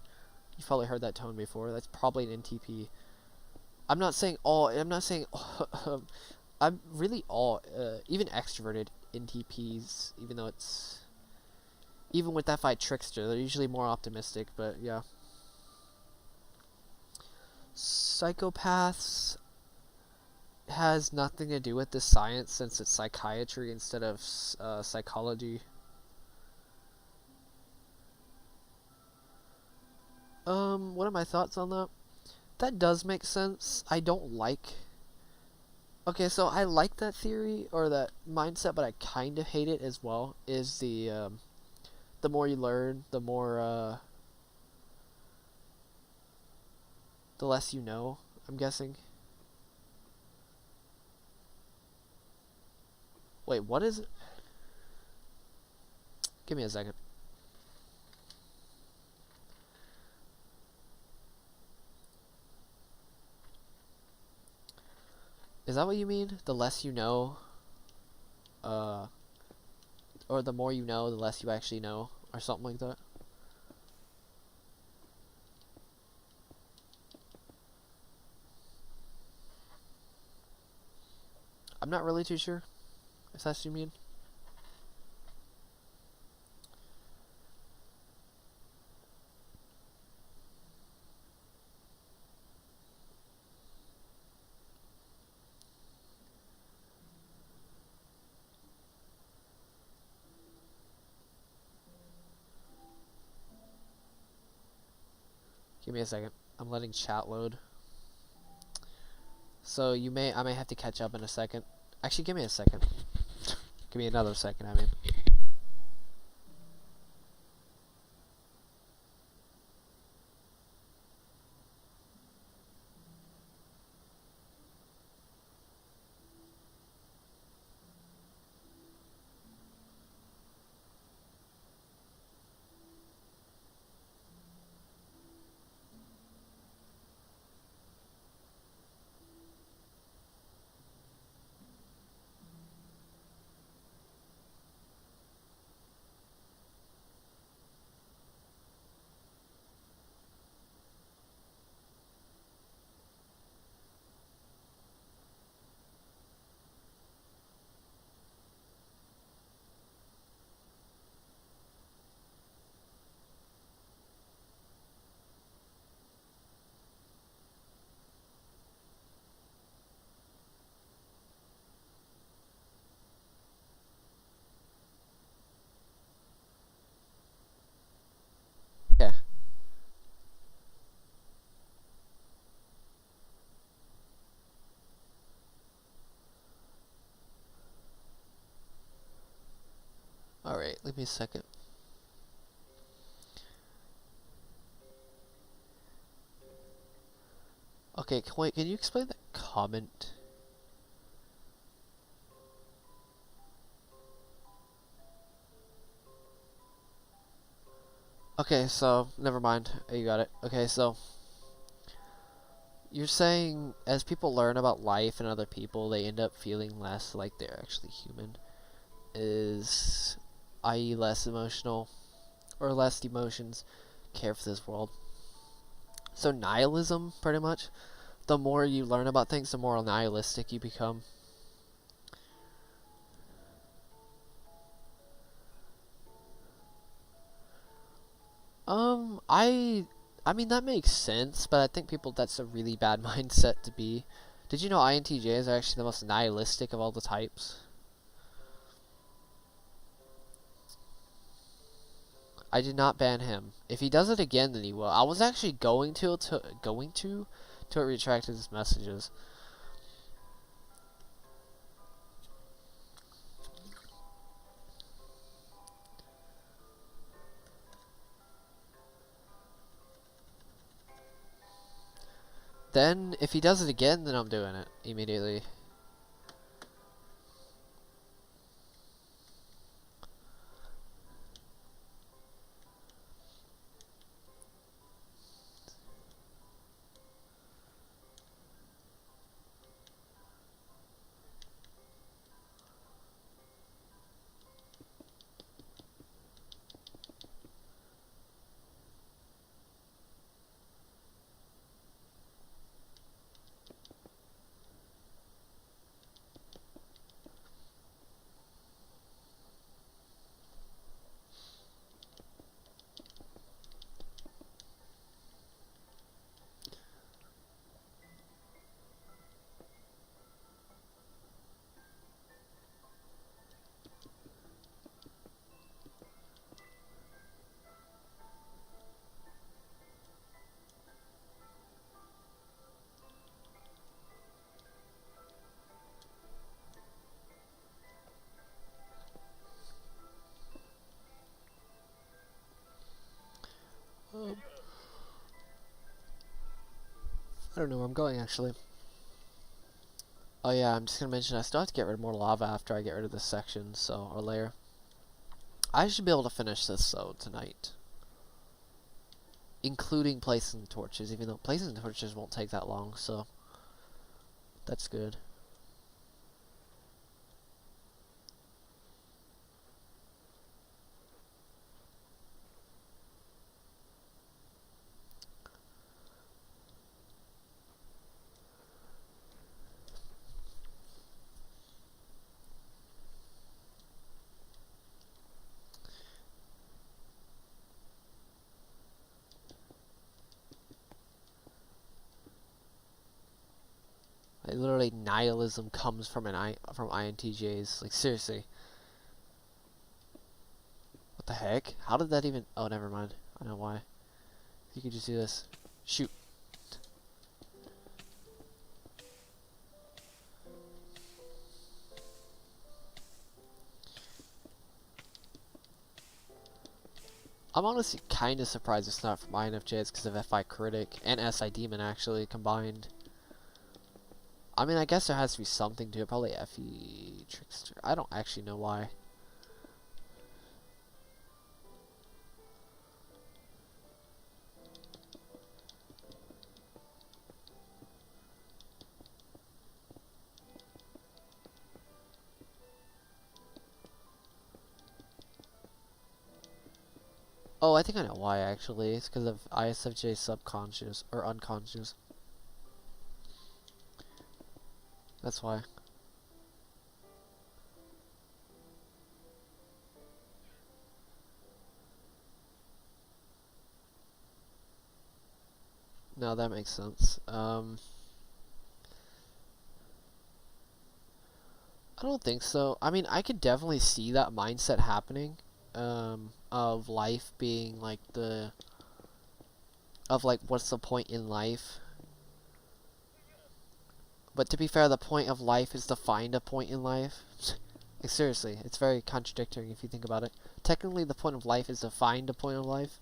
You've probably heard that tone before. That's probably an NTP. I'm not saying all, I'm really all, even extroverted NTPs, even though it's, even with that fight trickster, they're usually more optimistic, but yeah. Psychopaths has nothing to do with the science, since it's psychiatry instead of psychology. What are my thoughts on that? That does make sense. I don't like... Okay, so I like that theory, or that mindset, but I kind of hate it as well, is the more you learn, the more, the less you know, I'm guessing. Wait, what is it? Give me a second. Is that what you mean? The less you know, or the more you know, the less you actually know, or something like that? I'm not really too sure, if that's what you mean. Give me a second. I'm letting chat load. So I may have to catch up in a second. Actually, give me a second. Give me another second, I mean. Leave me a second. Okay, wait, can you explain that comment? Okay, so, never mind. You got it. Okay, so, you're saying as people learn about life and other people, they end up feeling less like they're actually human. I.e. less emotional, or less emotions, care for this world. So nihilism, pretty much. The more you learn about things, the more nihilistic you become. I mean that makes sense, but I think that's a really bad mindset to be. Did you know INTJs are actually the most nihilistic of all the types? I did not ban him. If he does it again, then he will. I was actually going to it retracted his messages. Then, if he does it again, then I'm doing it immediately. I don't know where I'm going, actually. Oh yeah, I'm just gonna mention I still have to get rid of more lava after I get rid of this section, or layer. I should be able to finish this, tonight. Including placing the torches, even though placing the torches won't take that long, so that's good. Like, literally, nihilism comes from from INTJs. Like, seriously. What the heck? How did that even... Oh, never mind. I know why. You could just do this. Shoot. I'm honestly kind of surprised it's not from INFJs because of FI Critic and SI Demon, actually, combined. I mean, I guess there has to be something to it. Probably FE Trickster. I don't actually know why. Oh, I think I know why, actually. It's because of ISFJ subconscious, or unconscious. That's why. No, that makes sense. I don't think so. I mean, I could definitely see that mindset happening, of life being like what's the point in life? But to be fair, the point of life is to find a point in life. Like, seriously, it's very contradictory if you think about it. Technically, the point of life is to find a point of life.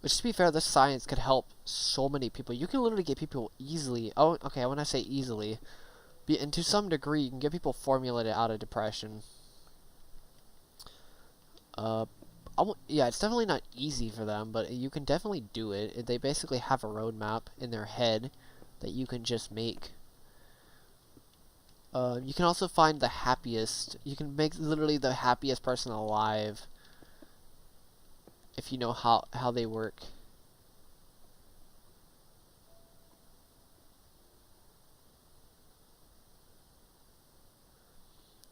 Which, to be fair, this science could help so many people. You can literally get people easily. Oh, okay, when I say easily, and to some degree, you can get people formulated out of depression. Yeah, it's definitely not easy for them, but you can definitely do it. They basically have a roadmap in their head that you can just make. You can also find the happiest. You can make literally the happiest person alive if you know how they work.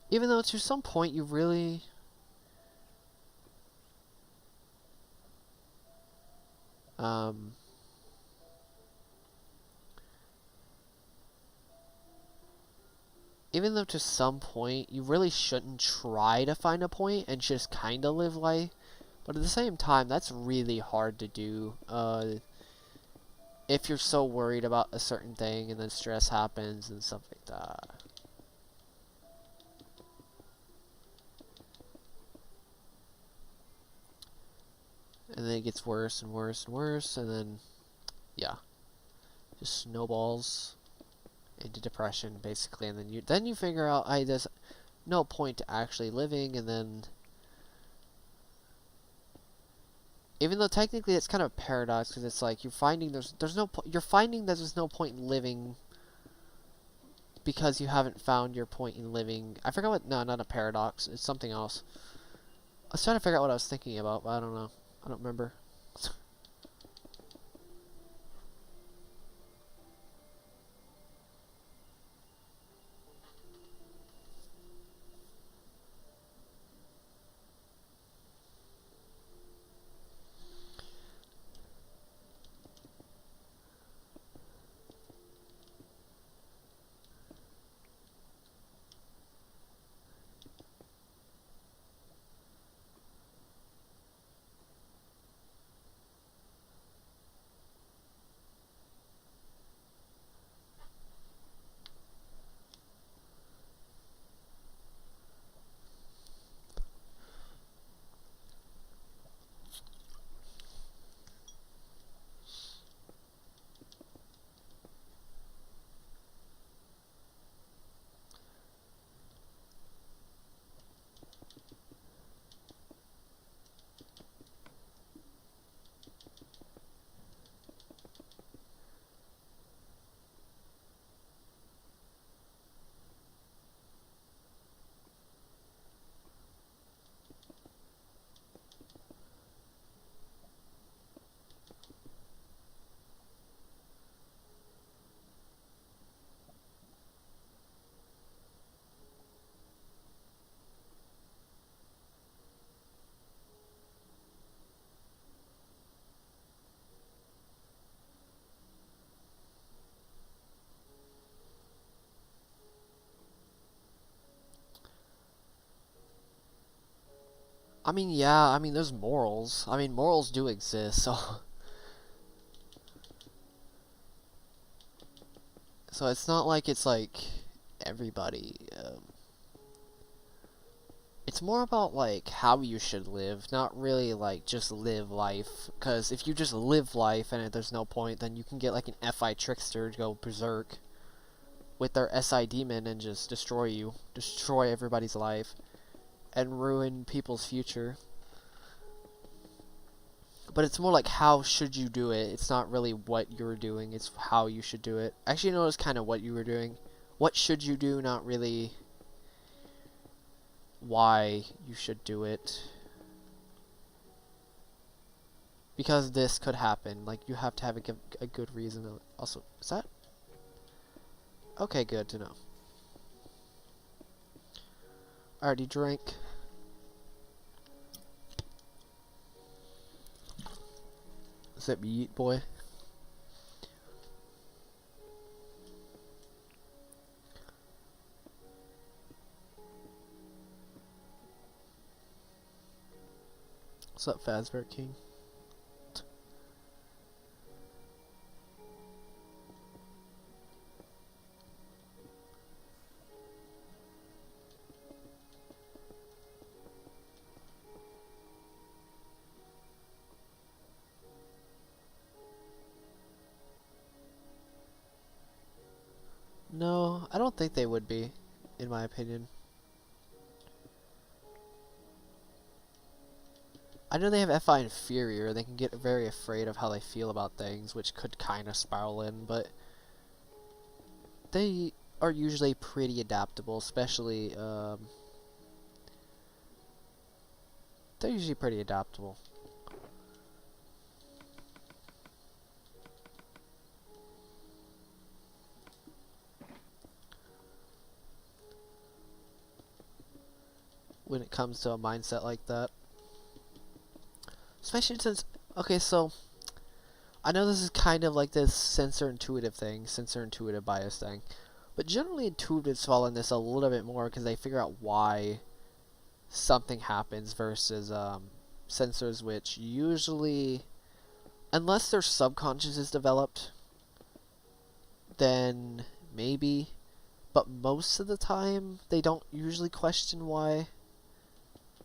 Even though to some point you really... even though to some point you really shouldn't try to find a point and just kind of live life, but at the same time that's really hard to do if you're so worried about a certain thing and then stress happens and stuff like that. And then it gets worse and worse and worse, and then yeah, just snowballs into depression basically, and then you figure out, hey, there's no point to actually living, and then even though technically it's kind of a paradox, because it's like you're finding you're finding that there's no point in living because you haven't found your point in living. I forgot what, no, not a paradox, it's something else. I was trying to figure out what I was thinking about, but I don't know. I don't remember. I mean, yeah, I mean, there's morals. I mean, morals do exist, so... So it's not like it's like everybody. It's more about like how you should live, not really like just live life. Because if you just live life and there's no point, then you can get like an FI trickster to go berserk with their SI demon and just destroy everybody's life, and ruin people's future. But it's more like how should you do it. It's not really what you're doing, it's how you should do it. Actually, no, it's kind of what you were doing. What should you do, not really why you should do it. Because this could happen. Like, you have to have a good reason. Also, is that? Okay, good to know. I already drank. Is that meat, boy? What's up, Fazbear King? No, I don't think they would be, in my opinion. I know they have FI Inferior, they can get very afraid of how they feel about things, which could kind of spiral in, but they are usually pretty adaptable, especially, they're usually pretty adaptable. When it comes to a mindset like that. Especially since, okay, so, I know this is kind of like this sensor intuitive bias thing, but generally intuitives fall in this a little bit more because they figure out why something happens versus sensors which usually, unless their subconscious is developed, then maybe, but most of the time they don't usually question why,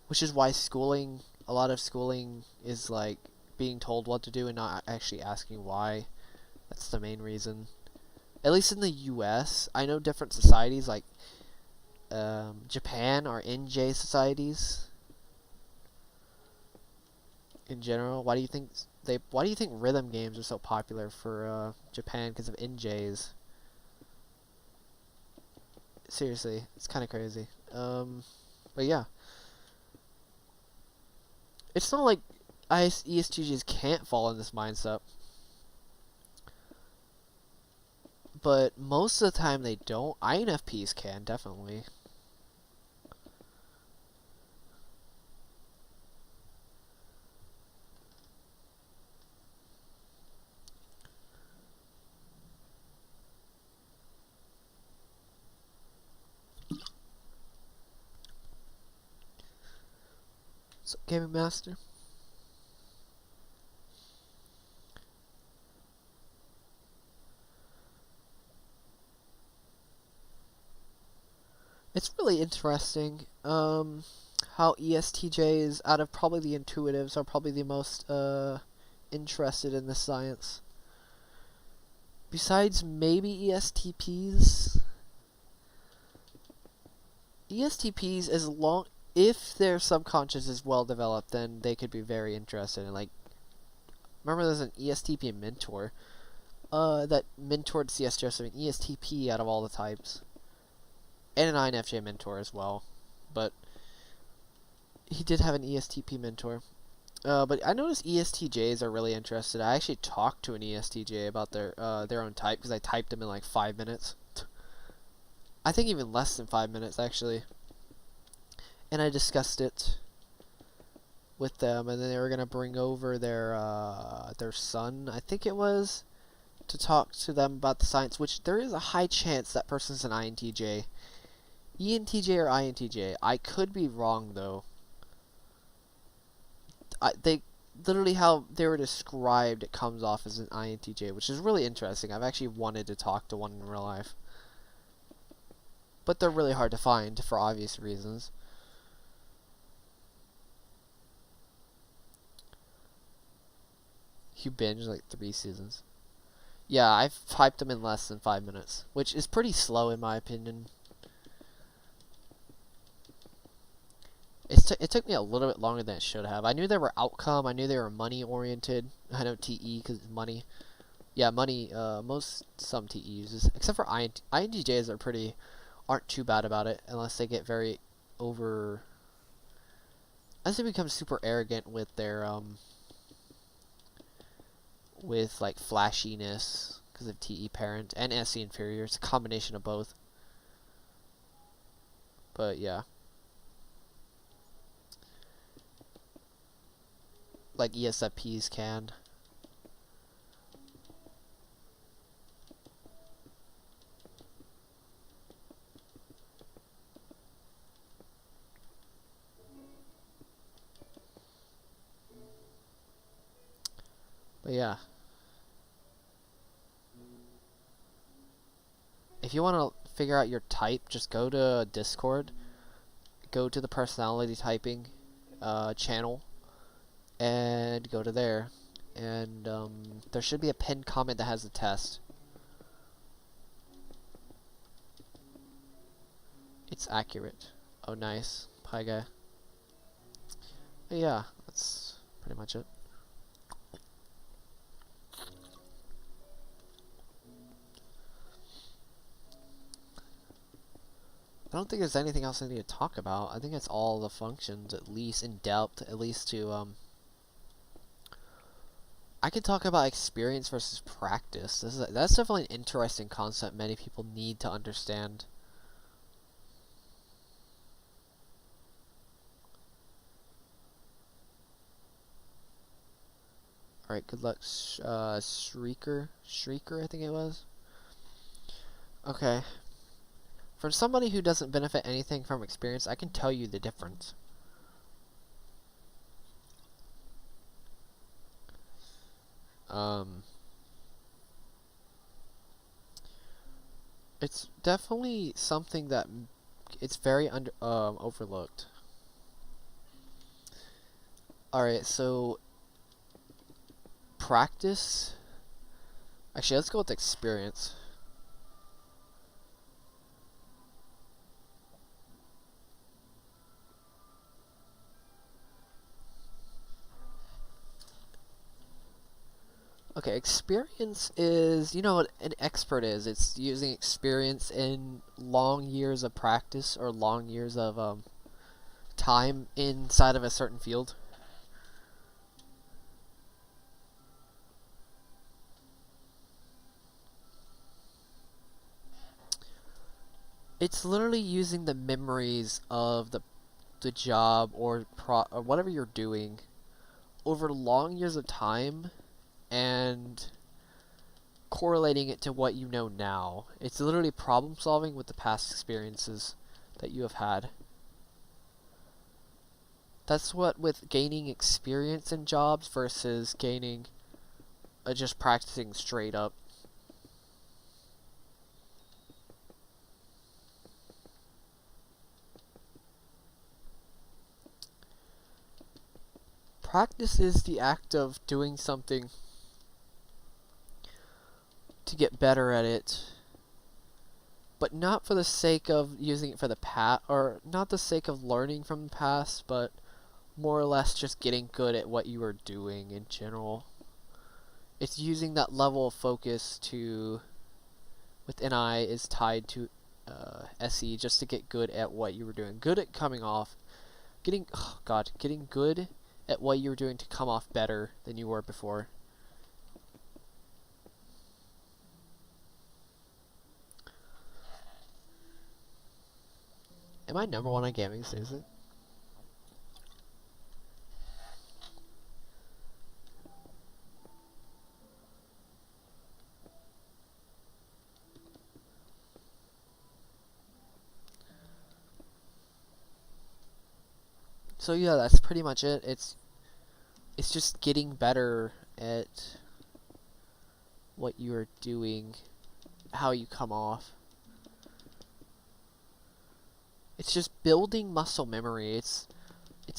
which is why schooling, a lot of schooling is like being told what to do and not actually asking why. That's the main reason. At least in the US, I know different societies like Japan are NJ societies. In general, why do you think rhythm games are so popular for Japan? Because of NJs. Seriously, it's kind of crazy. But yeah, it's not like ESTJs can't fall in this mindset, but most of the time they don't. INFPs can, definitely. So, Gaming Master. It's really interesting how ESTJs, out of probably the intuitives, are probably the most interested in this science. Besides maybe ESTPs. ESTPs, if their subconscious is well developed, then they could be very interested in, like, remember there's an ESTP mentor that mentored CS Joseph, an ESTP out of all the types. And an INFJ mentor as well, but he did have an ESTP mentor. But I noticed ESTJs are really interested. I actually talked to an ESTJ about their own type because I typed them in like 5 minutes. I think even less than 5 minutes actually. And I discussed it with them, and then they were gonna bring over their son, I think it was, to talk to them about the science. Which there is a high chance that person's an INTJ. ENTJ or INTJ. I could be wrong though. They literally, how they were described, it comes off as an INTJ, which is really interesting. I've actually wanted to talk to one in real life, but they're really hard to find for obvious reasons. You binge like 3 seasons. Yeah, I've typed them in less than 5 minutes, which is pretty slow in my opinion. It took me a little bit longer than it should have. I knew they were outcome. I knew they were money oriented. I know TE because it's money. Yeah, money. Some TE uses, except for INTJs aren't too bad about it unless they get very over. Unless they become super arrogant with their with like flashiness because of TE parent and SC inferior. It's a combination of both. But yeah. Like ESFPs can. But yeah. If you want to figure out your type, just go to Discord, go to the personality typing channel, and go to there. And there should be a pinned comment that has the test. It's accurate. Oh, nice. Hi, guy. But yeah, that's pretty much it. I don't think there's anything else I need to talk about. I think it's all the functions, at least in depth, at least to, I could talk about experience versus practice. That's definitely an interesting concept many people need to understand. Alright, good luck, Shrieker, I think it was. Okay. For somebody who doesn't benefit anything from experience, I can tell you the difference. It's definitely something that it's very overlooked. Alright, so practice. Actually, let's go with experience. Okay, experience is, you know what an expert is. It's using experience in long years of practice or long years of time inside of a certain field. It's literally using the memories of the job or whatever you're doing over long years of time and correlating it to what you know now. It's literally problem solving with the past experiences that you have had. That's what with gaining experience in jobs versus gaining just practicing straight up. Practice is the act of doing something to get better at it, but not for the sake of using it for the past, or not the sake of learning from the past, but more or less just getting good at what you are doing in general. It's using that level of focus to, with NI is tied to SE, just to get good at what you were doing. Good at coming off, getting good at what you were doing to come off better than you were before. Am I number one on gaming, seriously? So yeah, that's pretty much it. It's just getting better at what you're doing, how you come off. It's just building muscle memory. It's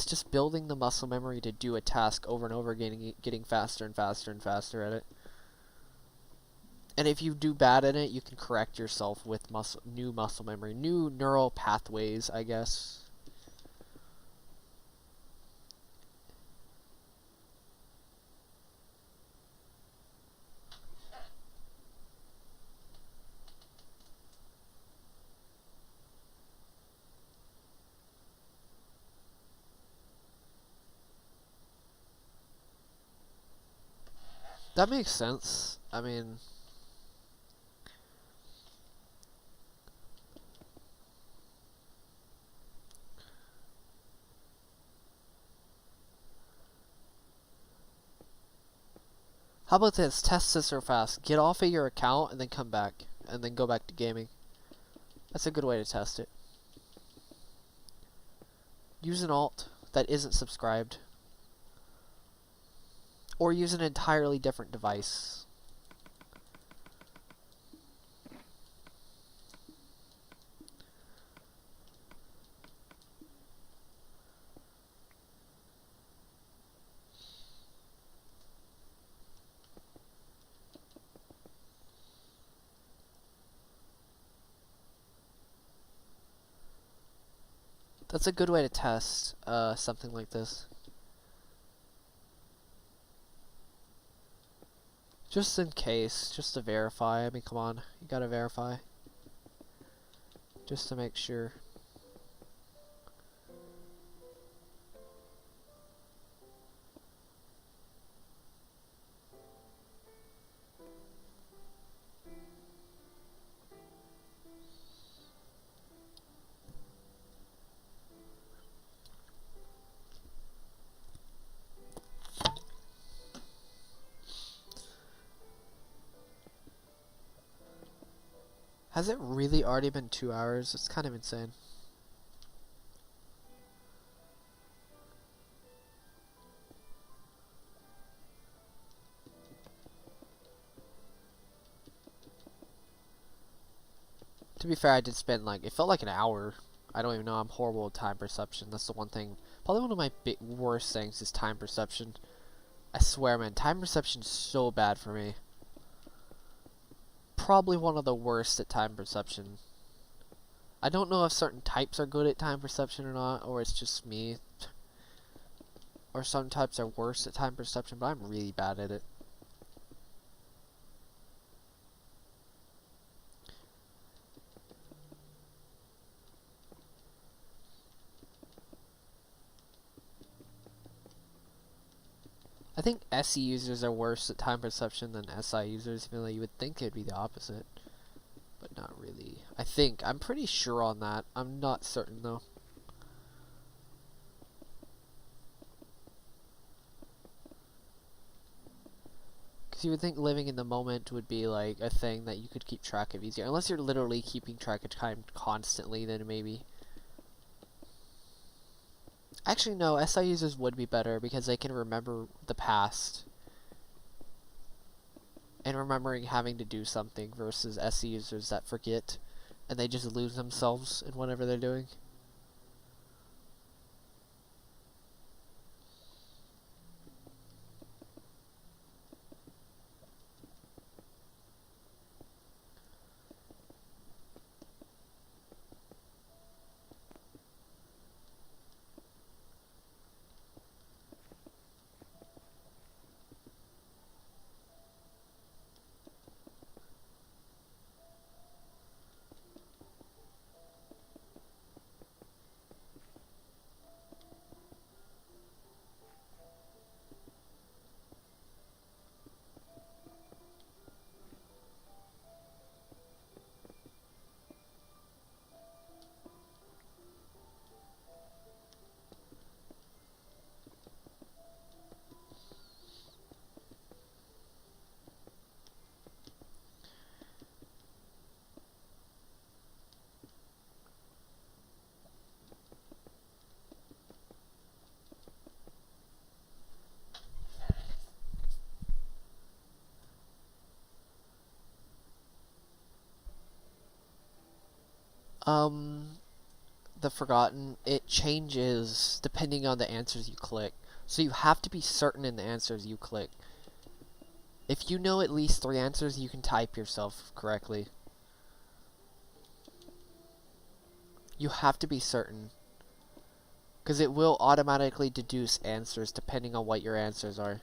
just building the muscle memory to do a task over and over, getting faster and faster and faster at it. And if you do bad at it, you can correct yourself with new muscle memory, new neural pathways, I guess. That makes sense. I mean, how about this? Test this real fast. Get off of your account and then come back. And then go back to gaming. That's a good way to test it. Use an alt that isn't subscribed. or use an entirely different device. That's a good way to test something like this. Just in case, just to verify. I mean, come on, you gotta verify. Just to make sure. Has it really already been 2 hours? It's kind of insane. To be fair, I did spend like, it felt like an hour. I don't even know, I'm horrible with time perception. That's the one thing. Probably one of my worst things is time perception. I swear, man, time perception's so bad for me. Probably one of the worst at time perception. I don't know if certain types are good at time perception or not, or it's just me. Or some types are worse at time perception, but I'm really bad at it. I think SE users are worse at time perception than SI users, even though you would think it'd be the opposite. But not really. I think. I'm pretty sure on that. I'm not certain, though. Because you would think living in the moment would be, like, a thing that you could keep track of easier. Unless you're literally keeping track of time constantly, then maybe. Actually, no, SI users would be better because they can remember the past. And remembering having to do something versus SE users that forget and they just lose themselves in whatever they're doing. The Forgotten, it changes depending on the answers you click. So you have to be certain in the answers you click. If you know at least 3 answers, you can type yourself correctly. You have to be certain. Because it will automatically deduce answers depending on what your answers are.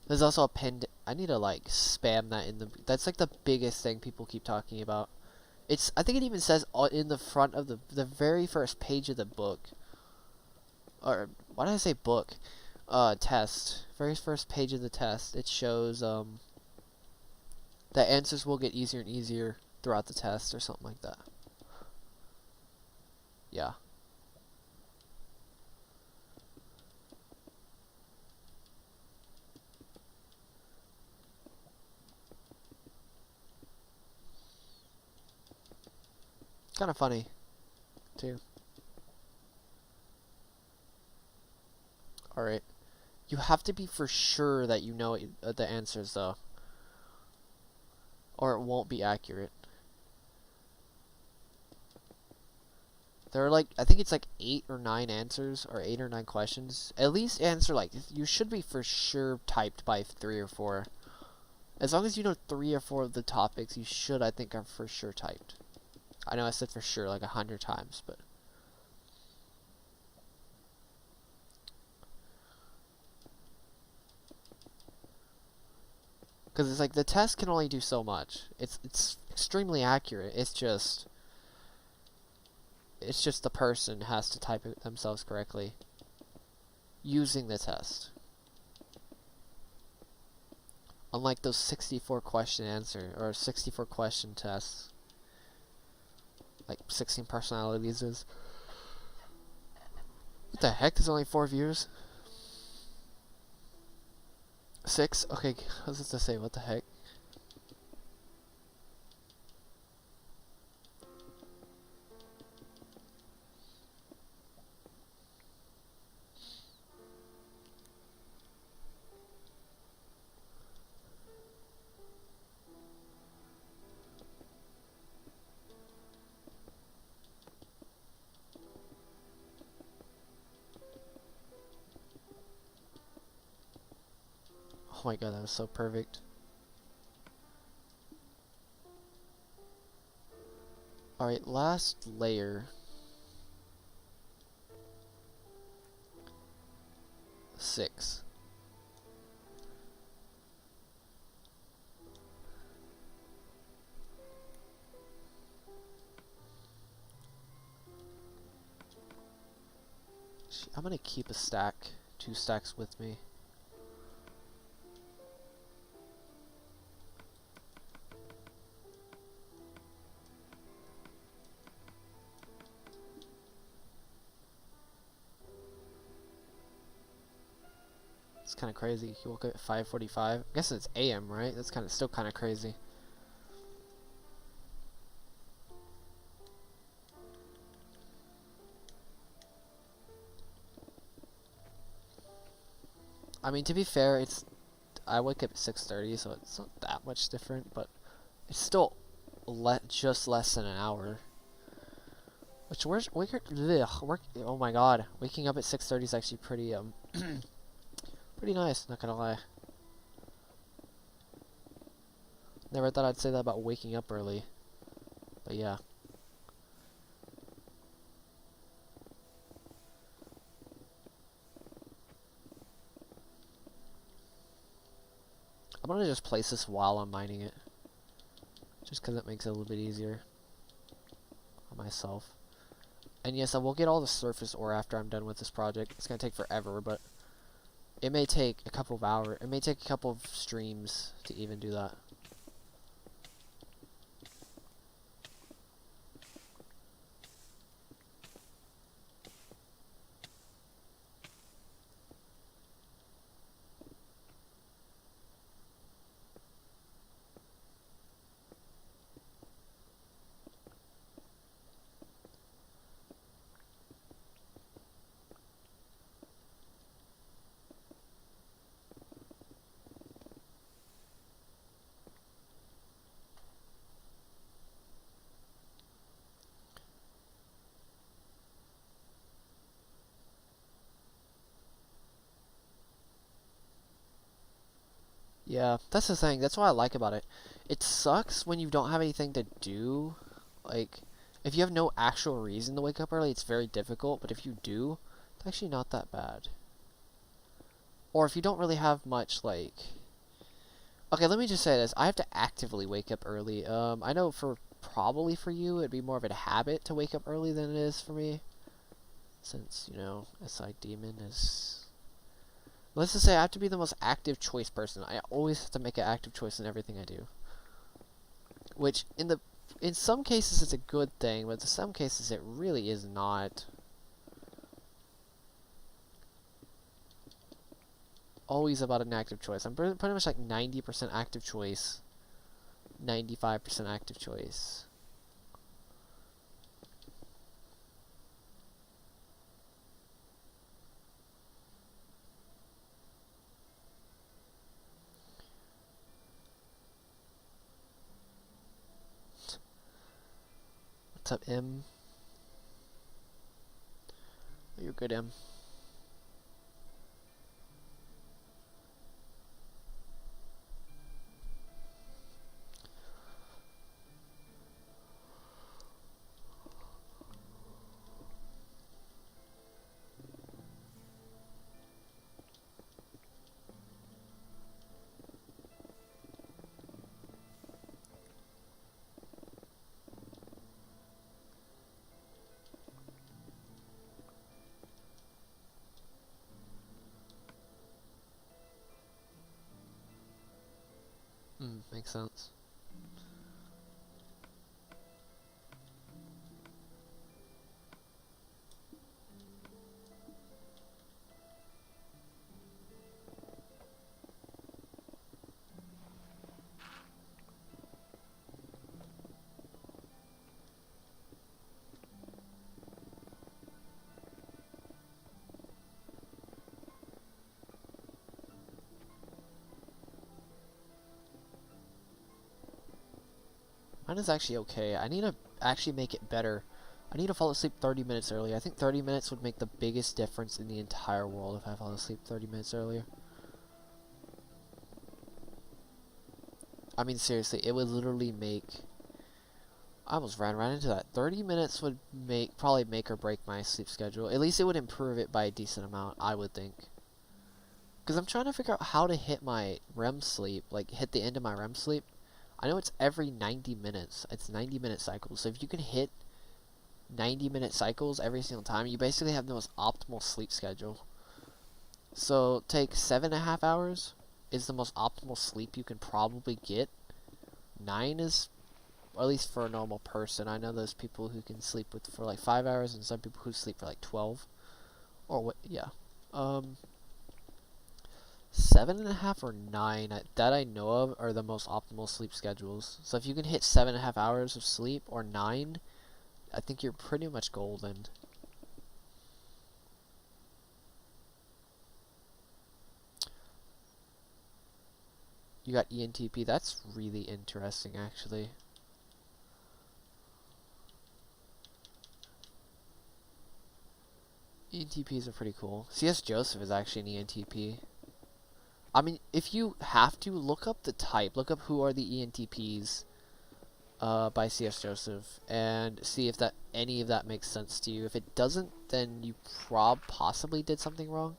There's also a pinned... I need to, like, spam that in the... That's, like, the biggest thing people keep talking about. It's... I think it even says in the front of the very first page of the book. Or, why did I say book? Test. Very first page of the test. It shows, that answers will get easier and easier throughout the test or something like that. Yeah. Kind of funny, too. Alright. You have to be for sure that you know the answers, though. Or it won't be accurate. There are like, I think it's like 8 or 9 answers, or 8 or 9 questions. At least answer like, you should be for sure typed by 3 or 4. As long as you know 3 or 4 of the topics, you should, I think, are for sure typed. I know I said for sure like 100 times, but... Because it's like, the test can only do so much. It's extremely accurate. It's just the person has to type it themselves correctly using the test. Unlike those 64 question answer or 64 question tests, like 16 personalities is. What the heck? There's only 4 views. 6? Okay, I was just to say, what the heck? Oh my god, that was so perfect. Alright, last layer. 6. I'm gonna keep a stack, 2 stacks with me. It's kind of crazy. He woke up at 5:45. I guess it's AM, right? That's still kind of crazy. I mean, to be fair, I wake up at 6:30, so it's not that much different, but it's still just less than an hour. Which oh my god, waking up at 6:30 is actually pretty pretty nice, not gonna lie. Never thought I'd say that about waking up early, but yeah. I'm gonna just place this while I'm mining it, just because it makes it a little bit easier on myself. And yes, I will get all the surface ore after I'm done with this project. It's gonna take forever, but it may take a couple of hours. It may take a couple of streams to even do that. Yeah, that's the thing. That's what I like about it. It sucks when you don't have anything to do. Like, if you have no actual reason to wake up early, it's very difficult. But if you do, it's actually not that bad. Or if you don't really have much, like... Okay, let me just say this. I have to actively wake up early. I know probably for you, it'd be more of a habit to wake up early than it is for me. Since, you know, SI Demon is... Let's just say I have to be the most active choice person. I always have to make an active choice in everything I do. Which, in some cases, it's a good thing, but in some cases, it really is not. Always about an active choice. I'm pretty much like 90% active choice, 95% active choice. What's up, M? Oh, you're good, M. Makes sense. Mine is actually okay. I need to actually make it better. I need to fall asleep 30 minutes early. I think 30 minutes would make the biggest difference in the entire world if I fall asleep 30 minutes earlier. I mean, seriously, it would literally make... I almost ran right into that. 30 minutes would probably make or break my sleep schedule. At least it would improve it by a decent amount, I would think. Because I'm trying to figure out how to hit my REM sleep, like hit the end of my REM sleep. I know it's every 90 minutes. It's 90-minute cycles. So if you can hit 90-minute cycles every single time, you basically have the most optimal sleep schedule. So take 7.5 hours is the most optimal sleep you can probably get. 9 is, or at least for a normal person. I know there's people who can sleep for like 5 hours and some people who sleep for like 12. Or what? Yeah. 7.5 or 9 that I know of are the most optimal sleep schedules. So if you can hit 7.5 hours of sleep or 9, I think you're pretty much golden. You got ENTP. That's really interesting, actually. ENTPs are pretty cool. CS Joseph is actually an ENTP. I mean, if you have to, look up the type. Look up who are the ENTPs by CS Joseph and see if any of that makes sense to you. If it doesn't, then you possibly did something wrong.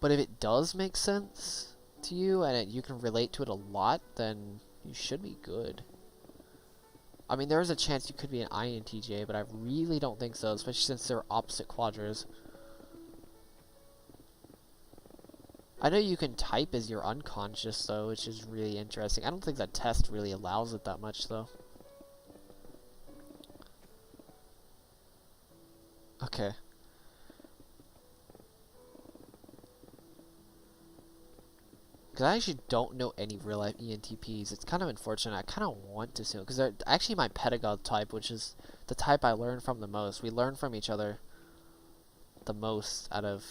But if it does make sense to you and you can relate to it a lot, then you should be good. I mean, there is a chance you could be an INTJ, but I really don't think so, especially since they're opposite quadras. I know you can type as your unconscious, though, which is really interesting. I don't think that test really allows it that much, though. Okay. Because I actually don't know any real-life ENTPs. It's kind of unfortunate. I kind of want to see them. Because they're actually my pedagogue type, which is the type I learn from the most. We learn from each other the most out of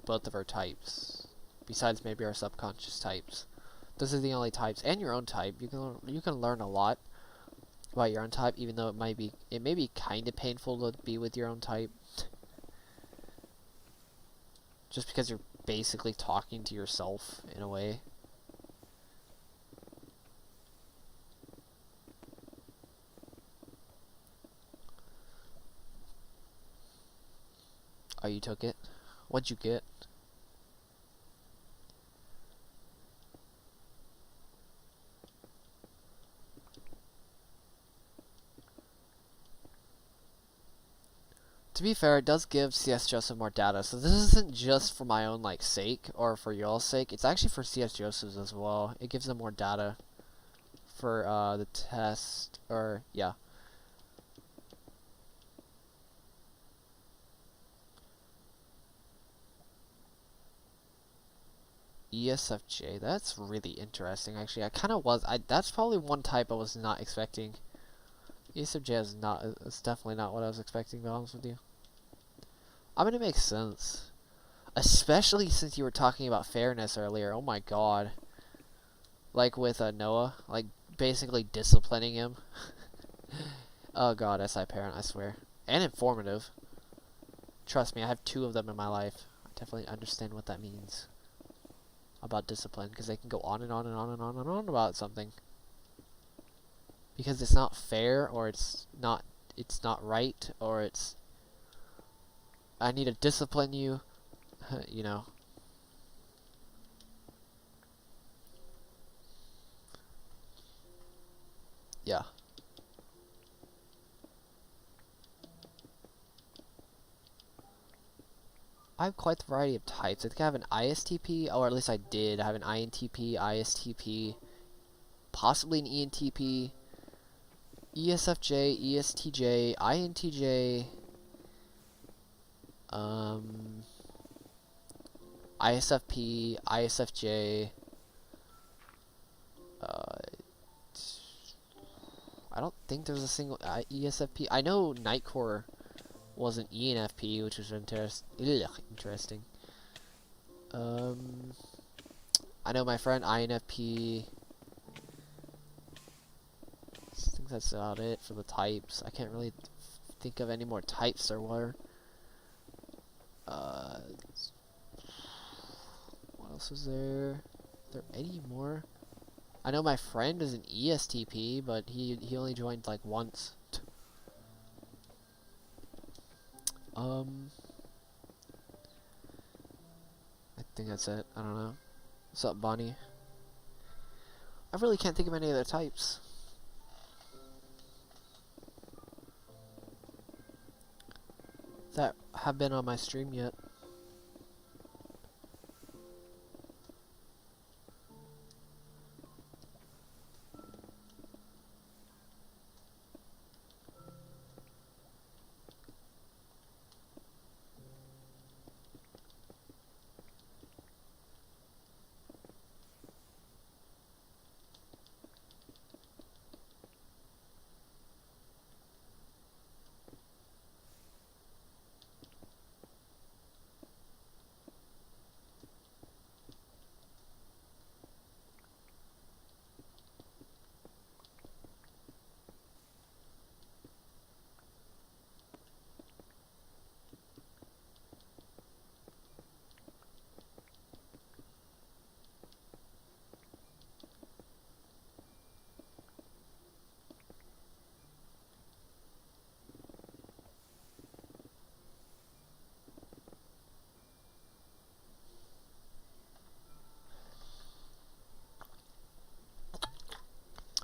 both of our types. Besides maybe our subconscious types. Those are the only types. And your own type. You can learn a lot about your own type, even though it may be kind of painful to be with your own type. Just because you're basically talking to yourself in a way. Oh, you took it? What'd you get? To be fair, it does give CS Joseph more data, so this isn't just for my own sake or for y'all's sake. It's actually for CS Joseph's as well. It gives them more data for the test, or yeah. ESFJ, that's really interesting. Actually, that's probably one type I was not expecting. ESFJ is definitely not what I was expecting, to be honest with you. I mean, it makes sense. Especially since you were talking about fairness earlier. Oh my god. Like with Noah, like basically disciplining him. Oh god, SI parent, I swear. And informative. Trust me, I have 2 of them in my life. I definitely understand what that means about discipline, because they can go on and on and on and on and on about something. Because it's not fair, or it's not right, or it's I need to discipline you, you know. Yeah. I have quite the variety of types. I think I have an ISTP, or at least I did. I have an INTP, ISTP, possibly an ENTP, ESFJ, ESTJ, INTJ, ISFP, ISFJ. I don't think there's a single ESFP. I know Nightcore was an ENFP, which was interesting. I know my friend INFP. I think that's about it for the types. I can't really think of any more types there were. What else was there? Are there any more? I know my friend is an ESTP, but he only joined like once. I think that's it. I don't know. What's up, Bonnie? I really can't think of any other types that have been on my stream yet.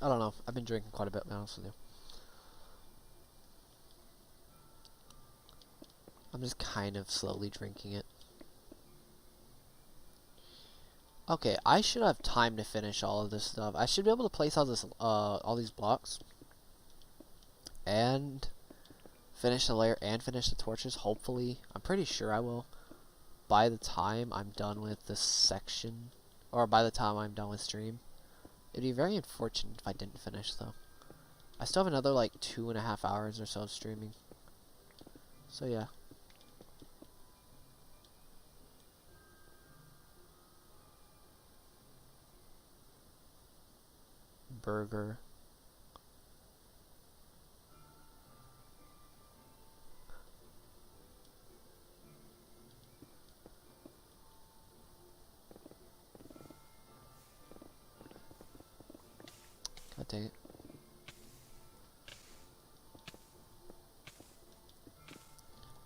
I don't know. I've been drinking quite a bit, to be honest with you. I'm just kind of slowly drinking it. Okay, I should have time to finish all of this stuff. I should be able to place all these blocks and finish the layer and finish the torches. Hopefully, I'm pretty sure I will. By the time I'm done with this section, or by the time I'm done with stream. It'd be very unfortunate if I didn't finish, though. I still have another, like, 2.5 hours or so of streaming. So, yeah. Burger. God dang it.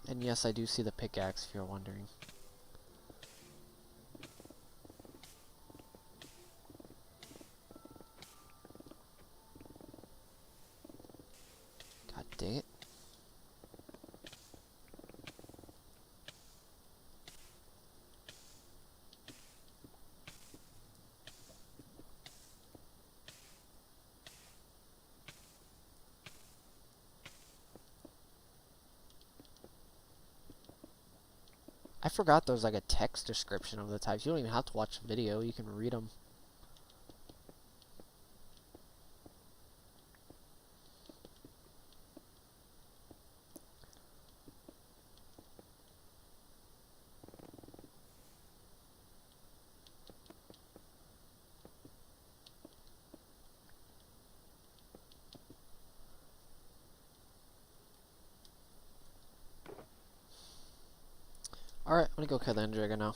And yes, I do see the pickaxe, if you're wondering. God dang it. I forgot there was like a text description of the types. You don't even have to watch the video, you can read them. Alright, I'm gonna go kill the Ender Dragon now.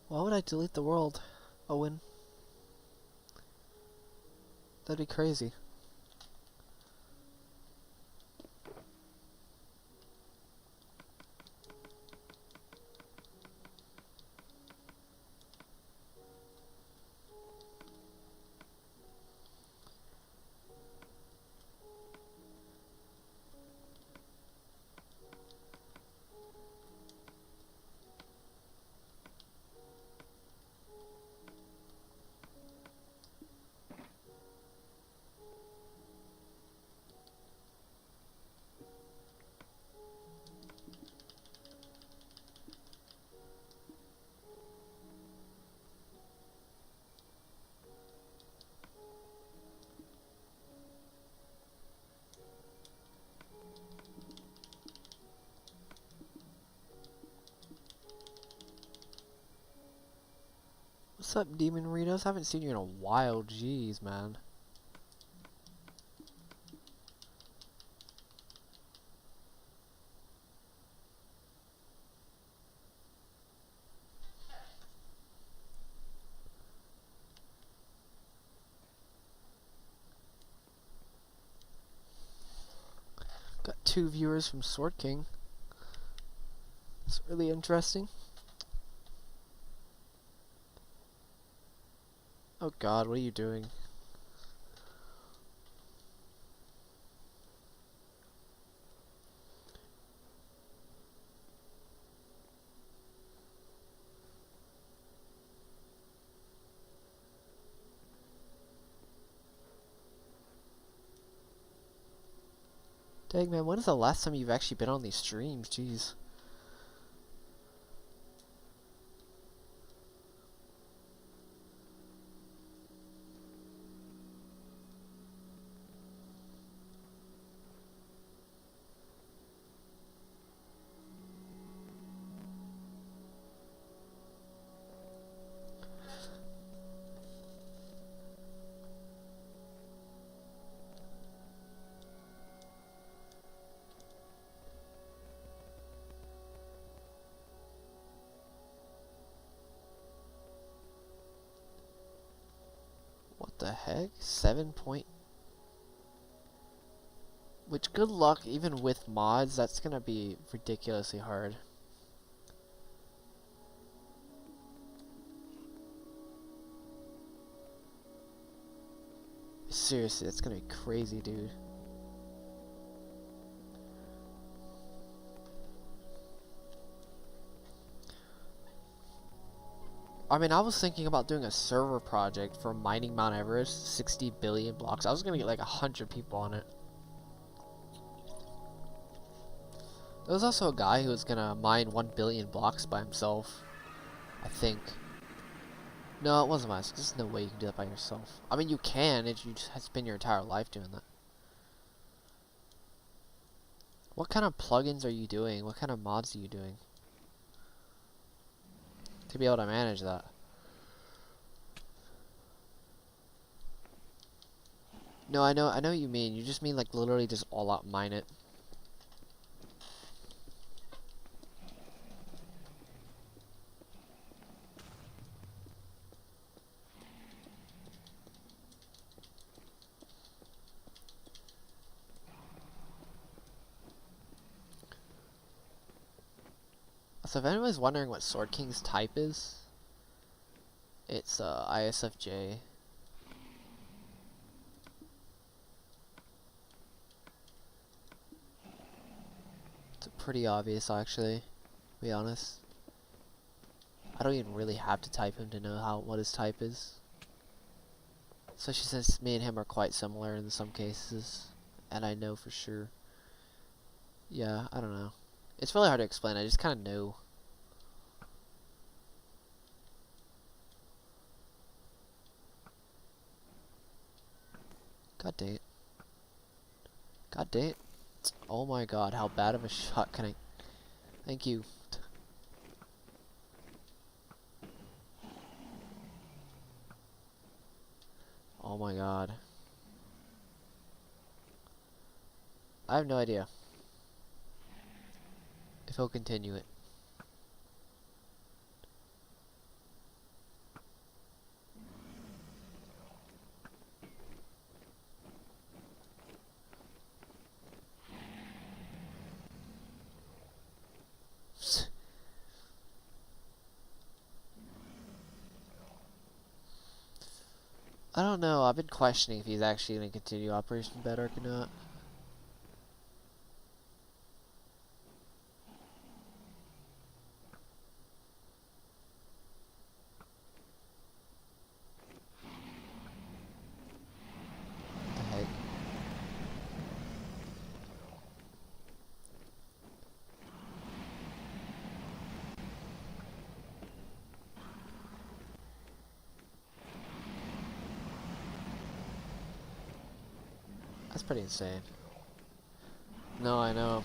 Why would I delete the world, Owen? That'd be crazy. What's up, Demon Ritos? Haven't seen you in a while. Jeez, man. Got 2 viewers from Sword King. It's really interesting. Oh god, what are you doing? Dang man, when is the last time you've actually been on these streams? Jeez. What the heck? 7 point... Which, good luck, even with mods, that's gonna be ridiculously hard. Seriously, that's gonna be crazy, dude. I mean, I was thinking about doing a server project for mining Mount Everest, 60 billion blocks. I was gonna get like 100 people on it. There was also a guy who was gonna mine 1 billion blocks by himself, I think. No, it wasn't myself. There's no way you can do that by yourself. I mean, you can if you just spend your entire life doing that. What kind of plugins are you doing? What kind of mods are you doing to be able to manage that? No, I know what you mean. You just mean like literally just all out mine it. So if anyone's wondering what Sword King's type is, it's ISFJ. It's pretty obvious actually, to be honest. I don't even really have to type him to know what his type is. Especially since me and him are quite similar in some cases, and I know for sure. Yeah, I don't know. It's really hard to explain, I just kind of know. God dang it. God dang it. Oh my god, how bad of a shot can I... Thank you. Oh my god. I have no idea if he'll continue it. I don't know, I've been questioning if he's actually going to continue Operation Bedrock or not. What the heck? That's pretty insane. No, I know.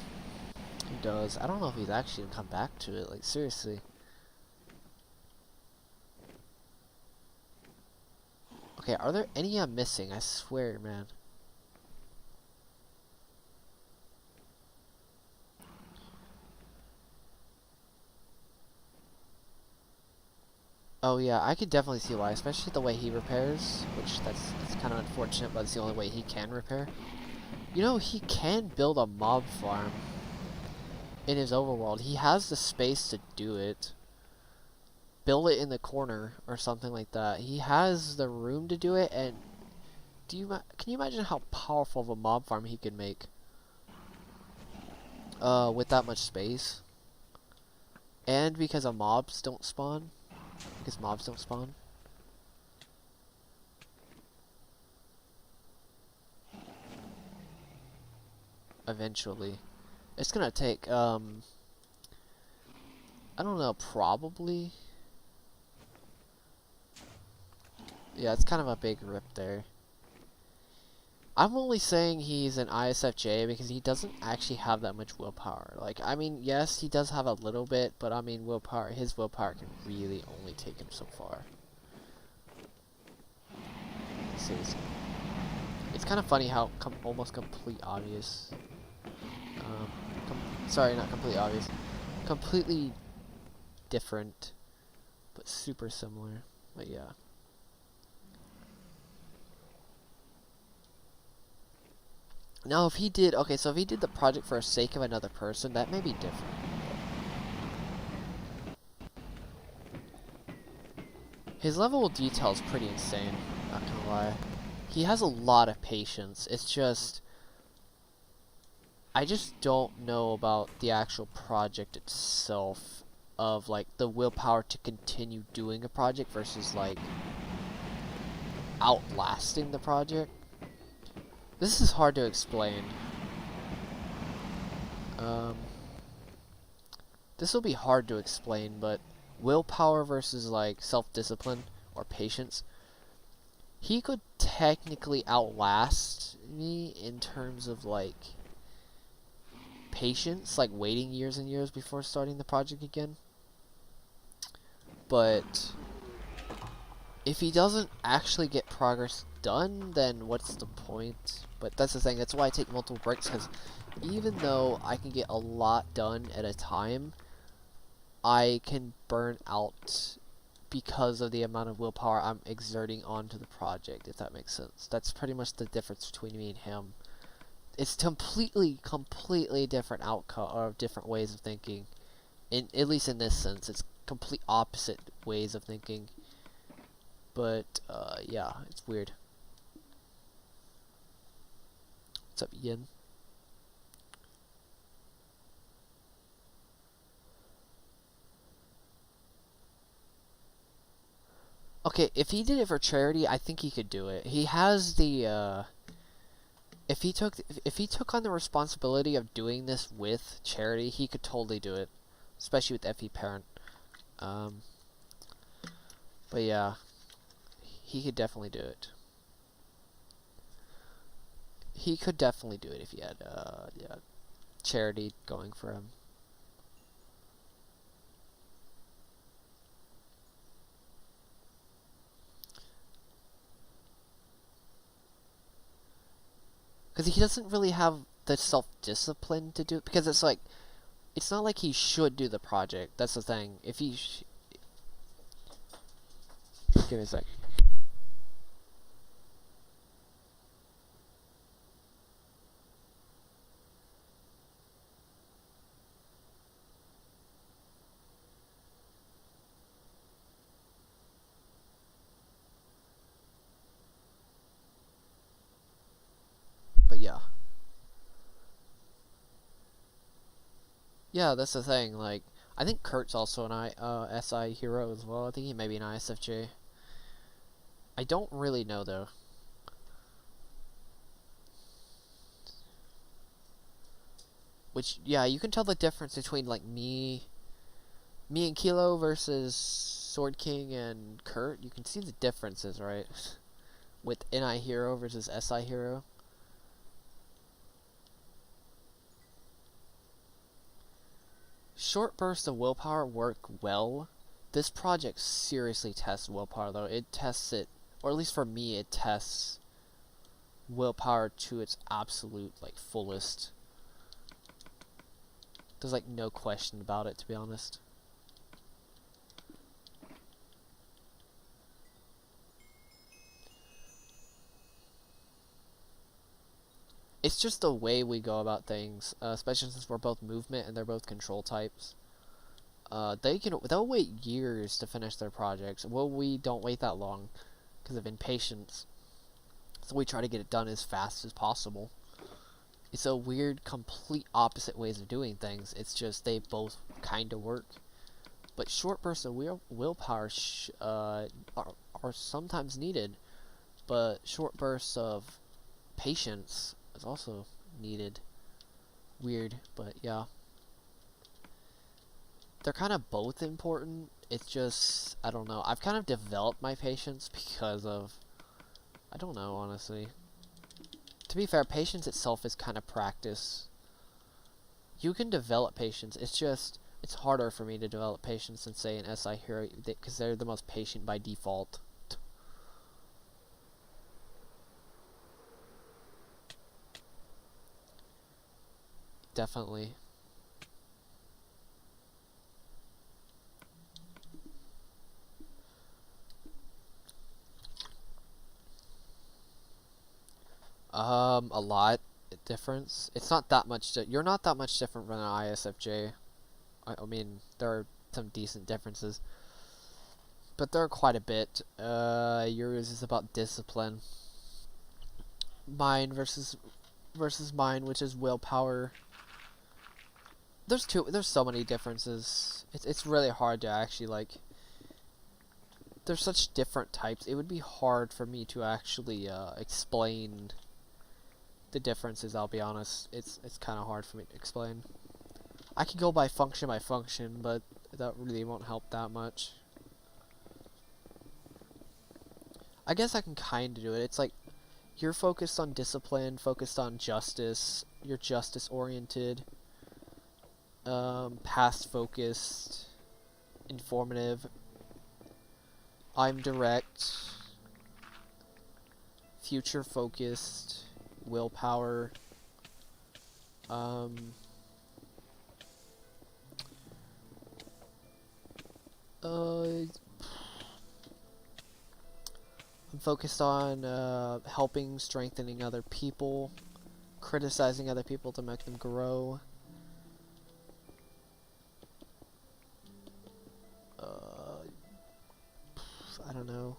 He does. I don't know if he's actually going to come back to it, like, seriously. Okay, are there any I'm missing? I swear, man. Oh yeah, I could definitely see why, especially the way he repairs, which that's kind of unfortunate, but it's the only way he can repair. You know, he can build a mob farm in his overworld. He has the space to do it. Build it in the corner or something like that. He has the room to do it, and can you imagine how powerful of a mob farm he could make? With that much space. And because mobs don't spawn. Because mobs don't spawn. Eventually. It's gonna take, I don't know, probably. Yeah, it's kind of a big rip there. I'm only saying he's an ISFJ because he doesn't actually have that much willpower. Like, I mean, yes, he does have a little bit, but I mean, his willpower can really only take him so far. Seriously. It's kind of funny how almost complete obvious. Sorry, not completely obvious. Completely different, but super similar. But yeah. Now, if he did, okay, so if he did the project for the sake of another person, that may be different. His level of detail is pretty insane, not gonna lie. He has a lot of patience. It's just, I just don't know about the actual project itself, of like the willpower to continue doing a project versus like outlasting the project. This is hard to explain. This will be hard to explain, but willpower versus like self-discipline or patience. He could technically outlast me in terms of like patience, like waiting years and years before starting the project again. But if he doesn't actually get progress done, then what's the point? But that's the thing, that's why I take multiple breaks, because even though I can get a lot done at a time, I can burn out because of the amount of willpower I'm exerting onto the project, if that makes sense. That's pretty much the difference between me and him. It's completely different outcome, or different ways of thinking. At least in this sense, it's complete opposite ways of thinking. But, yeah, it's weird. What's up, Ian? Okay, if he did it for charity, I think he could do it. He has the, if he took on the responsibility of doing this with charity, he could totally do it. Especially with FE Parent. But yeah, he could definitely do it. he could definitely do it if he had yeah, charity going for him. Because he doesn't really have the self-discipline to do it. Because it's like, it's not like he should do the project. That's the thing. If he... Give me a sec. But yeah. Yeah, that's the thing. Like, I think Kurt's also an SI hero as well. I think he may be an ISFJ. I don't really know though. Which, yeah, you can tell the difference between like me and Kilo versus Sword King and Kurt. You can see the differences, right? With NI hero versus SI hero. Short bursts of willpower work well. This project seriously tests willpower though. It tests it, or at least for me, it tests willpower to its absolute like fullest. There's like no question about it, to be honest. It's just the way we go about things, especially since we're both movement and they're both control types. They'll wait years to finish their projects. Well, we don't wait that long because of impatience. So we try to get it done as fast as possible. It's a weird, complete opposite ways of doing things. It's just they both kind of work. But short bursts of willpower are sometimes needed, but short bursts of patience is also needed. Weird, but yeah. They're kind of both important. It's just, I don't know. I've kind of developed my patience because of, I don't know, honestly. To be fair, patience itself is kind of practice. You can develop patience. It's just, it's harder for me to develop patience than, say, an SI hero, because they're the most patient by default. Definitely. A lot difference. It's not that much. You're not that much different from an ISFJ. I mean, there are some decent differences, but there are quite a bit. Yours is about discipline. Mine versus mine, which is willpower. There's so many differences. It's really hard to actually like. There's such different types. It would be hard for me to actually explain the differences. I'll be honest. It's kind of hard for me to explain. I could go by function, but that really won't help that much. I guess I can kind of do it. It's like you're focused on discipline, focused on justice. You're justice oriented. Past focused, informative. I'm direct, future focused, willpower. I'm focused on helping, strengthening other people, criticizing other people to make them grow. I don't know.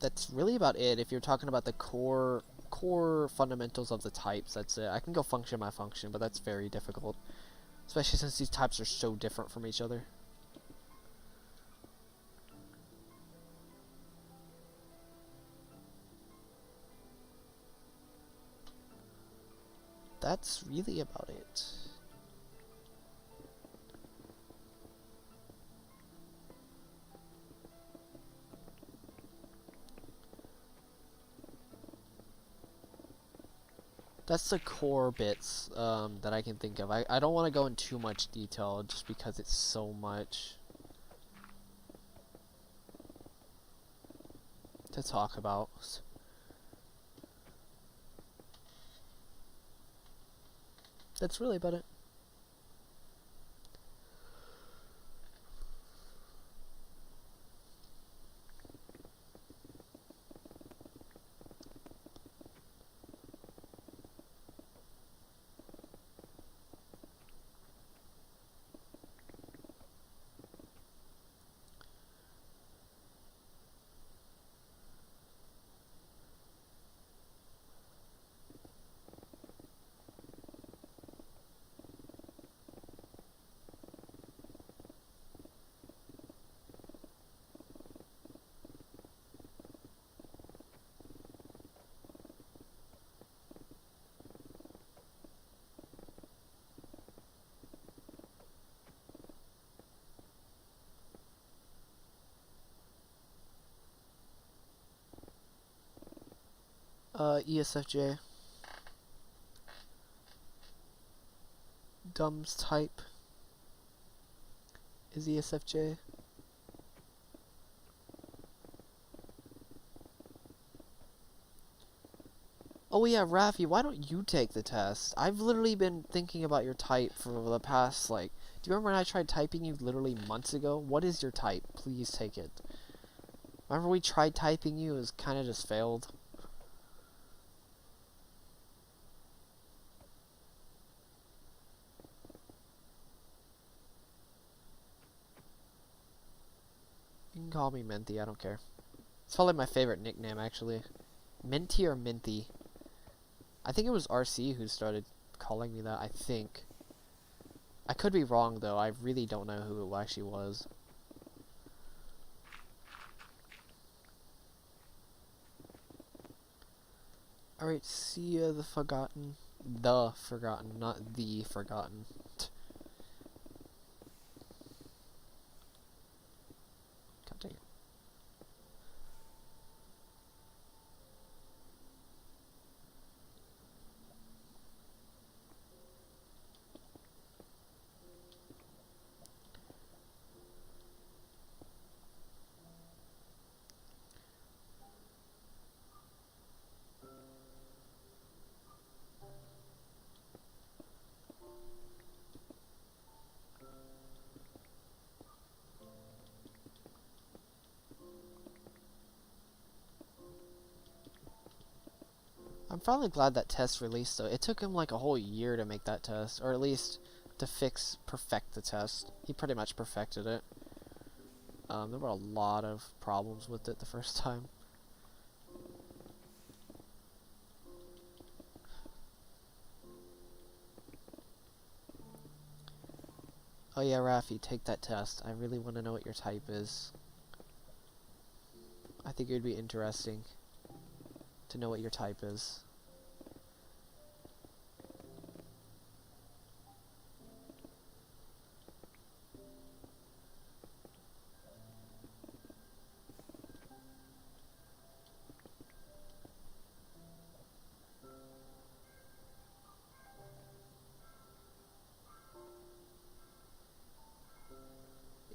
That's really about it. If you're talking about the core fundamentals of the types, that's it. I can go function by function, but that's very difficult, especially since these types are so different from each other. That's really about it. That's the core bits that I can think of. I don't want to go in too much detail just because it's so much to talk about. That's really about it. ESFJ. Dumb's type is ESFJ. Oh yeah, Rafi, why don't you take the test? I've literally been thinking about your type for the past, like... Do you remember when I tried typing you literally months ago? What is your type? Please take it. Remember we tried typing you, it was kind of just failed. You can call me Minty, I don't care. It's probably my favorite nickname, actually. Minty or Minty? I think it was RC who started calling me that, I think. I could be wrong, though. I really don't know who it actually was. Alright, see ya, the Forgotten. The Forgotten, not the Forgotten. God dang it. I'm finally glad that test released, though. It took him like a whole year to make that test, or at least to perfect the test. He pretty much perfected it. There were a lot of problems with it the first time. Oh yeah, Rafi, take that test. I really want to know what your type is. I think it would be interesting to know what your type is.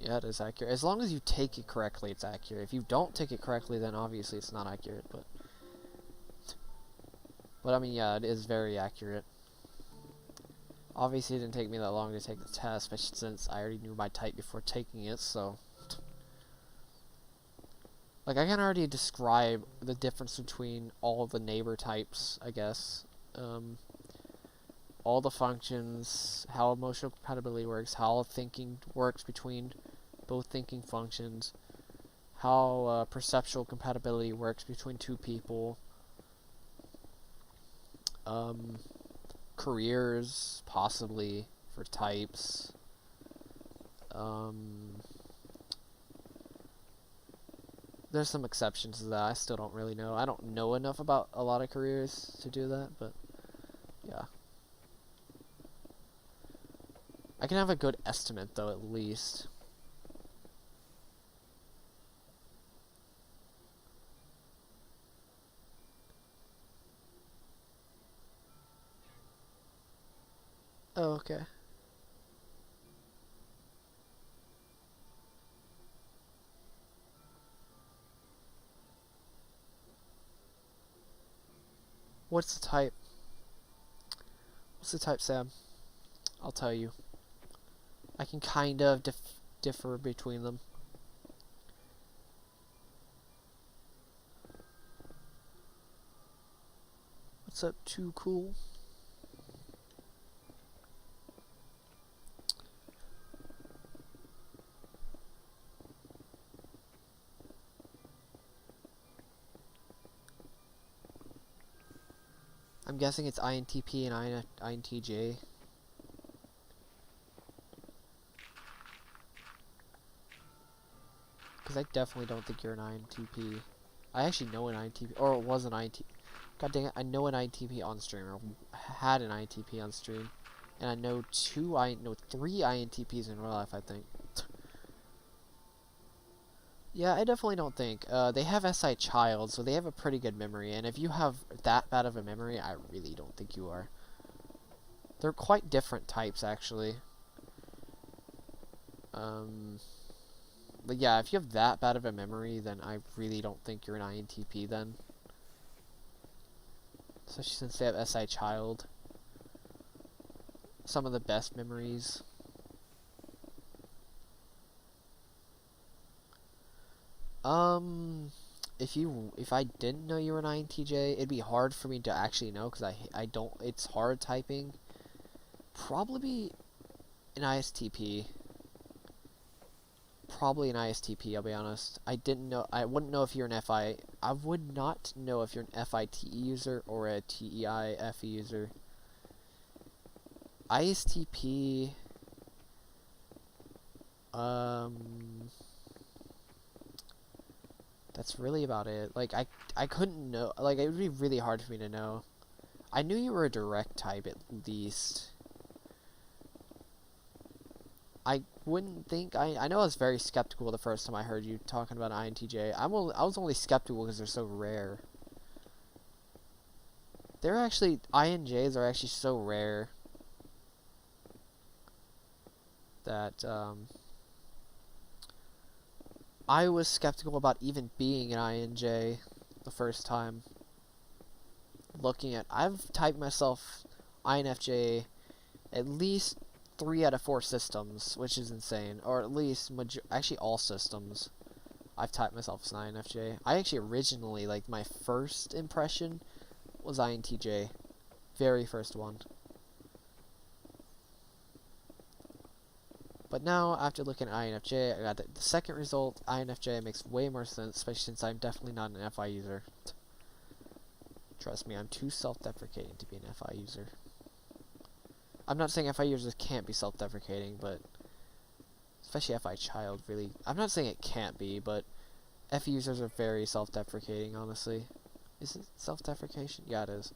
Yeah, it is accurate. As long as you take it correctly, it's accurate. If you don't take it correctly, then obviously it's not accurate, but I mean, yeah, it is very accurate. Obviously, it didn't take me that long to take the test, especially since I already knew my type before taking it, so... Like, I can already describe the difference between all of the neighbor types, I guess. All the functions, how emotional compatibility works, how thinking works between both thinking functions, how perceptual compatibility works between two people, careers, possibly, for types, there's some exceptions to that. I still don't really know. I don't know enough about a lot of careers to do that, but yeah. I can have a good estimate, though, at least. Oh, okay. What's the type? What's the type, Sam? I'll tell you. I can kind of differ between them. What's up, Too Cool? I'm guessing it's INTP and INTJ. Because I definitely don't think you're an INTP. I actually know an INTP, or it was an INTP. God dang it, I know an INTP on stream, or had an INTP on stream. And I know three INTPs in real life, I think. Yeah, I definitely don't think. They have SI Child, so they have a pretty good memory, and if you have that bad of a memory, I really don't think you are. They're quite different types, actually. But yeah, if you have that bad of a memory, then I really don't think you're an INTP then. Especially since they have SI Child. Some of the best memories. If I didn't know you were an INTJ, it'd be hard for me to actually know, because I don't, it's hard typing. Probably an ISTP. Probably an ISTP, I'll be honest. I wouldn't know if you're an FI. I would not know if you're an FITE user or a TEIFE user. ISTP, that's really about it. Like, I couldn't know, like, it would be really hard for me to know. I knew you were a direct type, at least. I wouldn't think, I know I was very skeptical the first time I heard you talking about INTJ. I was only skeptical because they're so rare. INJs are actually so rare that, I was skeptical about even being an INJ the first time. I've typed myself INFJ at least 3 out of 4 systems, which is insane. Or at least, actually all systems, I've typed myself as an INFJ. I actually originally, like, my first impression was INTJ. Very first one. But now, after looking at INFJ, I got the second result. INFJ makes way more sense, especially since I'm definitely not an FI user. Trust me, I'm too self-deprecating to be an FI user. I'm not saying FI users can't be self-deprecating, but especially FI Child, really. I'm not saying it can't be, but FI users are very self-deprecating, honestly. Is it self-deprecation? Yeah, it is.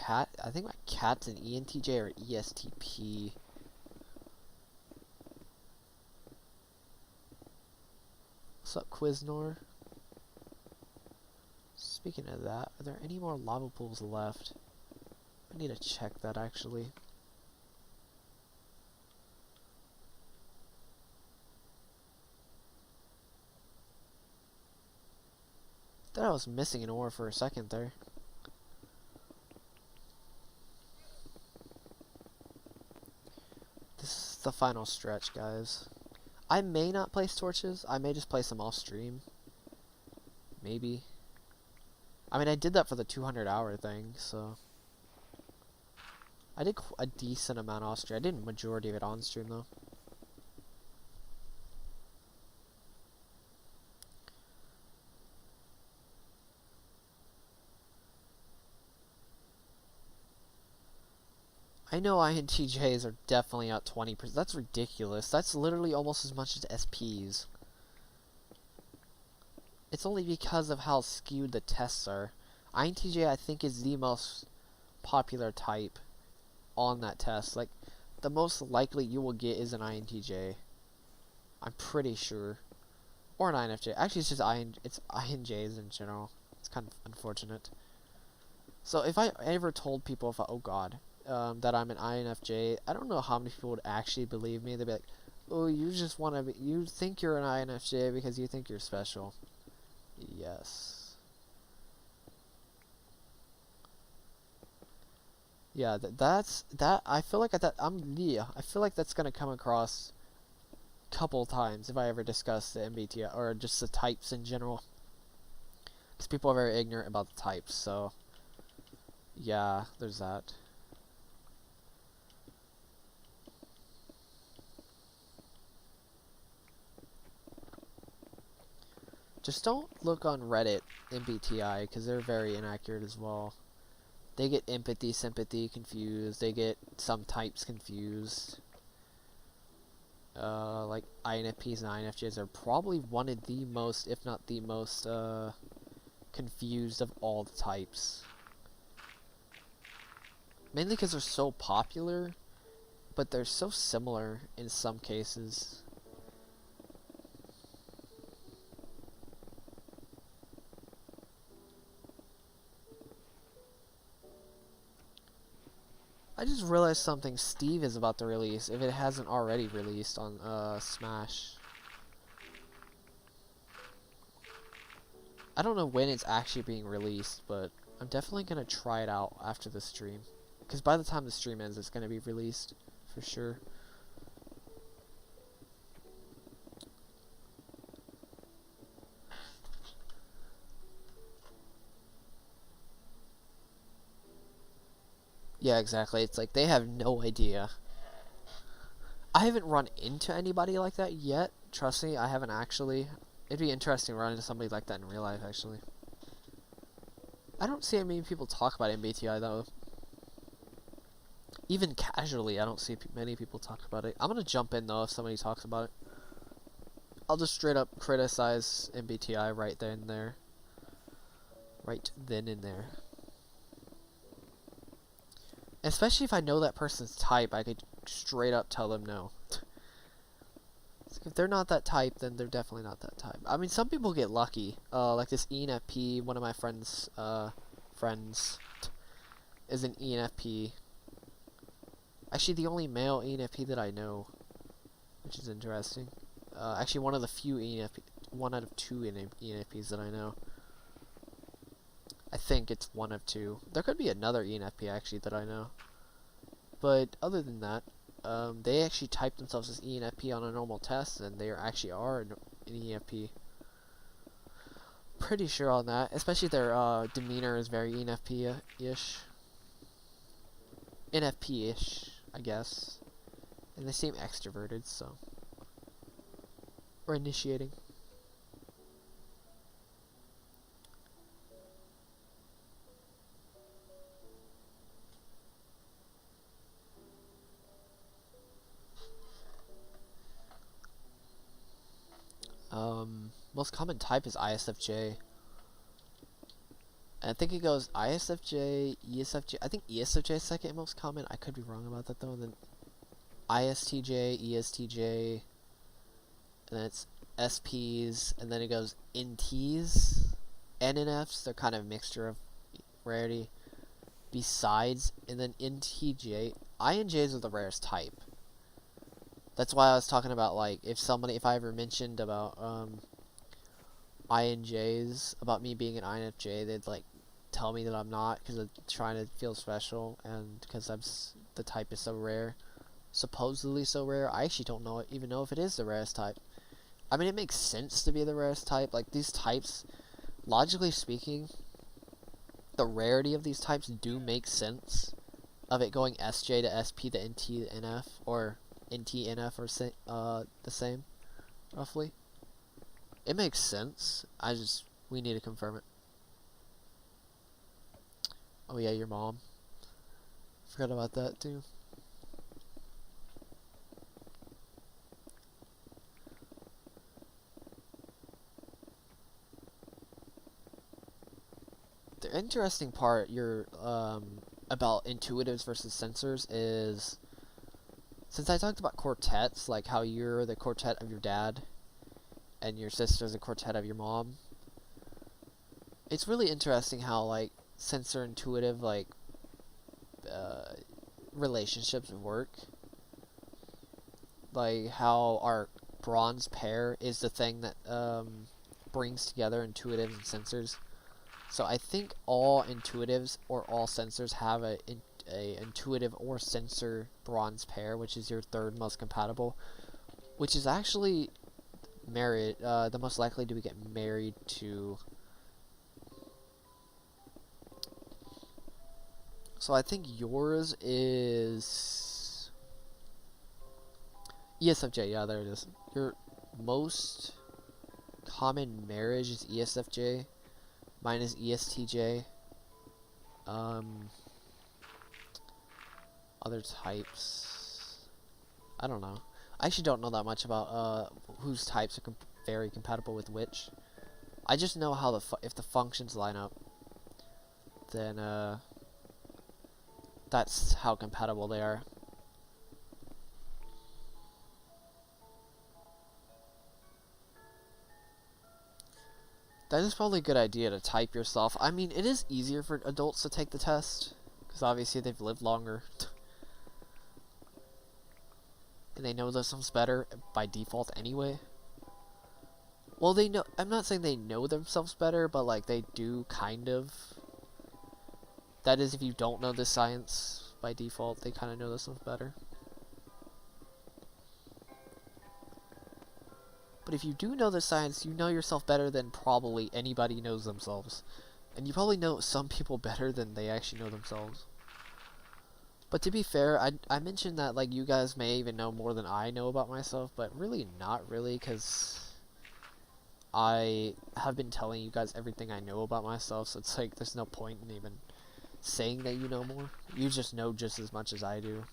I think my cat's an ENTJ or ESTP. What's up, Quiznor? Speaking of that, are there any more lava pools left? I need to check that, actually. Thought I was missing an ore for a second there. This is the final stretch, guys. I may not place torches. I may just place them off stream. Maybe. I mean, I did that for the 200-hour thing, so. I did a decent amount off stream. I did a majority of it on stream, though. I know INTJs are definitely at 20%. That's ridiculous. That's literally almost as much as SPs. It's only because of how skewed the tests are. INTJ, I think, is the most popular type on that test. Like, the most likely you will get is an INTJ. I'm pretty sure. Or an INFJ. Actually, it's just it's INJs in general. It's kind of unfortunate. So if I ever told people, oh god, that I'm an INFJ, I don't know how many people would actually believe me. They'd be like, oh, you just want to be, you think you're an INFJ because you think you're special. Yes. Yeah, I feel like I feel like that's gonna come across a couple times if I ever discuss the MBTI or just the types in general, because people are very ignorant about the types. So yeah, there's that. Just don't look on Reddit MBTI because they're very inaccurate as well. They get empathy, sympathy confused. They get some types confused. Like INFPs and INFJs are probably one of the most, if not the most, confused of all the types. Mainly because they're so popular, but they're so similar in some cases. I just realized something Steve is about to release, if it hasn't already released on Smash. I don't know when it's actually being released, but I'm definitely going to try it out after the stream. Because by the time the stream ends, it's going to be released, for sure. Yeah, exactly. It's like they have no idea. I haven't run into anybody like that yet. Trust me, I haven't actually. It'd be interesting to run into somebody like that in real life, actually. I don't see many people talk about MBTI, though. Even casually, I don't see many people talk about it. I'm gonna jump in, though, if somebody talks about it. I'll just straight up criticize MBTI right then and there. Right then and there. Especially if I know that person's type, I could straight up tell them no. If they're not that type, then they're definitely not that type. I mean, some people get lucky. Like this ENFP, one of my friends is an ENFP. Actually, the only male ENFP that I know, which is interesting. Actually, one of the few one out of two ENFPs that I know. I think it's one of two. There could be another ENFP actually that I know. But other than that, they actually type themselves as ENFP on a normal test, and they actually are an ENFP. Pretty sure on that, especially their demeanor is very ENFP-ish. NFP-ish, I guess. And they seem extroverted, so. Or initiating. Most common type is ISFJ. And I think it goes ISFJ, ESFJ. I think ESFJ is second most common. I could be wrong about that though. And then ISTJ, ESTJ, and then it's SPs, and then it goes NTs, NNFs. They're kind of a mixture of rarity. Besides, and then NTJ, INJs are the rarest type. That's why I was talking about, like, if I ever mentioned about INJs, about me being an INFJ, they'd like tell me that I'm not, because I'm trying to feel special, and because the type is so rare, supposedly so rare. I actually don't even know if it is the rarest type. I mean, it makes sense to be the rarest type. Like, these types, logically speaking, the rarity of these types do make sense, of it going SJ to SP to NT to NF, or NT NF are the same, roughly. It makes sense. We need to confirm it. Oh yeah, your mom. Forgot about that too. The interesting part about intuitives versus sensors is, since I talked about quartets, like how you're the quartet of your dad, and your sister's a quartet of your mom. It's really interesting how, like, sensor intuitive, like, relationships work. Like, how our bronze pair is the thing that, brings together intuitives and sensors. So I think all intuitives or all sensors have a intuitive or sensor bronze pair, which is your third most compatible, which is actually married, the most likely to get married to. So I think yours is ESFJ. Yeah, there it is. Your most common marriage is ESFJ. Mine is ESTJ. Other types, I don't know. I actually don't know that much about whose types are very compatible with which. I just know how if the functions line up, then that's how compatible they are. That is probably a good idea to type yourself. I mean, it is easier for adults to take the test, because obviously they've lived longer. And they know themselves better by default anyway. Well, they know, I'm not saying they know themselves better, but like they do kind of. That is, if you don't know the science by default, they kind of know themselves better. But if you do know the science, you know yourself better than probably anybody knows themselves. And you probably know some people better than they actually know themselves. But to be fair, I mentioned that, like, you guys may even know more than I know about myself, but really not really, because I have been telling you guys everything I know about myself, so it's like, there's no point in even saying that you know more. You just know just as much as I do.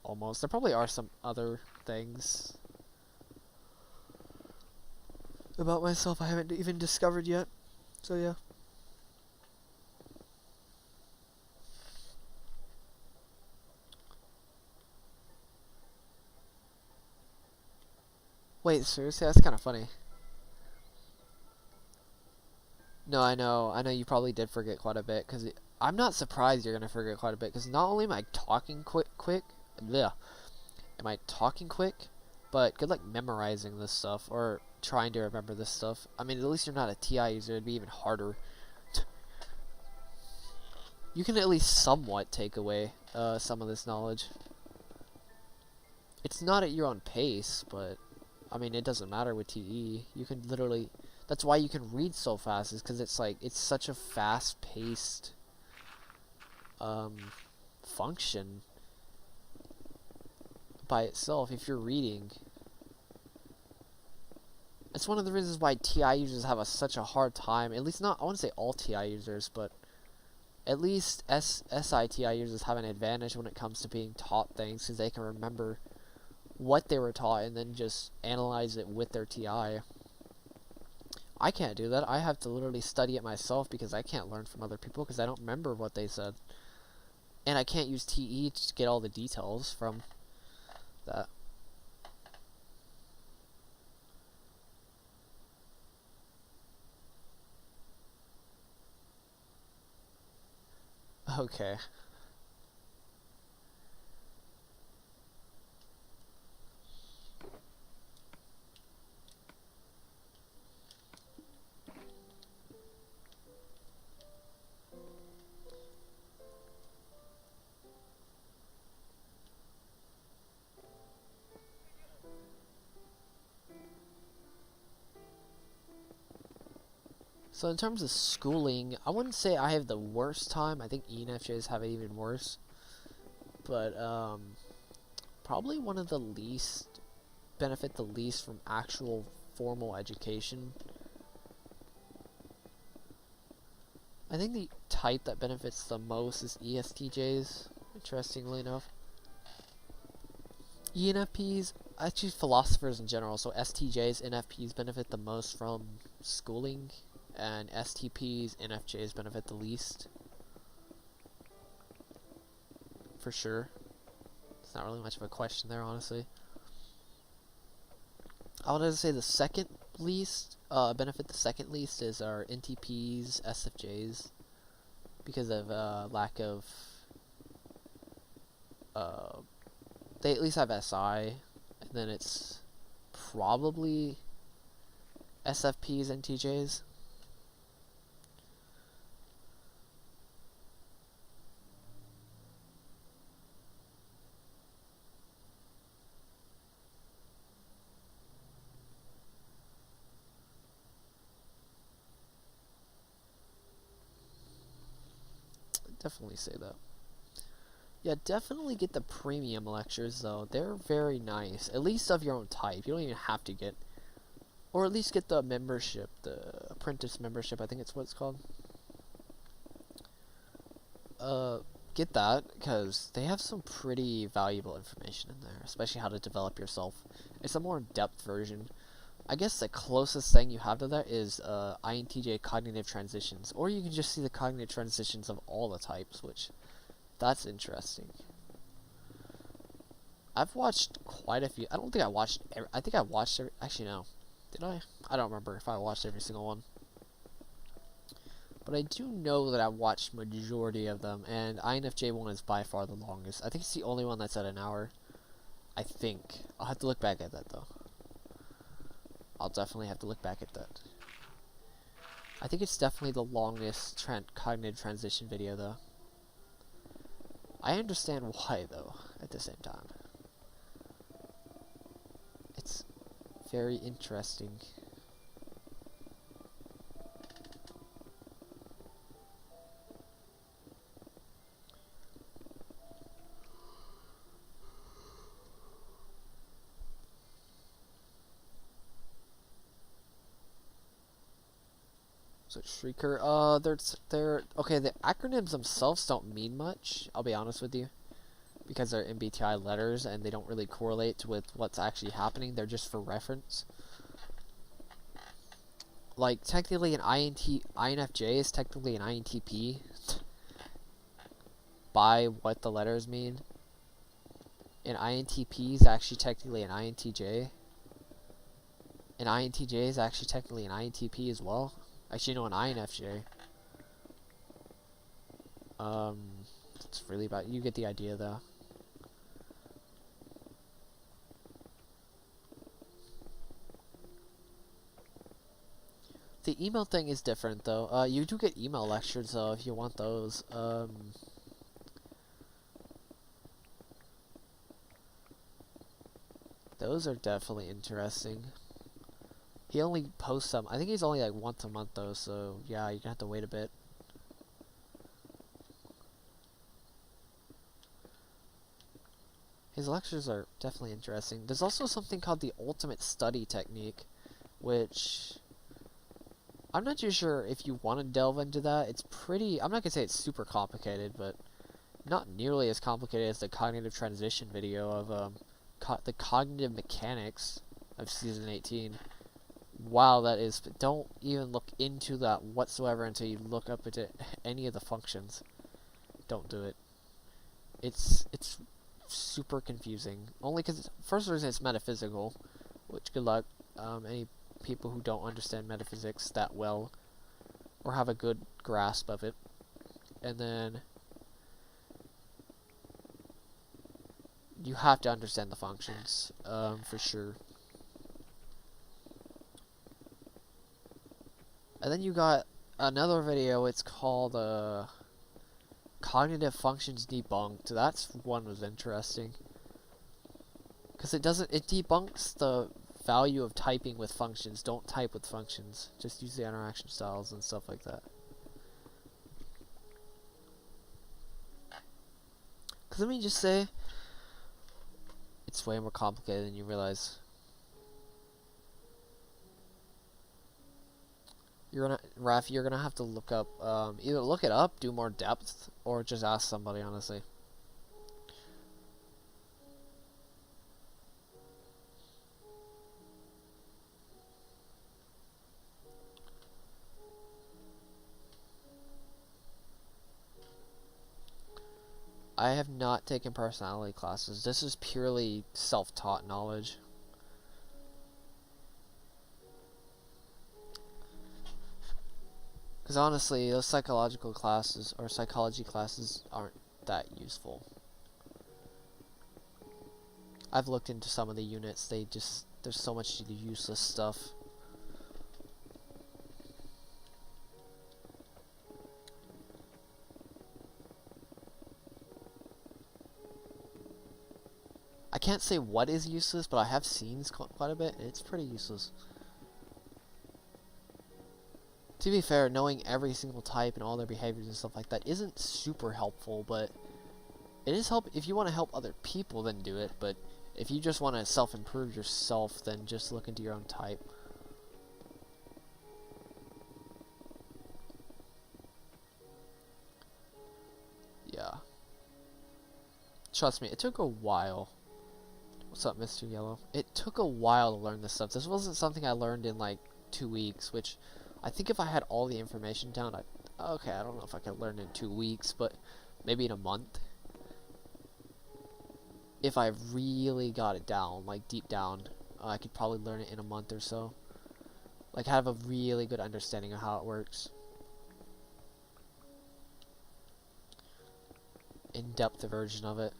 Almost. There probably are some other things about myself I haven't even discovered yet. So yeah. Wait, seriously? That's kind of funny. No, I know you probably did forget quite a bit, because I'm not surprised you're going to forget quite a bit, because not only am I talking but good luck memorizing this stuff, or trying to remember this stuff. I mean, at least you're not a TI user, it'd be even harder. You can at least somewhat take away some of this knowledge. It's not at your own pace, but I mean, it doesn't matter with TE. You can literally, that's why you can read so fast, is because it's like, it's such a fast-paced function by itself. If you're reading, it's one of the reasons why TI users have such a hard time, at least not, I wouldn't say all TI users, but at least SI-TI users have an advantage when it comes to being taught things, because they can remember what they were taught and then just analyze it with their TI. I can't do that. I have to literally study it myself, because I can't learn from other people, because I don't remember what they said. And I can't use TE to get all the details from that. Okay. So in terms of schooling, I wouldn't say I have the worst time. I think ENFJs have it even worse. But probably one of the least, benefit the least from actual formal education. I think the type that benefits the most is ESTJs, interestingly enough. ENFPs, actually philosophers in general, so STJs, NFPs benefit the most from schooling, and STPs, NFJs benefit the least. For sure. It's not really much of a question there, honestly. I would say the second least benefit. The second least is our NTPs, SFJs, because of lack of they at least have SI, and then it's probably SFPs and TJs. Definitely say that. Yeah, definitely get the premium lectures though. They're very nice. At least of your own type. You don't even have to get, or at least get the membership, the apprentice membership. I think it's what it's called. Get that because they have some pretty valuable information in there, especially how to develop yourself. It's a more in-depth version. I guess the closest thing you have to that is INTJ cognitive transitions, or you can just see the cognitive transitions of all the types, which that's interesting. I've watched quite a few. I don't think I watched I think I watched every, actually no. Did I? I don't remember if I watched every single one. But I do know that I watched majority of them, and INFJ one is by far the longest. I think it's the only one that's at an hour. I think. I'll have to look back at that though. I'll definitely have to look back at that. I think it's definitely the longest cognitive transition video though. I understand why though, at the same time. It's very interesting. So Shrieker, they're okay. The acronyms themselves don't mean much. I'll be honest with you, because they're MBTI letters and they don't really correlate with what's actually happening. They're just for reference. Like technically, an INFJ is technically an INTP by what the letters mean. An INTP is actually technically an INTJ. An INTJ is actually technically an INTP as well. Actually, no, an INFJ. It's really about, you get the idea though. The email thing is different though. You do get email lectures though if you want those. Those are definitely interesting. He only posts some. I think he's only like once a month though, so yeah, you're gonna have to wait a bit. His lectures are definitely interesting. There's also something called the ultimate study technique, which I'm not too sure if you want to delve into that. It's pretty, I'm not gonna say it's super complicated, but not nearly as complicated as the cognitive transition video of the cognitive mechanics of season 18. Wow, that is. Don't even look into that whatsoever until you look up into any of the functions. Don't do it. It's super confusing. Only because, first reason, it's metaphysical, which good luck. Any people who don't understand metaphysics that well, or have a good grasp of it. And then you have to understand the functions, for sure. And then you got another video, it's called Cognitive Functions Debunked. That's one was interesting. Because it debunks the value of typing with functions. Don't type with functions. Just use the interaction styles and stuff like that. Because let me just say, it's way more complicated than you realize. Raph, you're gonna have to look up, either look it up, do more depth, or just ask somebody, honestly. I have not taken personality classes. This is purely self-taught knowledge. Because honestly, those psychological classes or psychology classes aren't that useful. I've looked into some of the units, there's so much useless stuff. I can't say what is useless, but I have seen quite a bit, and it's pretty useless. To be fair, knowing every single type and all their behaviors and stuff like that isn't super helpful, but it is help if you want to help other people, then do it. But if you just want to self-improve yourself, then just look into your own type. Yeah. Trust me, it took a while. What's up, Mr. Yellow? It took a while to learn this stuff. This wasn't something I learned in like 2 weeks, which I think if I had all the information down, okay, I don't know if I could learn in 2 weeks, but maybe in a month. If I really got it down, like deep down, I could probably learn it in a month or so. Like have a really good understanding of how it works. In-depth version of it.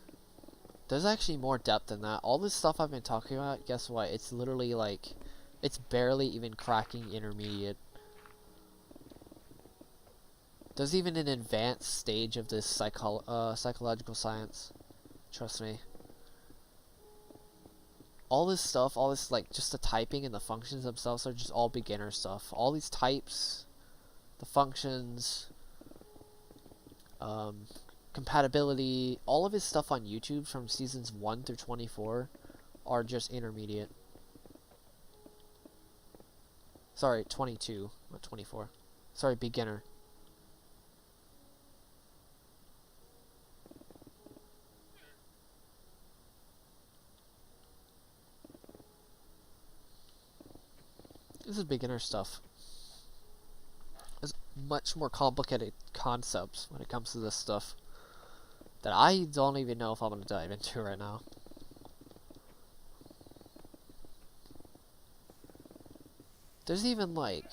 There's actually more depth than that. All this stuff I've been talking about, guess what? It's literally like, it's barely even cracking intermediate. There's even an advanced stage of this psychological science. Trust me. All this stuff, all this like just the typing and the functions themselves are just all beginner stuff. All these types, the functions, compatibility, all of his stuff on YouTube from seasons 1 through 24 are just intermediate. Sorry, 22, not 24. Sorry, beginner. This is beginner stuff. There's much more complicated concepts when it comes to this stuff that I don't even know if I'm going to dive into right now. There's even like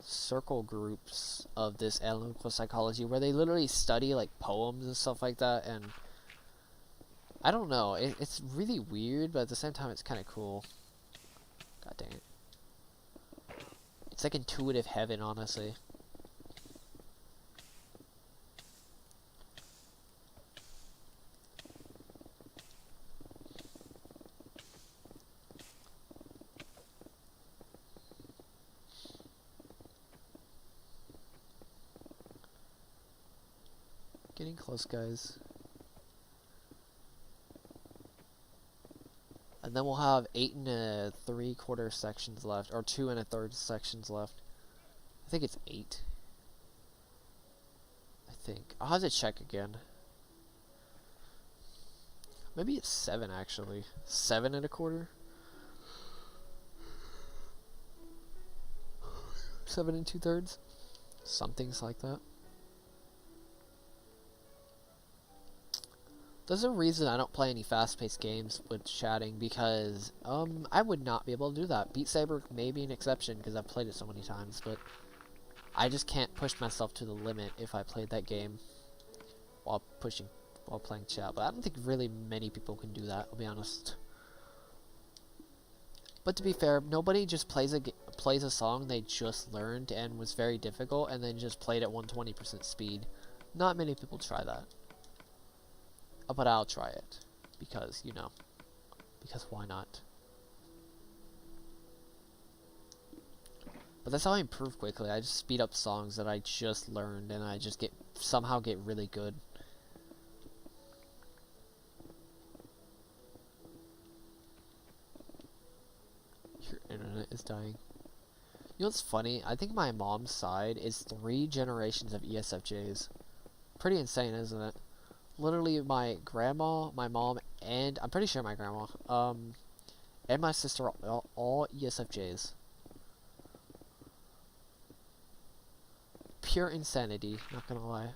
circle groups of this analytical psychology where they literally study like poems and stuff like that, and I don't know, it's really weird, but at the same time it's kind of cool. God dang it. It's like intuitive heaven, honestly. Getting close, guys. And then we'll have 8 3/4 sections left, or 2 1/3 sections left. I think it's 8. I think. I'll have to check again. Maybe it's 7 actually. 7 1/4. 7 2/3. Something's like that. There's a reason I don't play any fast-paced games with chatting, because I would not be able to do that. Beat Saber may be an exception because I've played it so many times, but I just can't push myself to the limit if I played that game while playing chat. But I don't think really many people can do that, I'll be honest. But to be fair, nobody just plays a song they just learned and was very difficult and then just played at 120% speed. Not many people try that. But I'll try it, because, you know, because why not? But that's how I improve quickly. I just speed up songs that I just learned, and I just somehow get really good. Your internet is dying. You know what's funny? I think my mom's side is 3 generations of ESFJs. Pretty insane, isn't it? Literally, my grandma, my mom, and I'm pretty sure my grandma, and my sister are all ESFJs. Pure insanity, not gonna lie.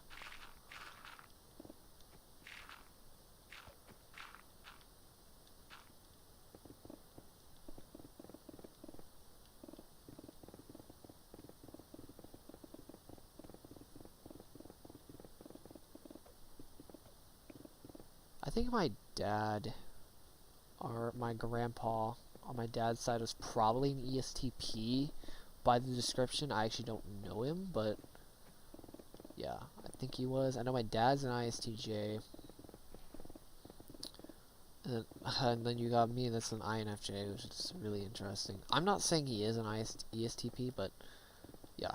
think my dad, or my grandpa on my dad's side, was probably an ESTP by the description. I actually don't know him, but yeah, I think he was. I know my dad's an ISTJ. And then you got me, that's an INFJ, which is really interesting. I'm not saying he is an ESTP, but yeah.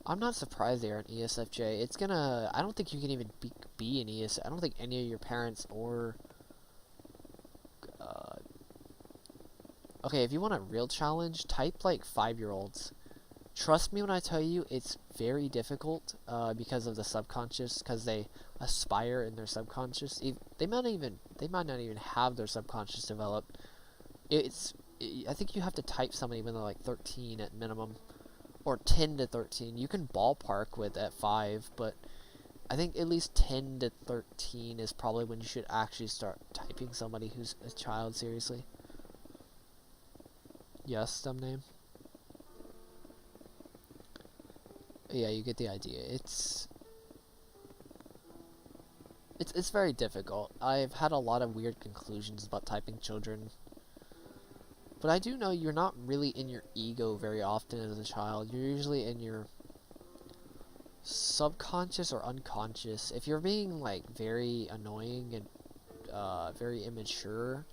I'm not surprised they're an ESFJ. It's gonna... I don't think you can even be an ES... I don't think any of your parents or... okay, if you want a real challenge, type like 5-year-olds. Trust me when I tell you, it's very difficult because of the subconscious, because they aspire in their subconscious. They might not even have their subconscious developed. I think you have to type somebody when they're like 13 at minimum, or 10 to 13. You can ballpark with at 5, but I think at least 10 to 13 is probably when you should actually start typing somebody who's a child seriously. Yes, STEM name. Yeah, you get the idea. It's very difficult. I've had a lot of weird conclusions about typing children. But I do know you're not really in your ego very often as a child. You're usually in your subconscious or unconscious. If you're being like very annoying and very immature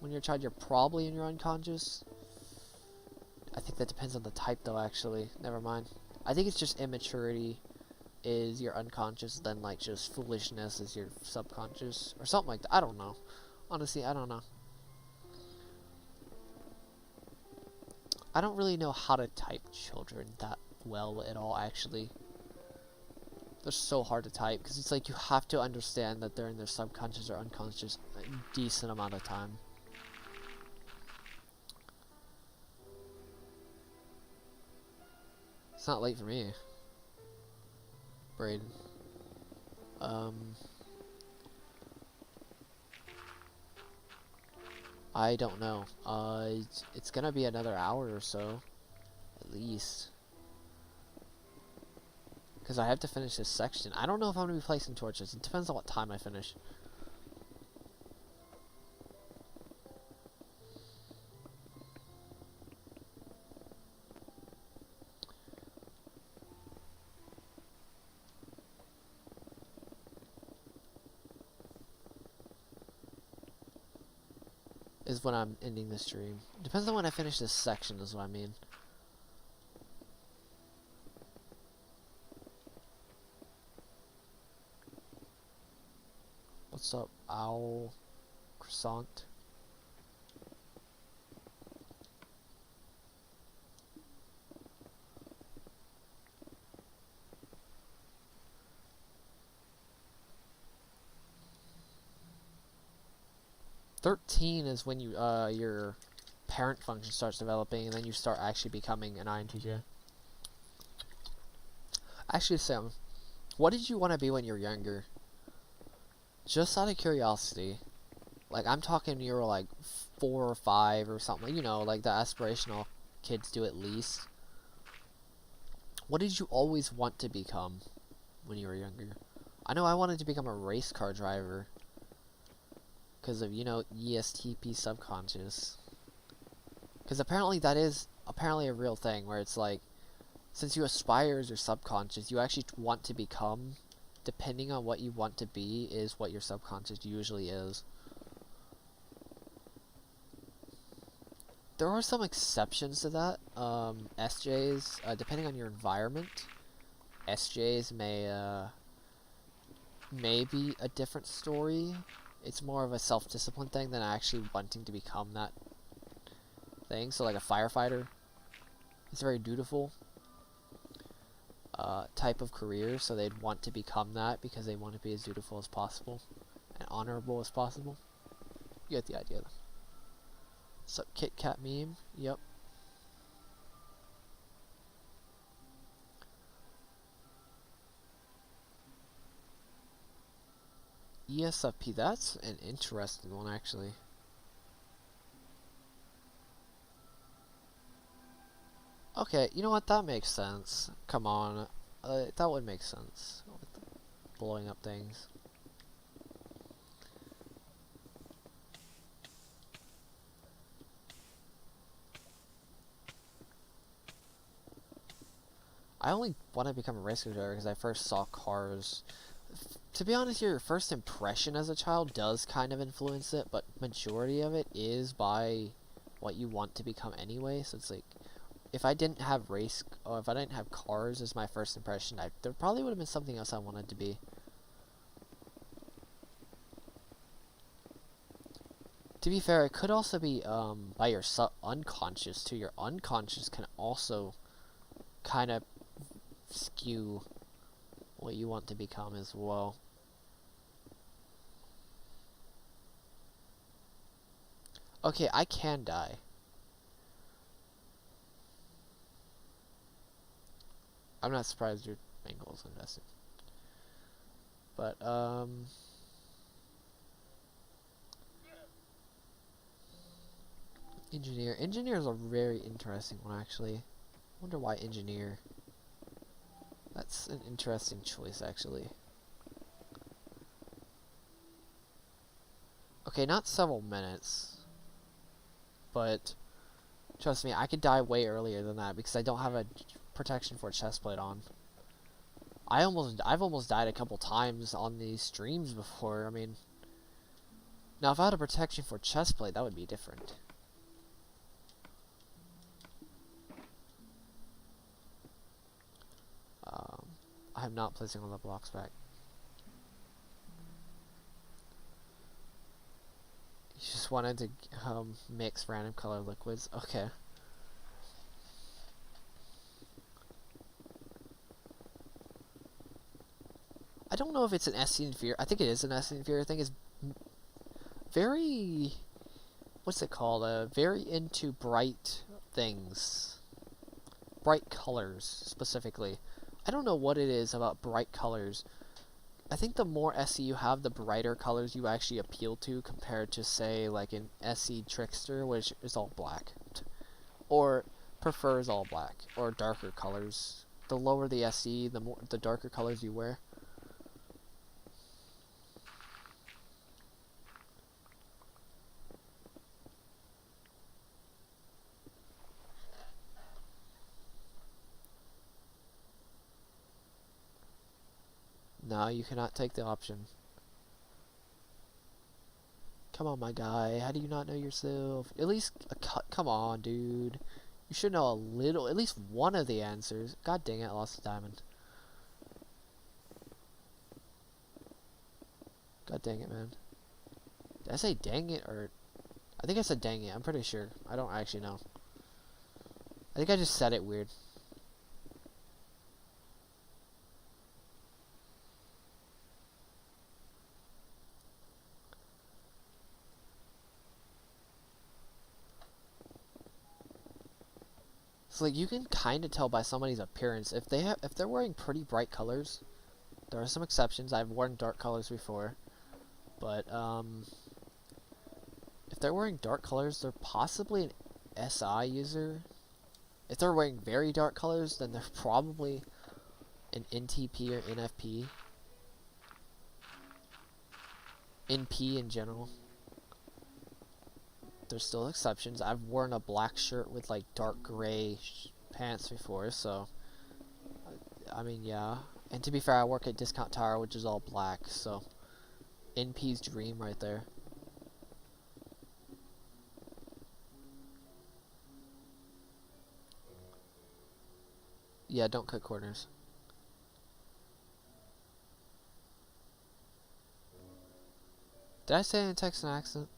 when you're a child, you're probably in your unconscious. I think that depends on the type though, actually. Never mind. I think it's just immaturity is your unconscious, then like just foolishness is your subconscious, or something like that. I don't know. Honestly, I don't know. I don't really know how to type children that well at all, actually. They're so hard to type, because it's like you have to understand that they're in their subconscious or unconscious a decent amount of time. It's not late for me. Braden. I don't know. It's gonna be another hour or so, at least. Because I have to finish this section. I don't know if I'm gonna be placing torches. It depends on what time I finish. Is when I'm ending the stream. Depends on when I finish this section, is what I mean. What's up, owl? Croissant? "13 is when you your parent function starts developing, and then you start actually becoming an INTJ. Actually, Sam, what did you want to be when you were younger? Just out of curiosity. Like, I'm talking you were like 4 or 5 or something. You know, like the aspirational kids do at least. What did you always want to become when you were younger? I know I wanted to become a race car driver. Because of, you know, ESTP subconscious. Because apparently that is apparently a real thing, where it's like, since you aspire as your subconscious, you actually want to become, depending on what you want to be, is what your subconscious usually is. There are some exceptions to that. SJs, depending on your environment, SJs may be a different story. It's more of a self-discipline thing than actually wanting to become that thing. So like a firefighter, it's a very dutiful type of career, so they'd want to become that because they want to be as dutiful as possible and honorable as possible. You get the idea though. Sup, Kit Kat meme? Yep. ESFP, that's an interesting one, actually. Okay, you know what? That makes sense. Come on. That would make sense. Blowing up things. I only want to become a rescue driver because I first saw cars. To be honest, your first impression as a child does kind of influence it, but majority of it is by what you want to become anyway. So it's like, if I didn't have or if I didn't have cars as my first impression, there probably would have been something else I wanted to be. To be fair, it could also be by your unconscious too. Your unconscious can also kind of skew what you want to become as well. Okay, I can die. I'm not surprised your angle is invested. But, engineer. Engineer is a very interesting one, actually. I wonder why engineer. That's an interesting choice, actually. Okay, not several minutes. But, trust me, I could die way earlier than that because I don't have a protection for a chestplate on. I've almost died a couple times on these streams before. I mean, now if I had a protection for chestplate, that would be different. I'm not placing all the blocks back. You just wanted to mix random color liquids. Okay. I don't know if it's an SC inferior. I think it is an SC inferior. I think it's very, what's it called? Very into bright things. Bright colors, specifically. I don't know what it is about bright colors. I think the more SC you have, the brighter colors you actually appeal to compared to, say, like an SC Trickster, which is all black. Or prefers all black. Or darker colors. The lower the SC, the darker colors you wear. No, you cannot take the option. Come on, my guy. How do you not know yourself? At least, come on, dude. You should know a little, at least one of the answers. God dang it, I lost a diamond. God dang it, man. Did I say dang it, or... I think I said dang it, I'm pretty sure. I don't actually know. I think I just said it weird. So like you can kind of tell by somebody's appearance if they're wearing pretty bright colors. There are some exceptions. I've worn dark colors before, but if they're wearing dark colors, they're possibly an SI user. If they're wearing very dark colors, then they're probably an NTP or NFP. NP in general. There's still exceptions. I've worn a black shirt with like dark gray pants before, so I mean, yeah. And to be fair, I work at Discount Tower, which is all black, so NP's dream right there. Yeah, don't cut corners. Did I say it in a Texan accent?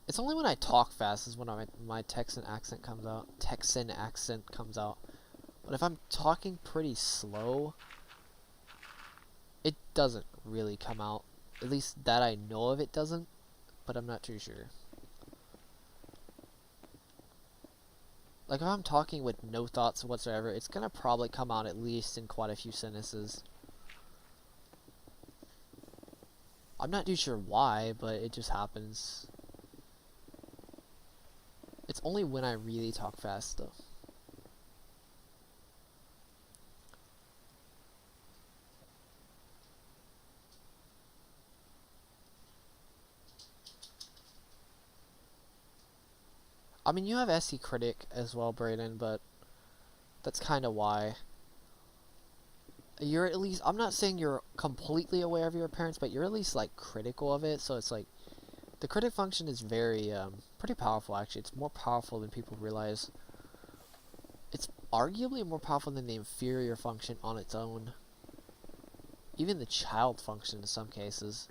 It's only when I talk fast is when my Texan accent comes out. But if I'm talking pretty slow, it doesn't really come out. At least that I know of, it doesn't. But I'm not too sure. Like if I'm talking with no thoughts whatsoever, it's gonna probably come out at least in quite a few sentences. I'm not too sure why, but it just happens. It's only when I really talk fast, though. I mean, you have SE Critic as well, Brayden, but that's kind of why. You're at least, I'm not saying you're completely aware of your appearance, but you're at least, like, critical of it, so it's like, the critic function is very, pretty powerful, actually. It's more powerful than people realize. It's arguably more powerful than the inferior function on its own. Even the child function in some cases.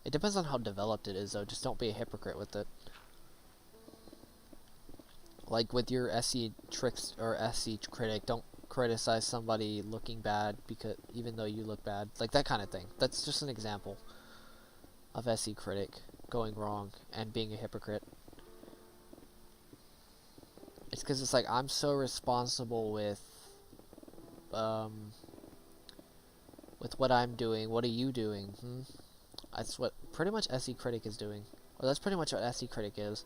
It depends on how developed it is, though. Just don't be a hypocrite with it. Like with your SE tricks or SE critic, don't criticize somebody looking bad because even though you look bad. Like that kind of thing. That's just an example of SE critic going wrong and being a hypocrite. It's because it's like, I'm so responsible with what I'm doing. What are you doing? That's what pretty much SE Critic is doing. Or that's pretty much what SE Critic is.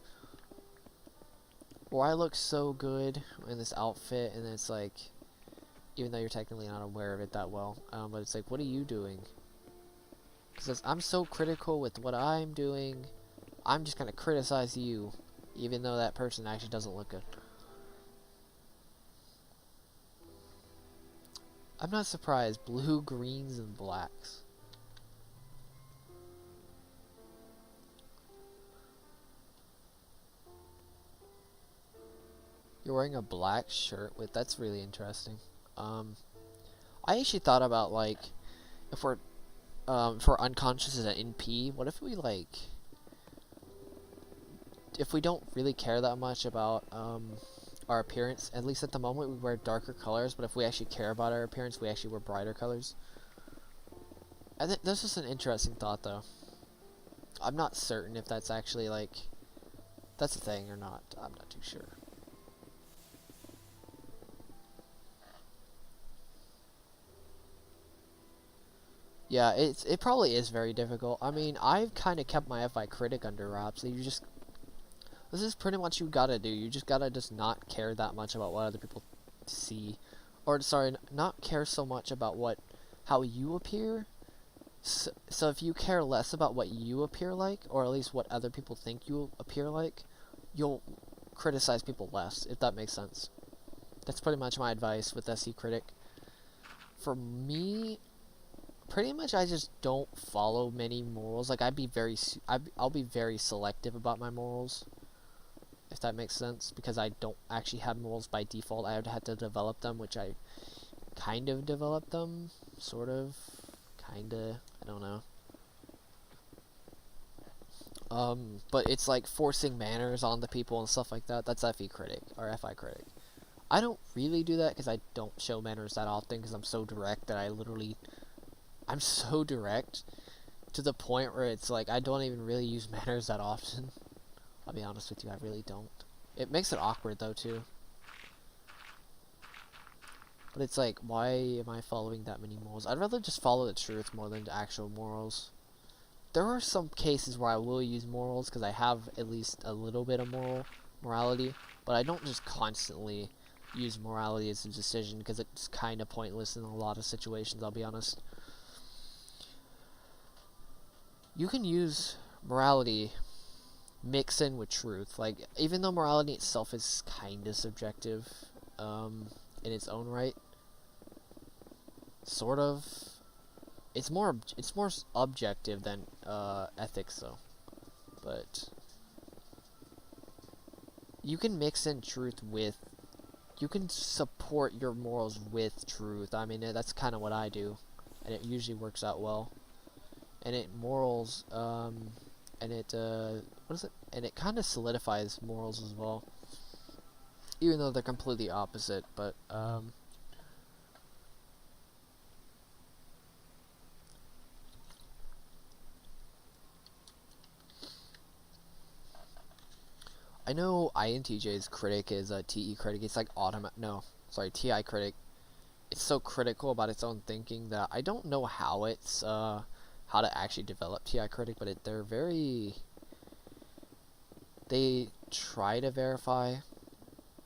Or I look so good in this outfit, and it's like, even though you're technically not aware of it that well, but it's like, what are you doing? Because I'm so critical with what I'm doing, I'm just gonna criticize you, even though that person actually doesn't look good. I'm not surprised. Blue, greens, and blacks. You're wearing a black shirt with, that's really interesting. I actually thought about, like, if we're unconscious as an NP, what if we, like, if we don't really care that much about, our appearance, at least at the moment we wear darker colors, but if we actually care about our appearance, we actually wear brighter colors. I think this is an interesting thought, though. I'm not certain if that's actually, like, that's a thing or not. I'm not too sure. Yeah, it probably is very difficult. I mean, I've kind of kept my FI Critic under wraps. This is pretty much what you gotta do. You just gotta just not care that much about what other people see. Or, sorry, not care so much about how you appear. So if you care less about what you appear like, or at least what other people think you appear like, you'll criticize people less, if that makes sense. That's pretty much my advice with SE Critic. For me, pretty much I just don't follow many morals. Like, I'll be very selective about my morals, if that makes sense, because I don't actually have morals by default. I would have to develop them, which I kind of developed them, sort of, kinda, I don't know. But it's like forcing manners on the people and stuff like that. That's FE Critic, or FI Critic. I don't really do that because I don't show manners that often, because I'm so direct that I'm so direct to the point where it's like I don't even really use manners that often. I'll be honest with you, I really don't. It makes it awkward though too. But it's like, why am I following that many morals? I'd rather just follow the truth more than the actual morals. There are some cases where I will use morals because I have at least a little bit of morality, but I don't just constantly use morality as a decision because it's kind of pointless in a lot of situations, I'll be honest. You can use morality mix in with truth. Like, even though morality itself is kind of subjective in its own right, sort of, it's more objective than ethics, though. But you can mix in truth with, you can support your morals with truth. I mean, that's kind of what I do, and it usually works out well. And it and it kind of solidifies morals as well, even though they're completely opposite. But I know INTJ's critic is a TE critic. It's like TI critic. It's so critical about its own thinking that I don't know how it's how to actually develop TI critic, but they try to verify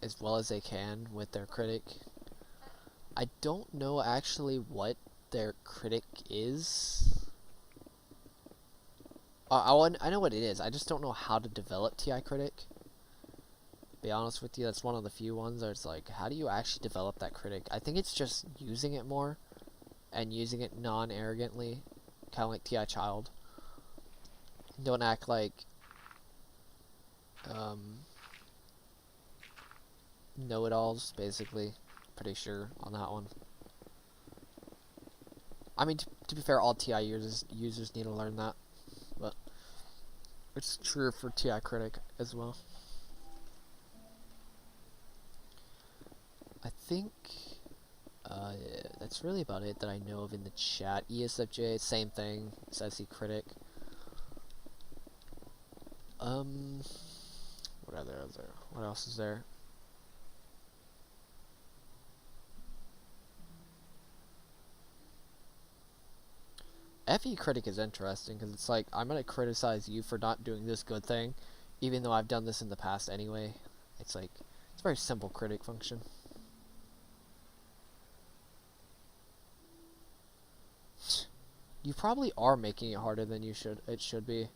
as well as they can with their critic. I don't know actually what their critic is. I know what it is. I just don't know how to develop TI critic. Be honest with you, that's one of the few ones where it's like, how do you actually develop that critic? I think it's just using it more, and using it non-arrogantly, kind of like T.I. Child. Don't act like, know-it-alls, basically. Pretty sure on that one. I mean, to be fair, all TI users need to learn that, but it's true for TI Critic as well. I think that's really about it that I know of in the chat. ESFJ, same thing. SIC Critic. What other is there? What else is there? FE Critic is interesting because it's like, I'm going to criticize you for not doing this good thing, even though I've done this in the past anyway. It's like, it's a very simple critic function. You probably are making it harder than it should be.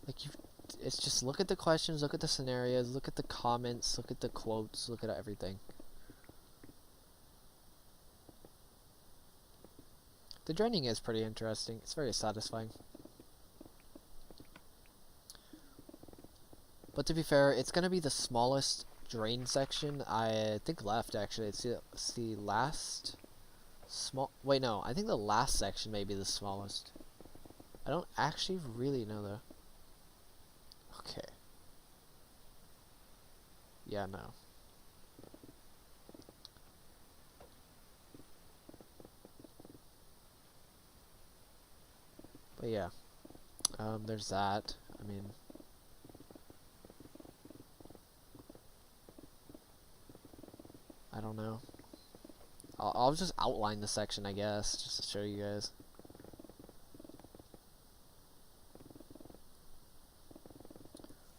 Like, it's just look at the questions, look at the scenarios, look at the comments, look at the quotes, look at everything. The draining is pretty interesting. It's very satisfying. But to be fair, it's going to be the smallest drain section I think left, actually. It's the last wait, no, I think the last section may be the smallest. I don't actually really know though. Okay. Yeah, no. But yeah. There's that. I mean, I don't know. I'll just outline the section, I guess, just to show you guys.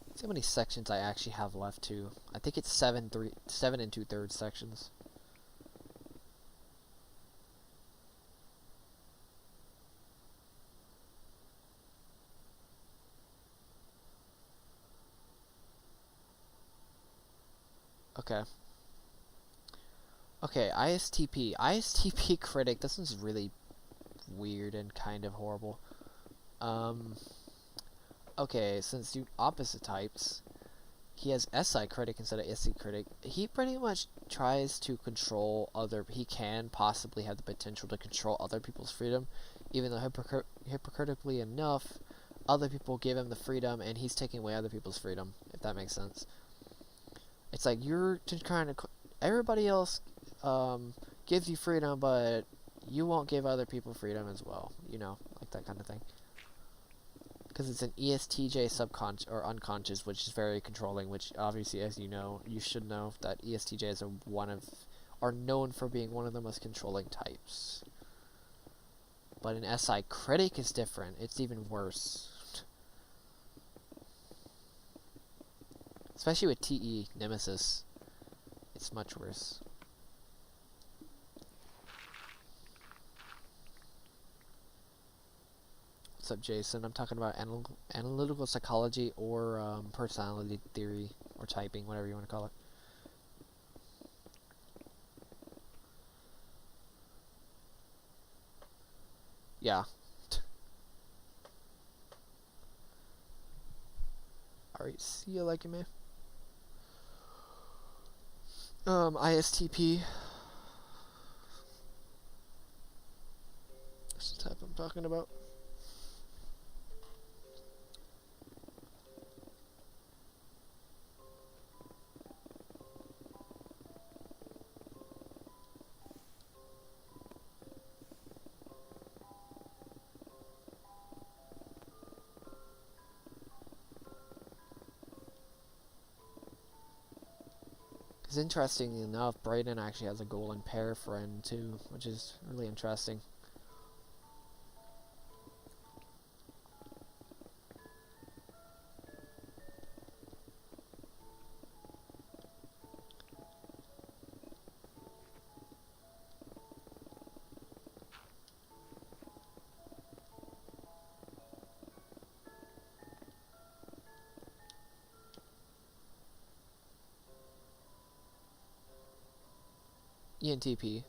Let's see how many sections I actually have left too. I think it's 7 and 2/3 sections. Okay. Okay, ISTP. ISTP Critic, this one's really weird and kind of horrible. Okay, since you opposite types, he has SI Critic instead of SC Critic. He pretty much tries to control he can possibly have the potential to control other people's freedom, even though hypocritically enough, other people give him the freedom and he's taking away other people's freedom, if that makes sense. It's like, you're trying to, everybody else gives you freedom, but you won't give other people freedom as well, you know, like that kind of thing. Because it's an ESTJ subconscious or unconscious, which is very controlling, which obviously, as you know, you should know that ESTJs are known for being one of the most controlling types. But an SI Critic is different. It's even worse. Especially with TE Nemesis, it's much worse. What's up, Jason? I'm talking about analytical psychology or personality theory or typing, whatever you want to call it. Yeah. Alright, see you like it, man. ISTP. That's the type I'm talking about. Because interestingly enough, Brayden actually has a golden pair friend too, which is really interesting. ENTP.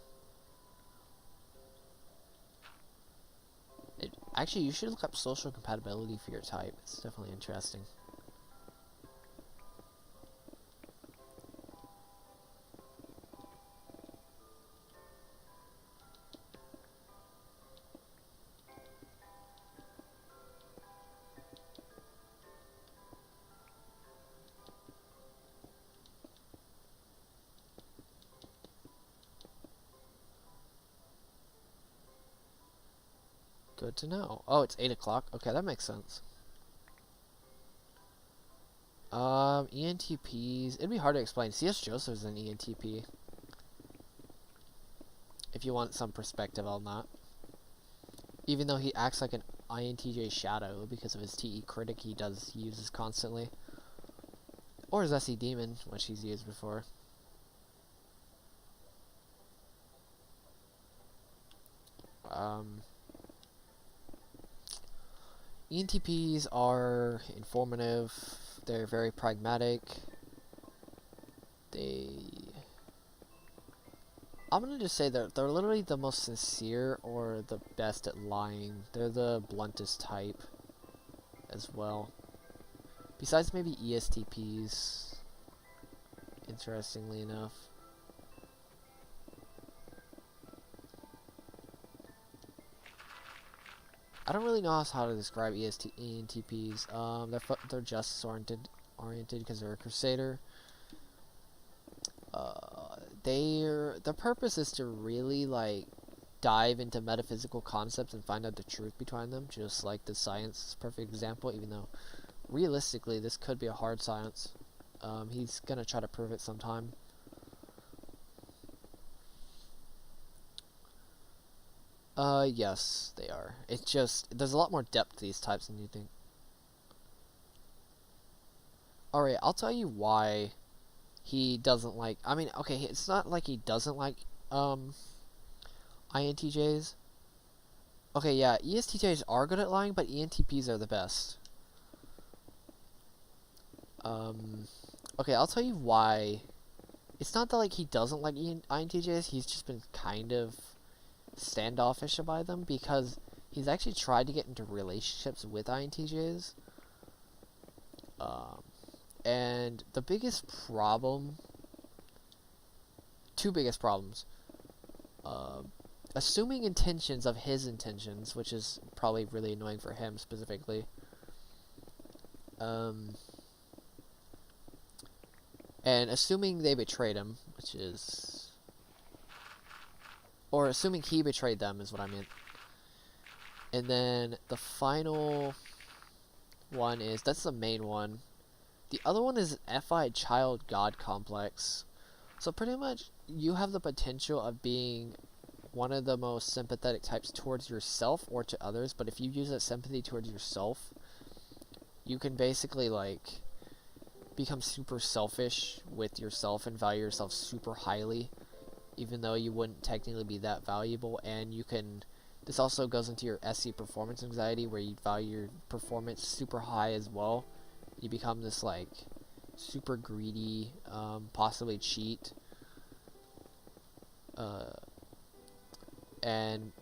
Actually, you should look up social compatibility for your type. It's definitely interesting. Good to know. Oh, it's 8 o'clock. Okay, that makes sense. ENTPs. It'd be hard to explain. C.S. Joseph's an ENTP. If you want some perspective on that. Even though he acts like an INTJ shadow because of his TE critic he uses constantly. Or his SE demon, which he's used before. ENTPs are informative. They're very pragmatic. I'm gonna just say that they're literally the most sincere or the best at lying. They're the bluntest type as well. Besides maybe ESTPs, interestingly enough. I don't really know how to describe ENTPs. They're justice oriented because they're a crusader. Their purpose is to really like dive into metaphysical concepts and find out the truth behind them, just like the science is a perfect example, even though realistically this could be a hard science. He's gonna try to prove it sometime. Yes, they are. It's just, there's a lot more depth to these types than you think. Alright, I'll tell you why he doesn't like, I mean, okay, it's not like he doesn't like, INTJs. Okay, yeah, ESTJs are good at lying, but ENTPs are the best. Okay, I'll tell you why. It's not that, like, he doesn't like INTJs, he's just been kind of standoffish about them, because he's actually tried to get into relationships with INTJs. And the biggest problem, two biggest problems, assuming intentions of his intentions, which is probably really annoying for him specifically, and assuming they betrayed him, which is, or assuming he betrayed them is what I meant. And then the final one is, that's the main one. The other one is FI child god complex. So pretty much you have the potential of being one of the most sympathetic types towards yourself or to others, but if you use that sympathy towards yourself, you can basically like become super selfish with yourself and value yourself super highly, even though you wouldn't technically be that valuable. And you can, this also goes into your SE performance anxiety, where you value your performance super high as well. You become this like super greedy, possibly cheat, and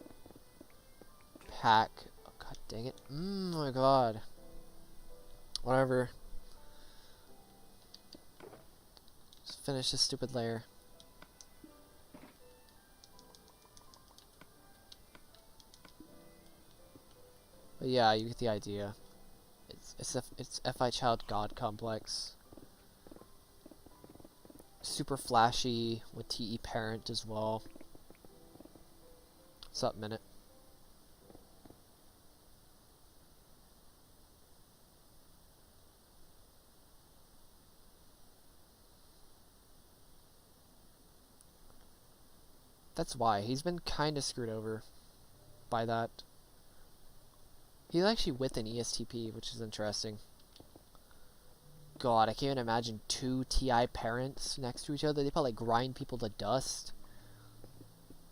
pack. Oh, god dang it! Oh my god. Whatever. Just finish this stupid layer. But yeah, you get the idea. It's FI child god complex. Super flashy with TE parent as well. What's up, Minute? That's why he's been kind of screwed over by that. He's actually with an ESTP, which is interesting. God, I can't even imagine two TI parents next to each other. They probably grind people to dust.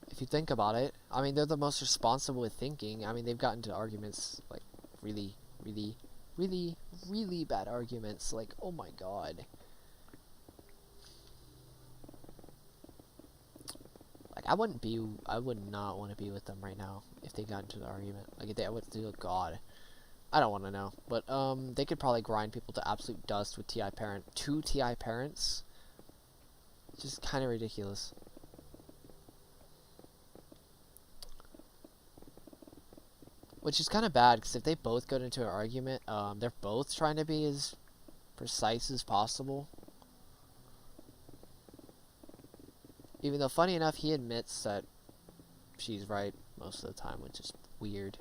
If you think about it. I mean, they're the most responsible with thinking. I mean, they've gotten into arguments, like, really, really, really, really bad arguments. Like, oh my god. I would not want to be with them right now if they got into the argument. Like, if they would do, God. I don't want to know. But, they could probably grind people to absolute dust with TI parent. 2 TI parents? Just kind of ridiculous. Which is kind of bad, because if they both go into an argument, they're both trying to be as precise as possible. Even though, funny enough, he admits that she's right most of the time, which is weird.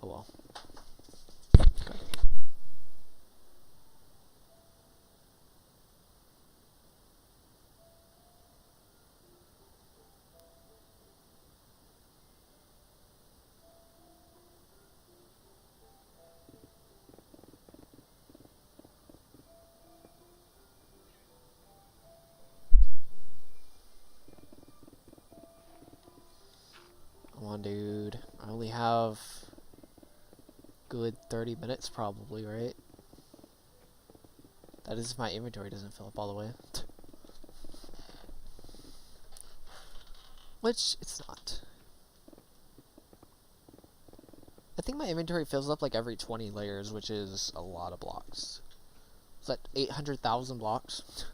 Oh well. Come on, dude. I only have good 30 minutes probably, right? That is if my inventory doesn't fill up all the way. Which, it's not. I think my inventory fills up like every 20 layers, which is a lot of blocks. Is that 800,000 blocks?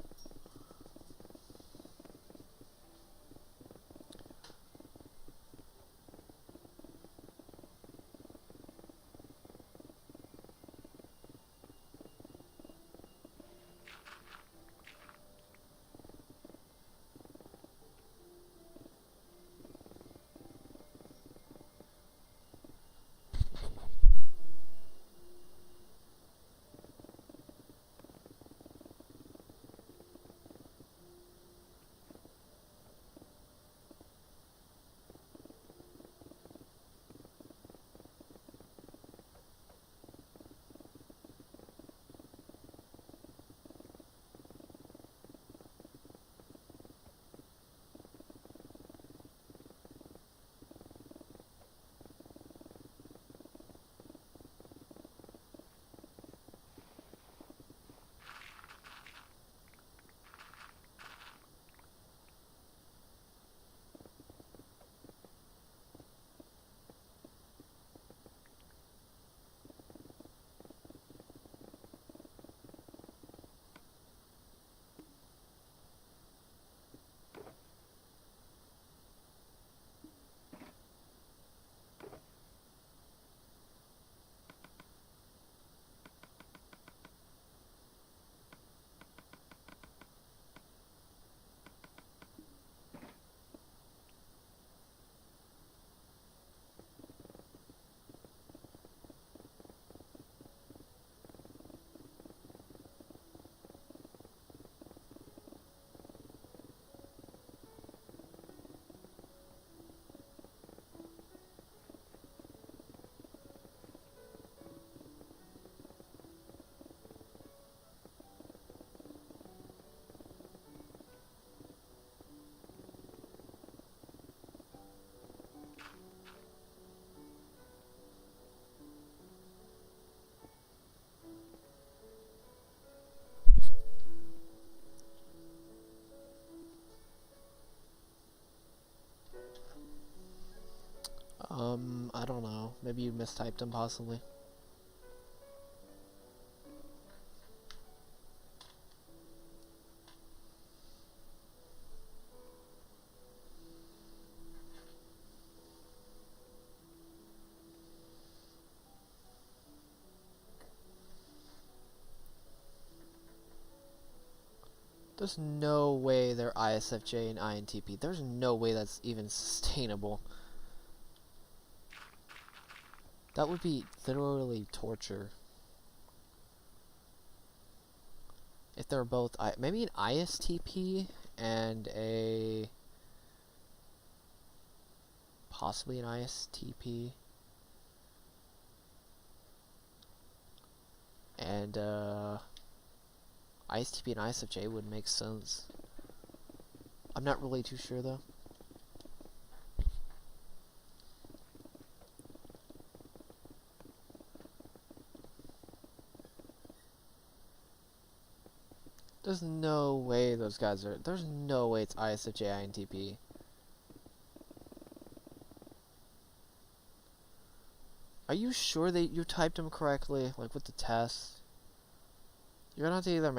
I don't know. Maybe you mistyped them, possibly. There's no way they're ISFJ and INTP. There's no way that's even sustainable. That would be literally torture. If they're both, maybe an ISTP and a, possibly an ISTP. And, ISTP and ISFJ would make sense. I'm not really too sure though. There's no way those guys are... There's no way it's ISFJ INTP. Are you sure that you typed them correctly? Like with the test? You're gonna have to either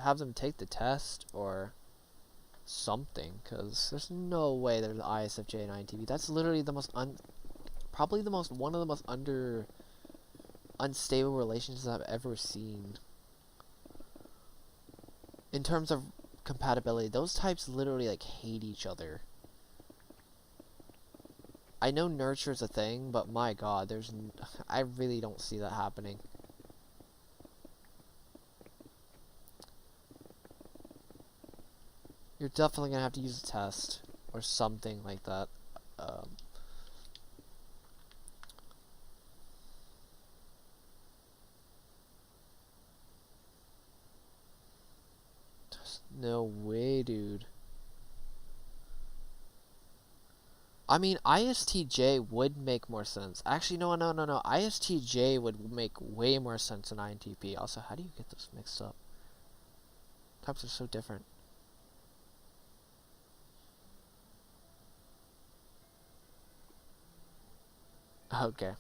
have them take the test or something, because there's no way there's ISFJ and INTP. That's literally the most probably one of the most unstable relationships I've ever seen. In terms of compatibility, those types literally like hate each other. I know nurture is a thing, but my god, I really don't see that happening. You're definitely gonna have to use a test or something like that. No way, dude. I mean, ISTJ would make more sense. Actually, no. ISTJ would make way more sense than INTP. Also, how do you get those mixed up? Types are so different. Okay.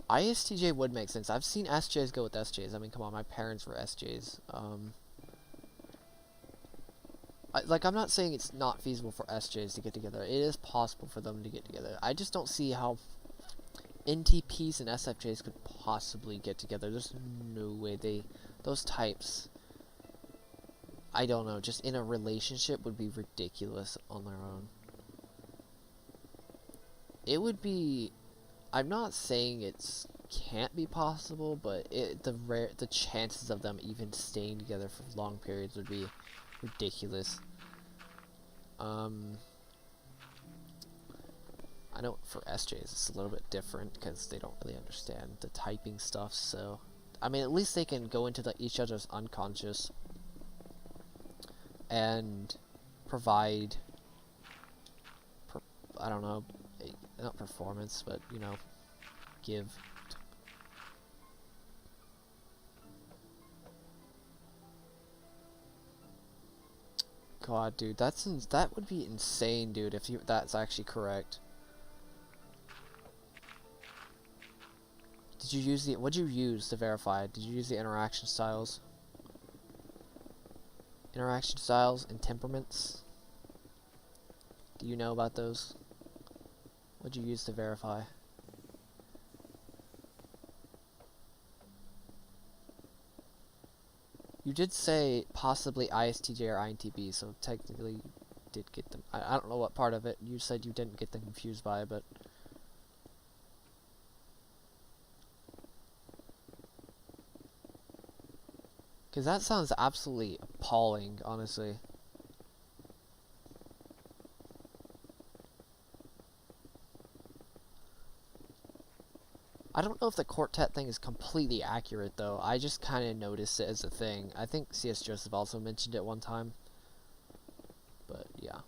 ISTJ would make sense. I've seen SJs go with SJs. I mean, come on, my parents were SJs. I'm not saying it's not feasible for SJs to get together. It is possible for them to get together. I just don't see how NTPs and SFJs could possibly get together. There's no way those types, I don't know, just in a relationship would be ridiculous on their own. It would be... I'm not saying it can't be possible, but the chances of them even staying together for long periods would be ridiculous. I know for SJs it's a little bit different because they don't really understand the typing stuff, so I mean at least they can go into each other's unconscious and provide I don't know, not performance, but you know, give. God, dude, that would be insane, dude, if that's actually correct. Did you use what'd you use to verify? Did you use the interaction styles? Interaction styles and temperaments? Do you know about those? What'd you use to verify? You did say possibly ISTJ or INTP, so technically you did get them. I don't know what part of it you said you didn't get them confused by, but... Because that sounds absolutely appalling, honestly. I don't know if the quartet thing is completely accurate, though. I just kind of noticed it as a thing. I think C.S. Joseph also mentioned it one time. But, yeah.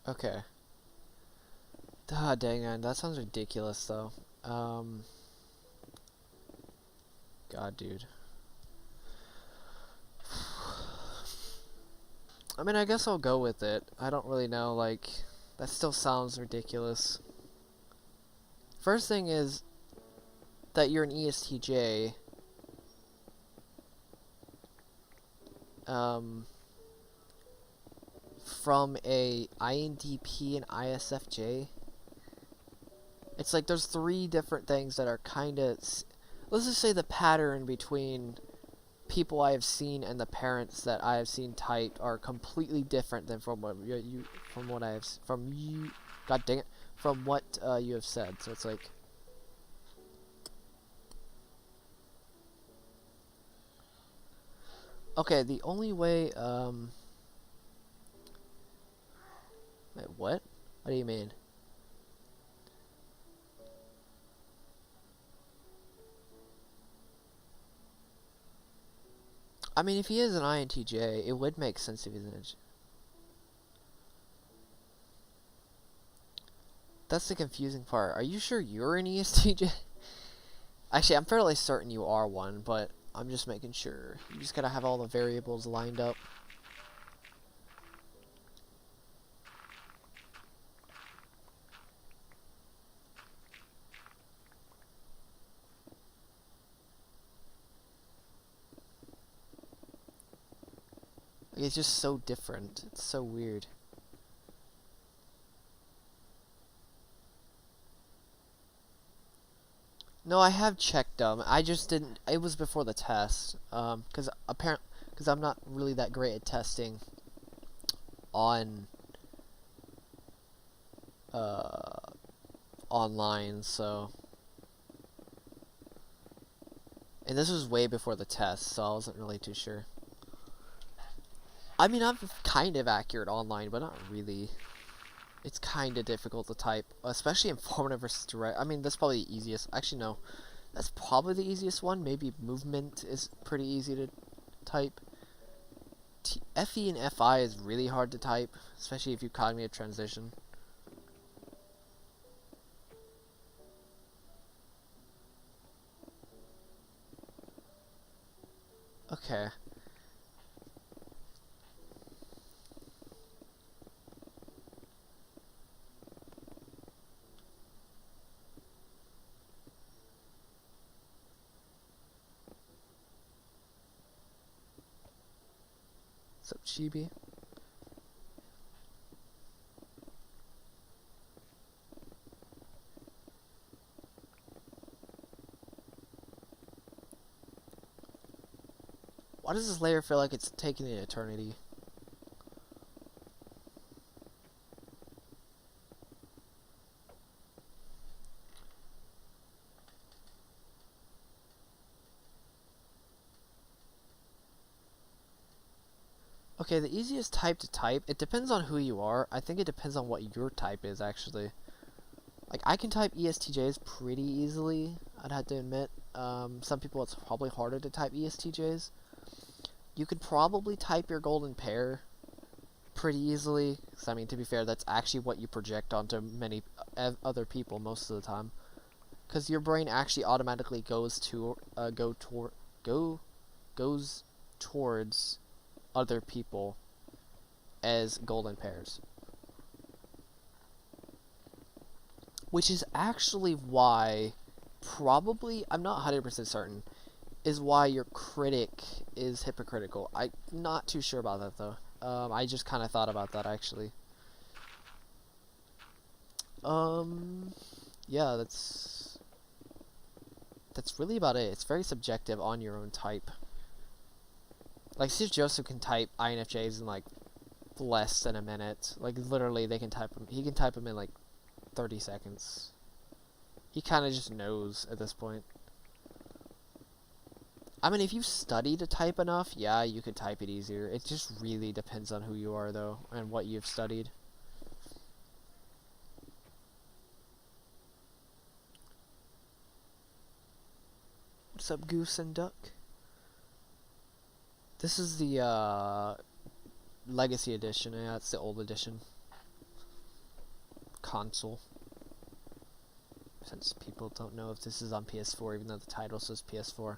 Okay. Ah, dang man, that sounds ridiculous though. God, dude. I mean, I guess I'll go with it. I don't really know, like, that still sounds ridiculous. First thing is that you're an ESTJ. From a INTP and ISFJ. It's like there's 3 different things that are kind of... Let's just say the pattern between people I have seen and the parents that I have seen typed are completely different than from what you God dang it, from what you have said. So it's like, okay, the only way wait, what? What do you mean? I mean, if he is an INTJ, it would make sense if he's an... That's the confusing part. Are you sure you're an ESTJ? Actually, I'm fairly certain you are one, but I'm just making sure. You just gotta have all the variables lined up. It's just so different. It's so weird. No, I have checked them. I just didn't. It was before the test. Because I'm not really that great at testing on online. So, and this was way before the test, so I wasn't really too sure. I mean, I'm kind of accurate online, but not really. It's kind of difficult to type, especially informative versus direct. I mean, that's probably the easiest. Actually, no. That's probably the easiest one. Maybe movement is pretty easy to type. FE and FI is really hard to type, especially if you cognitive transition. Okay. What's up, Chibi? Why does this layer feel like it's taking an eternity? Okay, the easiest type to type, it depends on who you are. I think it depends on what your type is, actually. Like, I can type ESTJs pretty easily, I'd have to admit. Some people, it's probably harder to type ESTJs. You could probably type your golden pair pretty easily. Because, I mean, to be fair, that's actually what you project onto many other people most of the time. Because your brain actually automatically goes towards other people as golden pairs. Which is actually why, probably, I'm not 100% certain, is why your critic is hypocritical. I'm not too sure about that, though. I just kind of thought about that, actually. Yeah, that's really about it. It's very subjective on your own type. Like, Steve Joseph can type INFJs in, like, less than a minute. Like, literally, he can type them in, like, 30 seconds. He kind of just knows at this point. I mean, if you study to type enough, yeah, you could type it easier. It just really depends on who you are, though, and what you've studied. What's up, Goose and Duck? This is the, Legacy Edition. Yeah, it's the old edition. Console. Since people don't know if this is on PS4, even though the title says PS4.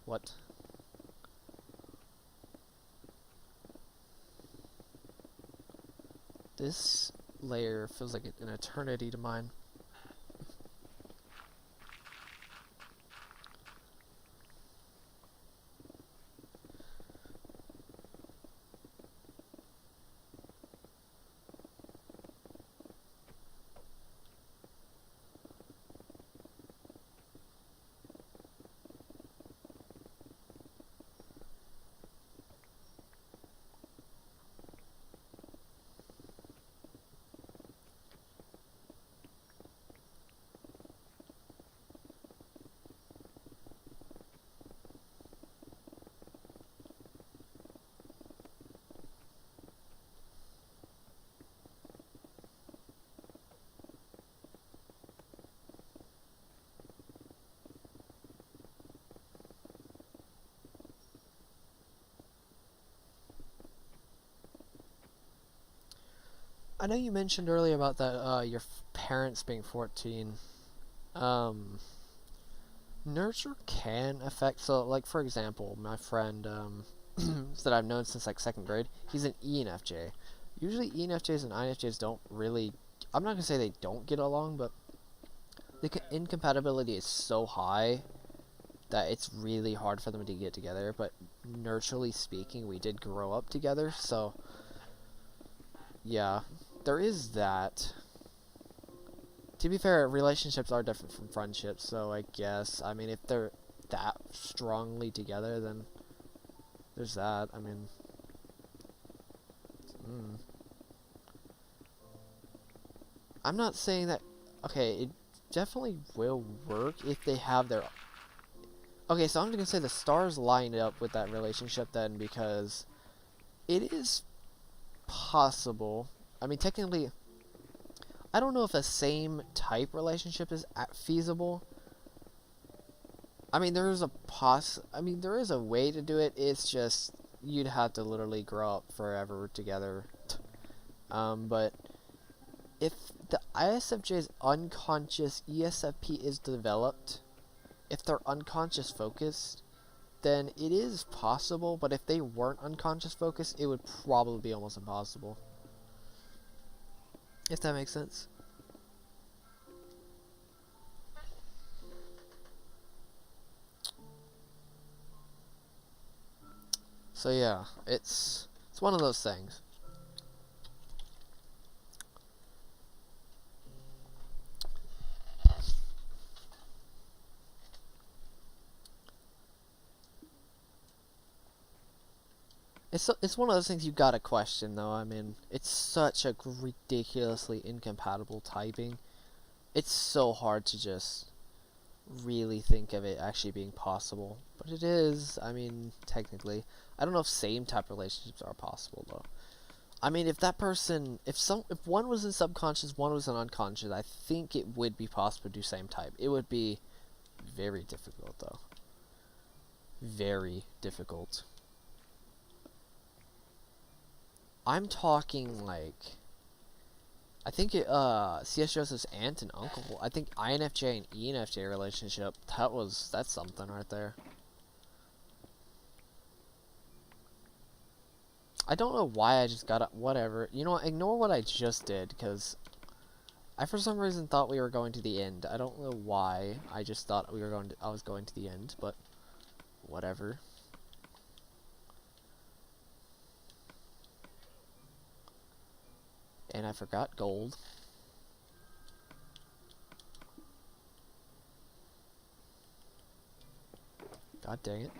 What? This layer feels like an eternity to mine. I know you mentioned earlier about that your parents being 14. Nurture can affect. So, like for example, my friend that I've known since like 2nd grade, he's an ENFJ. Usually, ENFJs and INFJs don't really. I'm not gonna say they don't get along, but the incompatibility is so high that it's really hard for them to get together. But nurturally speaking, we did grow up together, so yeah, there is that. To be fair, relationships are different from friendships, so I guess, I mean, if they're that strongly together, then there's that. I mean, I'm not saying that, okay, it definitely will work if they have their, okay, so I'm going to say the stars lined up with that relationship then, because it is possible. I mean, technically, I don't know if a same type relationship is feasible. I mean, there is a way to do it. It's just you'd have to literally grow up forever together. But if the ISFJ's unconscious ESFP is developed, if they're unconscious focused, then it is possible. But if they weren't unconscious focused, it would probably be almost impossible. If that makes sense. So yeah, it's one of those things. It's one of those things you gotta question, though. I mean, it's such a ridiculously incompatible typing. It's so hard to just really think of it actually being possible. But it is, I mean, technically. I don't know if same type relationships are possible, though. I mean, if that person, if one was in subconscious, one was in unconscious, I think it would be possible to do same type. It would be very difficult, though. Very difficult. I'm talking like, I think C.S. Joseph's aunt and uncle. I think INFJ and ENFJ relationship. That's something right there. I don't know why I just got it. Whatever. You know what? Ignore what I just did, because I for some reason thought we were going to the end. I don't know why. I just thought I was going to the end, but whatever. And I forgot gold. God dang it.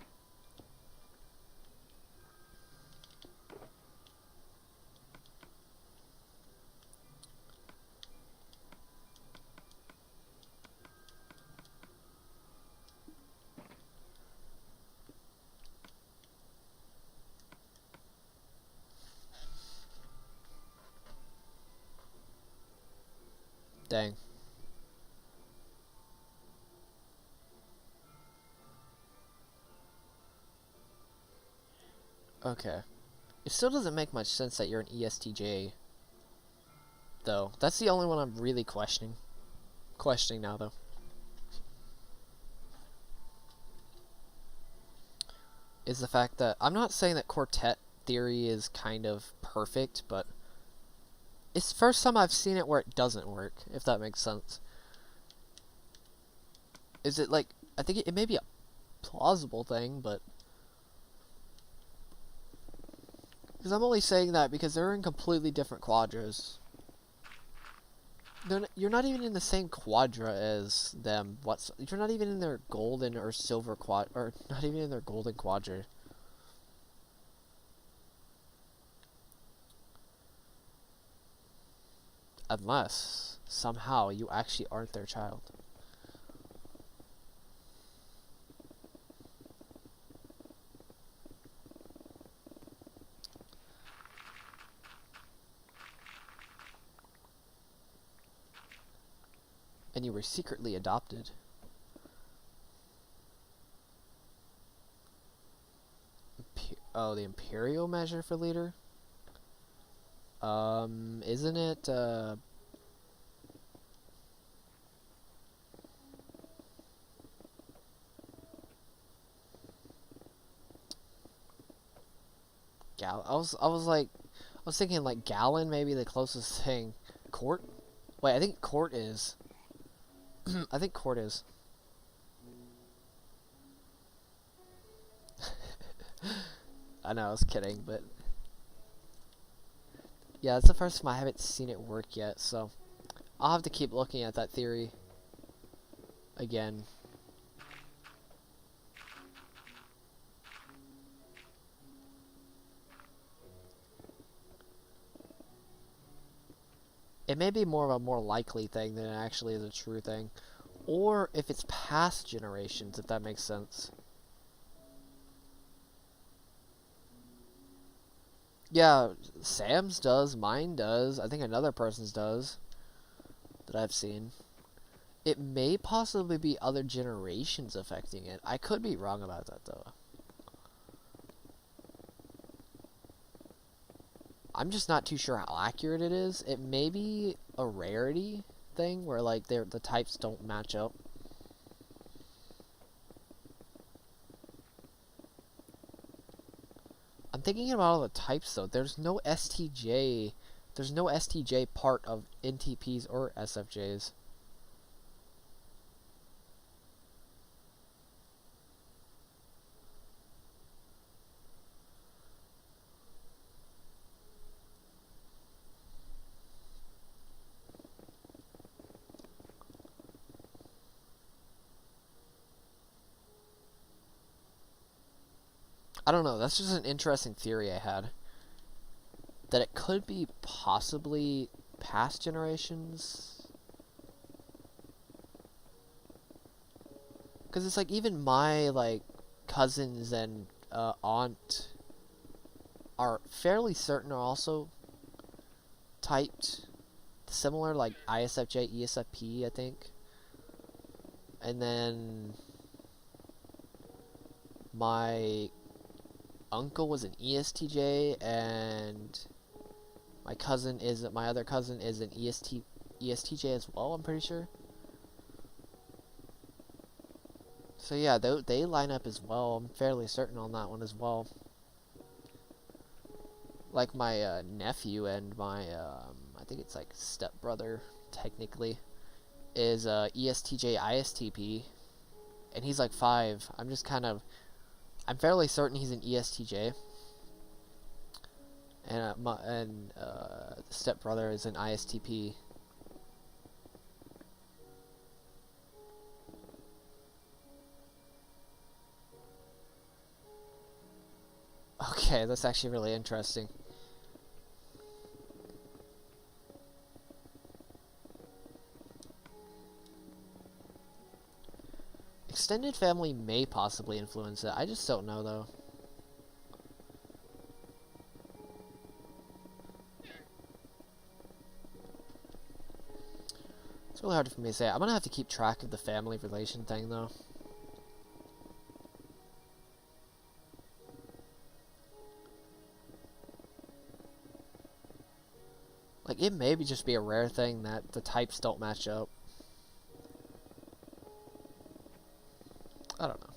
Dang. Okay. It still doesn't make much sense that you're an ESTJ, though. That's the only one I'm really questioning. Questioning now, though. Is the fact that I'm not saying that quartet theory is kind of perfect, but It's the first time I've seen it where it doesn't work, if that makes sense. Is it like, I think it may be a plausible thing, but... Because I'm only saying that because they're in completely different quadras. You're not even in the same quadra as them. You're not even in their golden or silver or not even in their golden quadra. Unless somehow you actually aren't their child. And you were secretly adopted. Oh, the imperial measure for leader? Isn't it, I was thinking like gallon, maybe the closest thing. Court? Wait, I think court is. I think court is. I know, I was kidding, but... Yeah, it's the first time I haven't seen it work yet, so... I'll have to keep looking at that theory again. It may be more of a more likely thing than it actually is a true thing. Or if it's past generations, if that makes sense. Yeah, Sam's does, mine does, I think another person's does. That I've seen. It may possibly be other generations affecting it. I could be wrong about that, though. I'm just not too sure how accurate it is. It may be a rarity thing where like the types don't match up. I'm thinking about all the types though. There's no STJ. There's no STJ part of NTPs or SFJs. I don't know, that's just an interesting theory I had. That it could be possibly past generations. Because it's like even my like cousins and aunt are fairly certain are also typed similar, like ISFJ, ESFP, I think. And then my uncle was an ESTJ, and my other cousin is an ESTJ as well, I'm pretty sure. So yeah, they line up as well. I'm fairly certain on that one as well. Like my nephew and my I think it's like stepbrother technically is ESTJ ISTP, and he's like 5. I'm fairly certain he's an ESTJ, and the stepbrother is an ISTP. Okay, that's actually really interesting. Extended family may possibly influence it. I just don't know, though. It's really hard for me to say. I'm gonna have to keep track of the family relation thing, though. Like, it may just be a rare thing that the types don't match up. I don't know.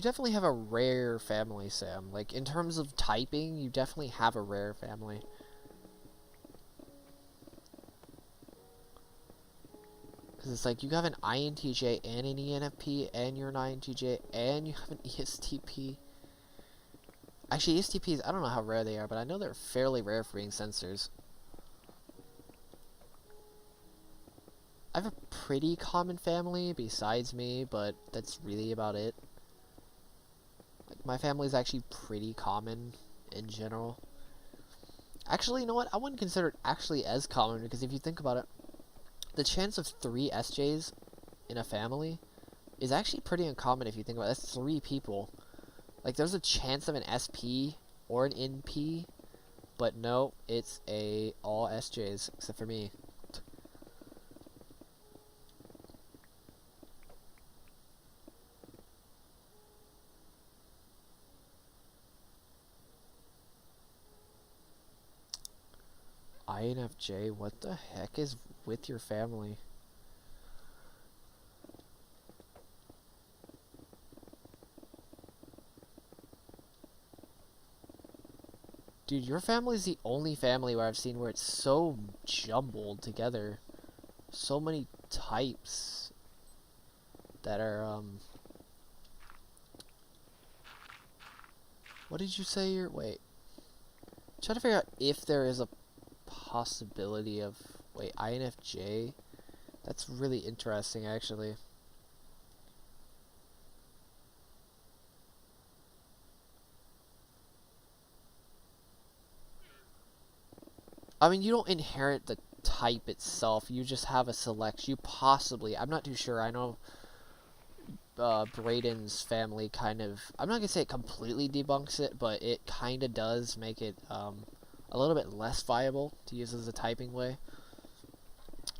You definitely have a rare family, Sam. Like, in terms of typing, you definitely have a rare family. Because it's like, you have an INTJ and an ENFP, and you're an INTJ, and you have an ESTP. Actually, ESTPs, I don't know how rare they are, but I know they're fairly rare for being sensors. I have a pretty common family besides me, but that's really about it. Like, my family's actually pretty common in general. Actually, you know what? I wouldn't consider it actually as common, because if you think about it, the chance of 3 SJs in a family is actually pretty uncommon if you think about it. That's 3 people. Like, there's a chance of an SP or an NP, but no, it's all SJs, except for me. INFJ, what the heck is with your family? Dude, your family's the only family where I've seen where it's so jumbled together. So many types that are, what did you say you're, wait. Trying to figure out if there is a possibility of, wait, INFJ? That's really interesting, actually. I mean, you don't inherit the type itself, you just have a select. You possibly, I'm not too sure, I know Braden's family kind of, I'm not going to say it completely debunks it, but it kind of does make it a little bit less viable to use as a typing way.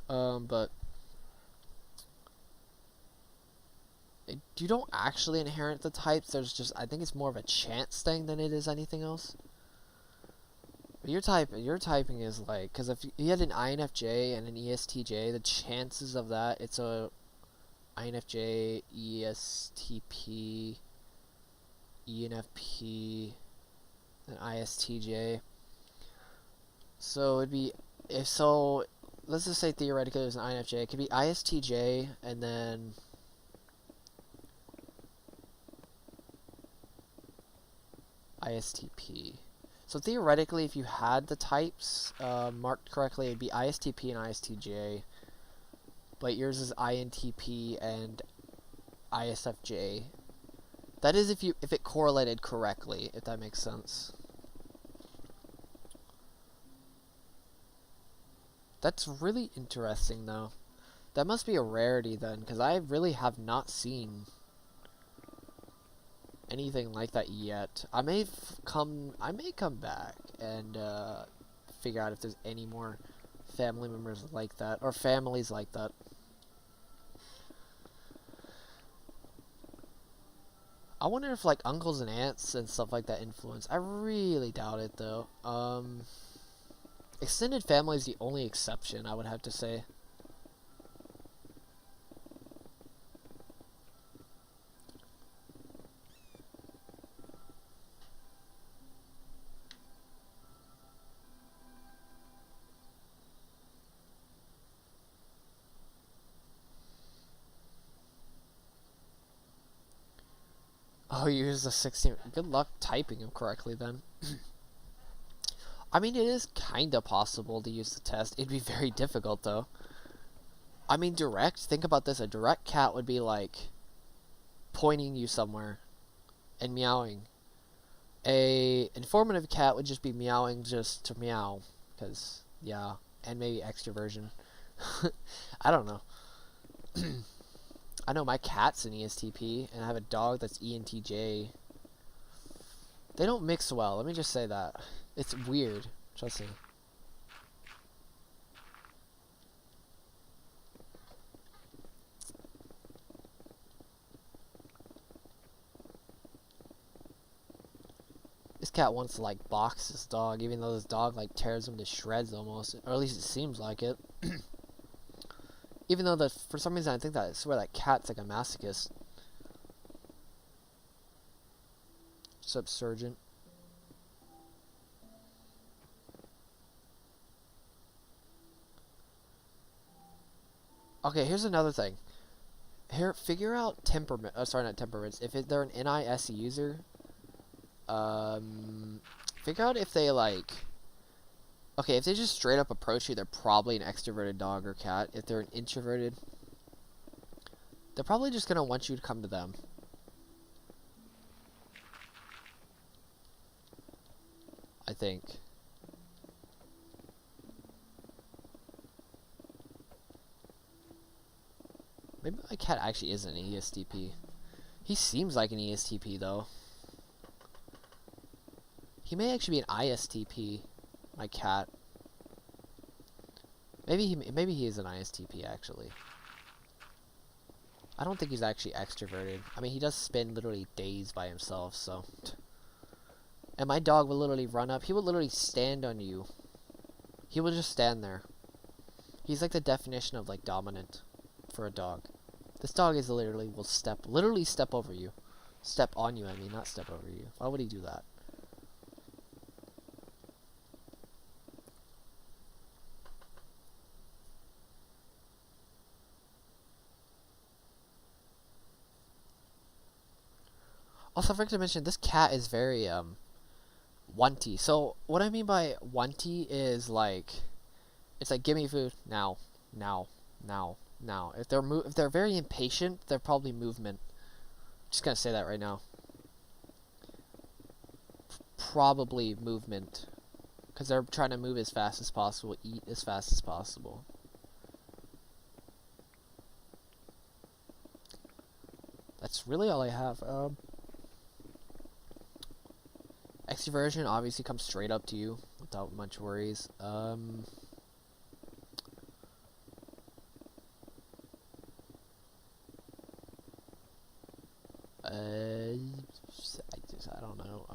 But you don't actually inherit the types. There's just, I think it's more of a chance thing than it is anything else. But your typing is like, because if you had an INFJ and an ESTJ, the chances of that, it's a INFJ, ESTP, ENFP, and ISTJ. So it'd be, if so, let's just say theoretically it was an INFJ. It could be ISTJ and then ISTP. So theoretically, if you had the types marked correctly, it'd be ISTP and ISTJ. But yours is INTP and ISFJ. That is if it correlated correctly, if that makes sense. That's really interesting, though. That must be a rarity, then, because I really have not seen anything like that yet. I may come back and figure out if there's any more family members like that, or families like that. I wonder if, like, uncles and aunts and stuff like that influence. I really doubt it, though. Extended family is the only exception, I would have to say. Oh, you use the 16. Good luck typing them correctly, then. I mean, it is kind of possible to use the test. It'd be very difficult, though. I mean, direct, think about this. A direct cat would be like pointing you somewhere and meowing. A informative cat would just be meowing just to meow. Because, yeah. And maybe extroversion. I don't know. I know my cat's an ESTP, and I have a dog that's ENTJ. They don't mix well, let me just say that. It's weird, trust me. This cat wants to, like, box this dog, even though this dog, like, tears him to shreds almost. Or at least it seems like it. Even though, for some reason, I swear that cat's like a masochist. What's up, Sergeant? Okay, here's another thing. Here, figure out temperament. Sorry, not temperaments. If they're an NIS user, figure out if they like. Okay, if they just straight up approach you, they're probably an extroverted dog or cat. If they're an introverted, they're probably just gonna want you to come to them. I think. Maybe my cat actually is an ESTP. He seems like an ESTP though. He may actually be an ISTP. My cat. Maybe he is an ISTP actually. I don't think he's actually extroverted. I mean, he does spend literally days by himself, so. And my dog will literally run up. He will literally stand on you. He will just stand there. He's like the definition of like dominant for a dog. This dog is literally step over you. Step on you, I mean, not step over you. Why would he do that? Also, I forgot to mention, this cat is very, wanty. So, what I mean by wanty is, like, it's like, give me food, now, now, now, now. If they're very impatient, they're probably movement. Just gonna say that right now. Probably movement. Because they're trying to move as fast as possible, eat as fast as possible. That's really all I have. Extroversion obviously comes straight up to you without much worries. I don't know.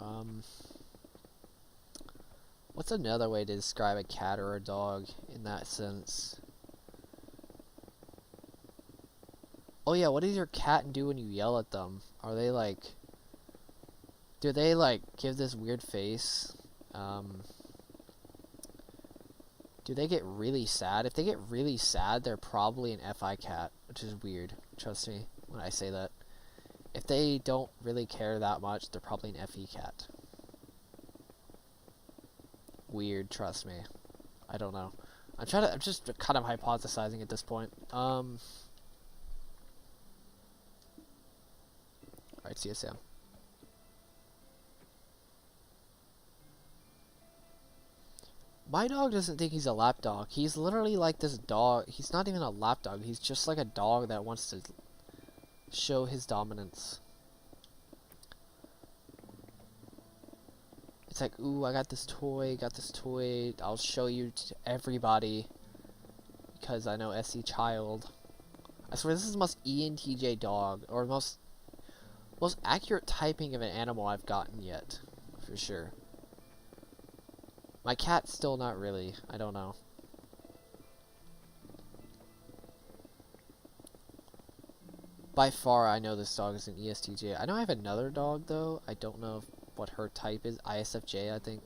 What's another way to describe a cat or a dog in that sense? Oh yeah, what does your cat do when you yell at them? Are they like... Do they like give this weird face? Do they get really sad? If they get really sad, they're probably an FI cat, which is weird. Trust me when I say that. If they don't really care that much, they're probably an FE cat. Weird, trust me. I don't know. I'm just kind of hypothesizing at this point. Alright, see you, Sam. My dog doesn't think he's a lap dog. He's literally like this dog. He's not even a lap dog. He's just like a dog that wants to show his dominance. It's like, ooh, I got this toy, I'll show you to everybody. Because I know SE child. I swear this is the most ENTJ dog, or most accurate typing of an animal I've gotten yet. For sure. My cat's still not really. I don't know. By far, I know this dog is an ESTJ. I know I have another dog, though. I don't know what her type is. ISFJ, I think.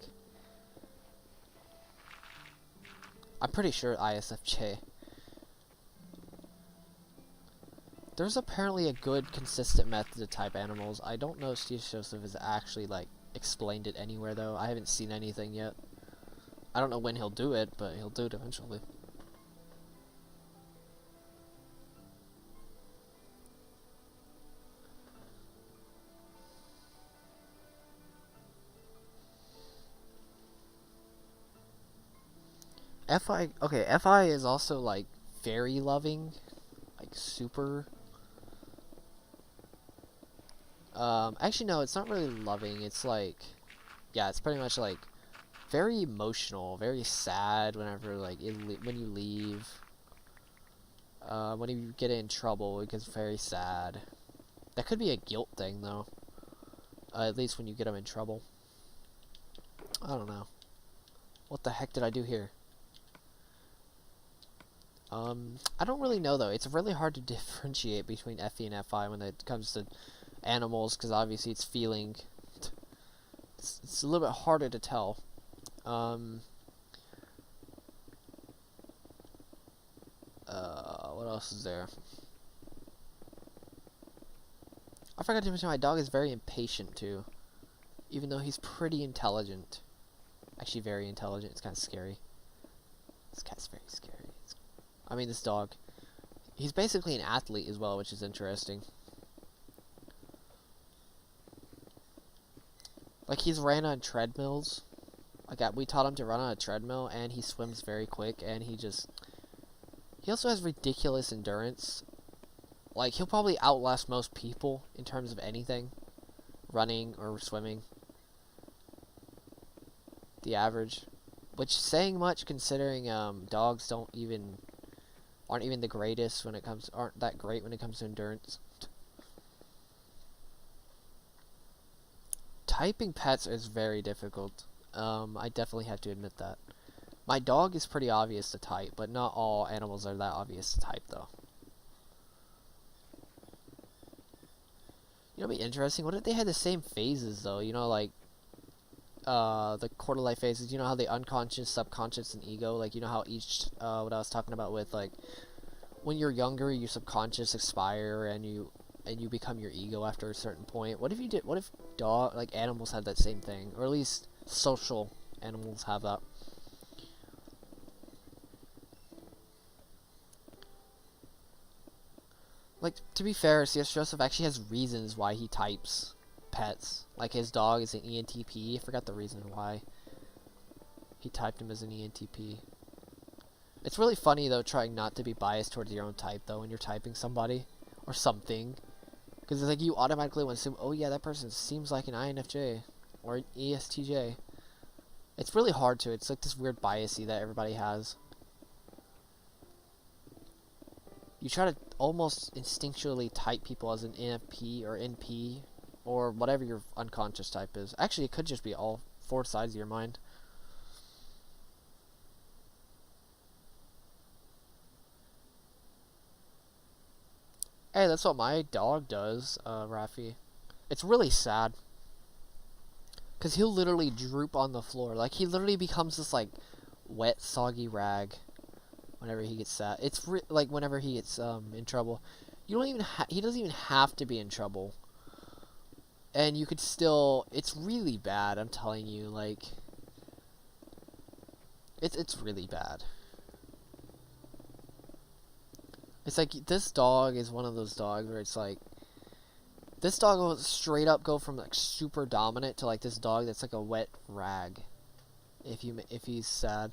I'm pretty sure ISFJ. There's apparently a good, consistent method to type animals. I don't know if Steve Joseph has actually, like, explained it anywhere, though. I haven't seen anything yet. I don't know when he'll do it, but he'll do it eventually. FI is also, like, very loving. Like, super. Actually, no, it's not really loving. It's like, yeah, it's pretty much, like, very emotional, very sad whenever, like, when you leave. When you get in trouble, it gets very sad. That could be a guilt thing, though. At least when you get them in trouble. I don't know. What the heck did I do here? I don't really know, though. It's really hard to differentiate between FE and FI when it comes to animals, because obviously it's feeling. it's a little bit harder to tell. What else is there? I forgot to mention my dog is very impatient too, even though he's pretty intelligent. Actually, very intelligent. It's kind of scary. This cat's very scary. I mean, this dog. He's basically an athlete as well, which is interesting. Like, he's ran on treadmills. Like, we taught him to run on a treadmill, and he swims very quick, and he also has ridiculous endurance. Like, he'll probably outlast most people in terms of anything. Running or swimming. The average. Which is saying much considering dogs aren't even the greatest when it comes, aren't that great when it comes to endurance. Typing pets is very difficult. I definitely have to admit that. My dog is pretty obvious to type, but not all animals are that obvious to type, though. You know, it'd be interesting. What if they had the same phases, though? You know, like the quarter life phases. You know how the unconscious, subconscious, and ego. Like, you know how each what I was talking about with, like, when you're younger, your subconscious expire and you become your ego after a certain point. What if animals had that same thing, or at least social animals have that? Like, to be fair, C.S. Joseph actually has reasons why he types pets. Like, his dog is an ENTP. I forgot the reason why he typed him as an ENTP. It's really funny, though, trying not to be biased towards your own type, though, when you're typing somebody or something. Because it's like you automatically want to assume, oh yeah, that person seems like an INFJ or an ESTJ. It's really hard to. It's like this weird biasy that everybody has. You try to almost instinctually type people as an NFP or NP or whatever your unconscious type is. Actually, it could just be all four sides of your mind. Hey, that's what my dog does, Rafi. It's really sad. Because he'll literally droop on the floor. Like, he literally becomes this, like, wet, soggy rag whenever he gets sad. It's like, whenever he gets in trouble. You don't even he doesn't even have to be in trouble. And you could still... It's really bad, I'm telling you. Like, it's really bad. It's like, this dog is one of those dogs where it's like, this dog will straight up go from, like, super dominant to, like, this dog that's like a wet rag. If he's sad.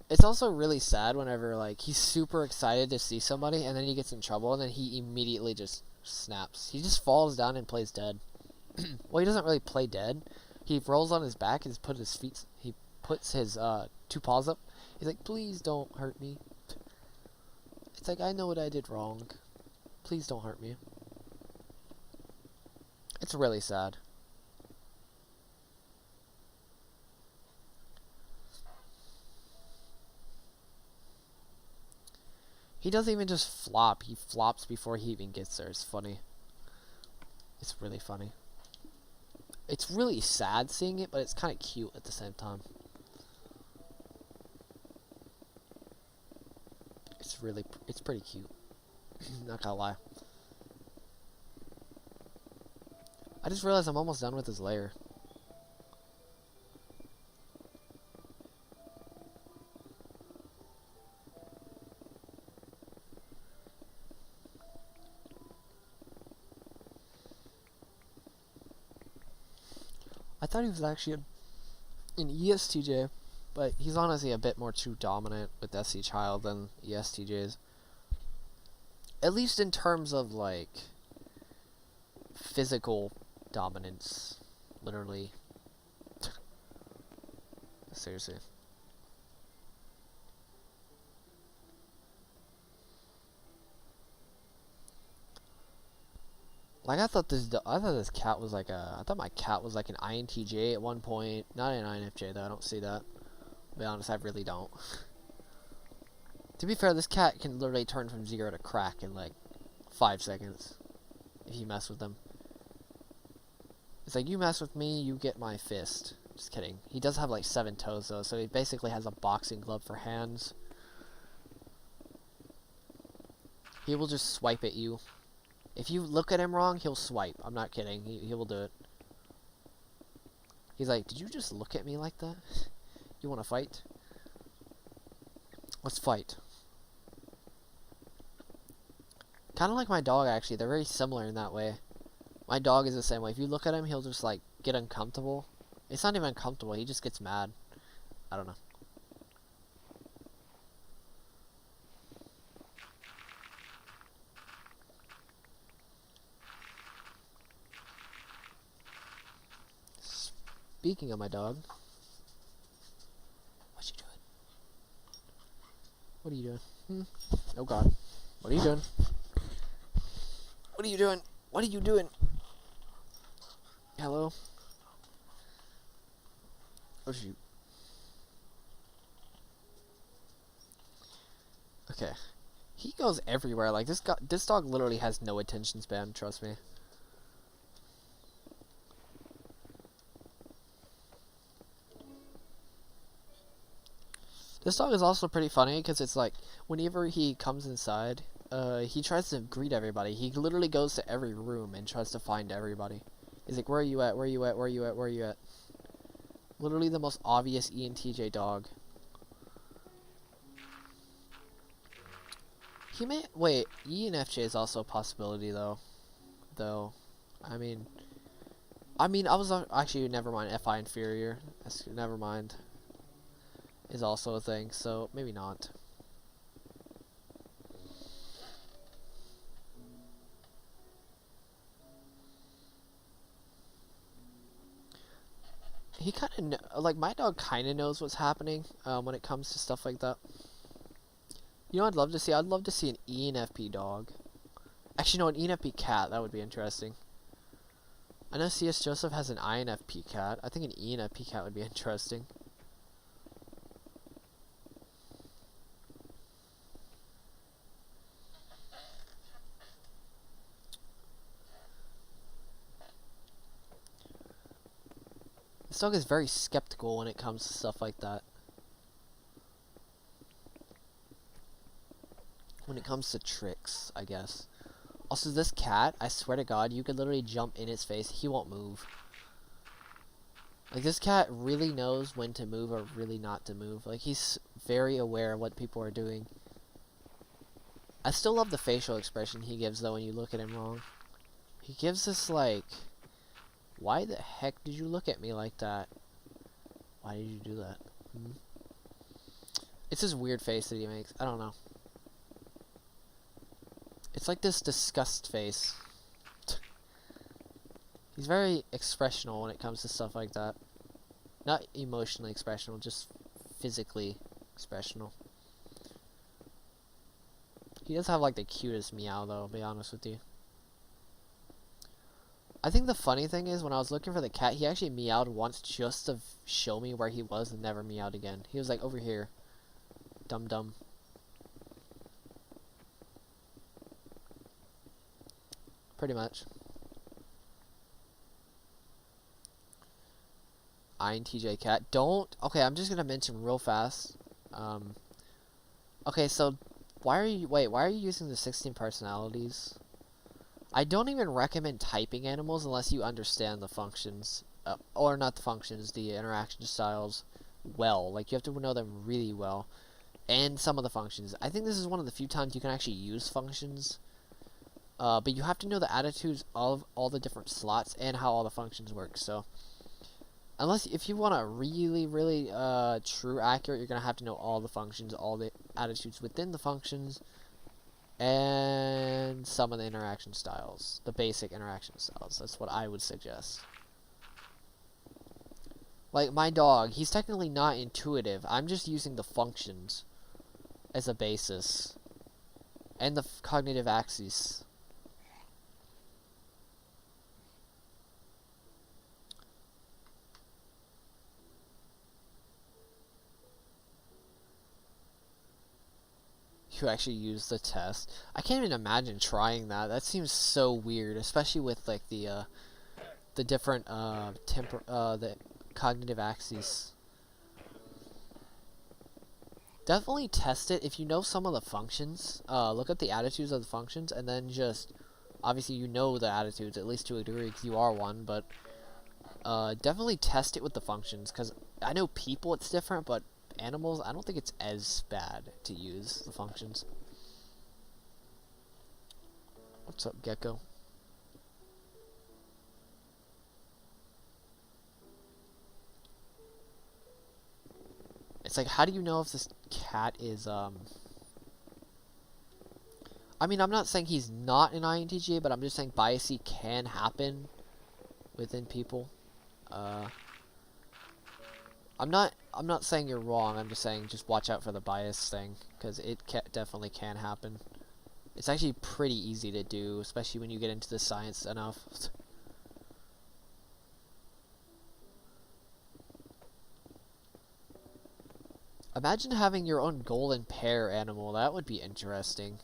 It's also really sad whenever, like, he's super excited to see somebody, and then he gets in trouble, and then he immediately just snaps. He just falls down and plays dead. Well, he doesn't really play dead. He rolls on his back and he puts his two paws up. He's like, please don't hurt me. It's like, I know what I did wrong. Please don't hurt me. It's really sad. He doesn't even just flop. He flops before he even gets there. It's funny. It's really funny. It's really sad seeing it, but it's kind of cute at the same time. It's pretty cute. Not gonna lie. I just realized I'm almost done with this layer. I thought he was actually an ESTJ, but he's honestly a bit more too dominant with SC Child than ESTJs. At least in terms of, like, physical dominance. Literally. Seriously. Like, I thought this cat was like I thought my cat was like an INTJ at one point. Not an INFJ, though. I don't see that. To be honest, I really don't. To be fair, this cat can literally turn from 0 to crack in, like, 5 seconds. If you mess with them. It's like, you mess with me, you get my fist. Just kidding. He does have like 7 toes though, so he basically has a boxing glove for hands. He will just swipe at you. If you look at him wrong, he'll swipe. I'm not kidding. He will do it. He's like, did you just look at me like that? You want to fight? Let's fight. Kind of like my dog, actually. They're very similar in that way. My dog is the same way. If you look at him, he'll just, like, get uncomfortable. It's not even uncomfortable. He just gets mad. I don't know. Speaking of my dog. What you doing? What are you doing? Oh, God. What are you doing? What are you doing? What are you doing? Hello? Oh, shoot. Okay. He goes everywhere. Like, this dog literally has no attention span, trust me. This dog is also pretty funny, because it's like, whenever he comes inside, he tries to greet everybody. He literally goes to every room and tries to find everybody. He's like, where are you at? Where are you at? Where are you at? Where are you at? Literally the most obvious ENTJ dog. He may... Wait, ENFJ is also a possibility, though. I mean, I was... Actually, never mind. FI inferior. Never mind. Is also a thing, so maybe not. He kind of... Like, my dog kind of knows what's happening when it comes to stuff like that. You know what I'd love to see? I'd love to see an ENFP dog. Actually, no, an ENFP cat. That would be interesting. I know CS Joseph has an INFP cat. I think an ENFP cat would be interesting. This dog is very skeptical when it comes to stuff like that. When it comes to tricks, I guess. Also, this cat, I swear to God, you could literally jump in its face. He won't move. Like, this cat really knows when to move or really not to move. Like, he's very aware of what people are doing. I still love the facial expression he gives, though, when you look at him wrong. He gives this, like... Why the heck did you look at me like that? Why did you do that? It's this weird face that he makes. I don't know. It's like this disgust face. He's very expressional when it comes to stuff like that. Not emotionally expressional, just physically expressional. He does have like the cutest meow though, I'll be honest with you. I think the funny thing is, when I was looking for the cat, he actually meowed once just to show me where he was and never meowed again. He was like, over here. Dum dum. Pretty much. INTJ cat. Don't... Okay, I'm just gonna mention real fast. Okay, so... Why are you using the 16 personalities? I don't even recommend typing animals unless you understand the functions, or not the functions, the interaction styles well. Like, you have to know them really well, and some of the functions. I think this is one of the few times you can actually use functions, but you have to know the attitudes of all the different slots and how all the functions work. So, if you want a really, really true accurate, you're gonna have to know all the functions, all the attitudes within the functions, and some of the interaction styles, the basic interaction styles. That's what I would suggest. Like, my dog, he's technically not intuitive. I'm just using the functions as a basis, and the cognitive axes. You actually use the test. I can't even imagine trying that. That seems so weird, especially with like the the different the cognitive axes. Definitely test it if you know some of the functions. Look at the attitudes of the functions, and then just obviously you know the attitudes at least to a degree because you are one, but definitely test it with the functions because I know people it's different, but animals I don't think it's as bad to use the functions. What's up, Gecko? It's like, how do you know if this cat is, I mean, I'm not saying he's not an INTJ, but I'm just saying biasy can happen within people. I'm not saying you're wrong, I'm just saying just watch out for the bias thing, because it definitely can happen. It's actually pretty easy to do, especially when you get into the science enough. Imagine having your own golden pair animal. That would be interesting.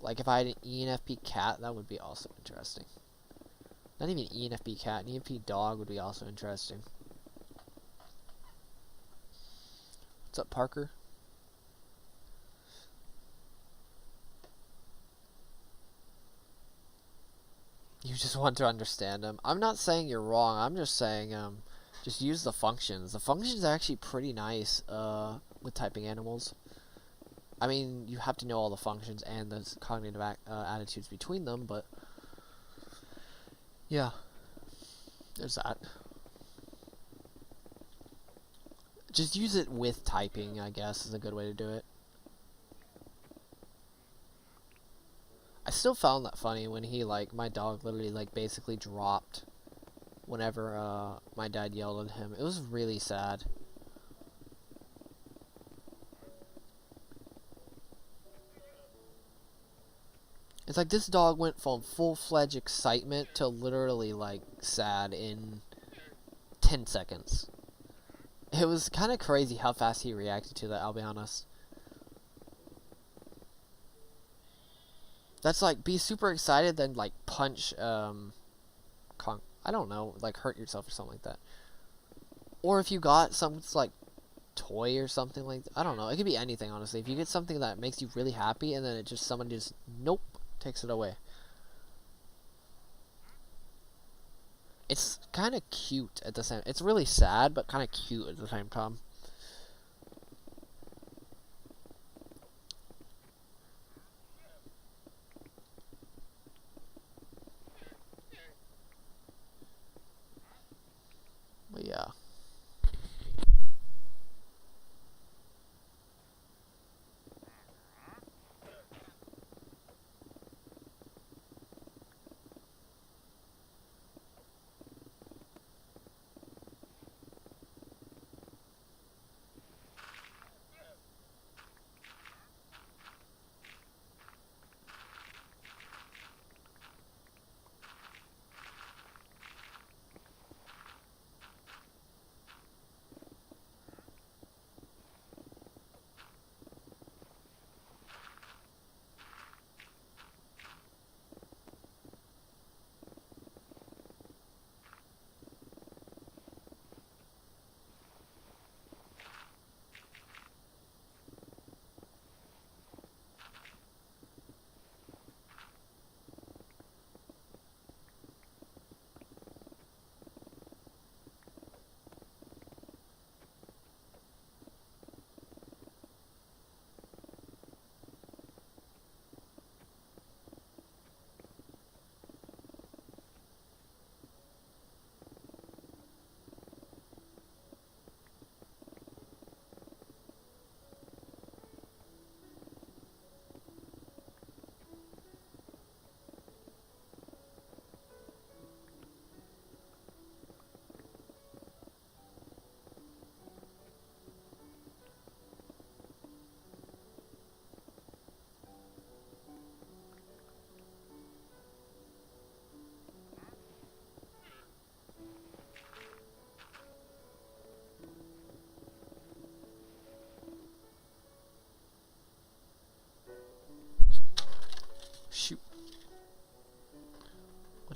Like if I had an ENFP cat, that would be also interesting. Not even ENFP cat, an ENFP dog would be also interesting. What's up, Parker? You just want to understand them. I'm not saying you're wrong. I'm just saying just use the functions. The functions are actually pretty nice with typing animals. I mean, you have to know all the functions and the cognitive attitudes between them, but yeah, there's that. Just use it with typing, I guess, is a good way to do it. I still found that funny when he, like, my dog literally, like, basically dropped whenever my dad yelled at him. It was really sad. It's like this dog went from full-fledged excitement to literally, like, sad in 10 seconds. It was kind of crazy how fast he reacted to that, I'll be honest. That's like, be super excited, then, like, punch, I don't know, like, hurt yourself or something like that. Or if you got some, like, toy or something like that. I don't know. It could be anything, honestly. If you get something that makes you really happy, and then someone just, nope, takes it away. It's kind of cute at the same. It's really sad, but kind of cute at the same time. But yeah.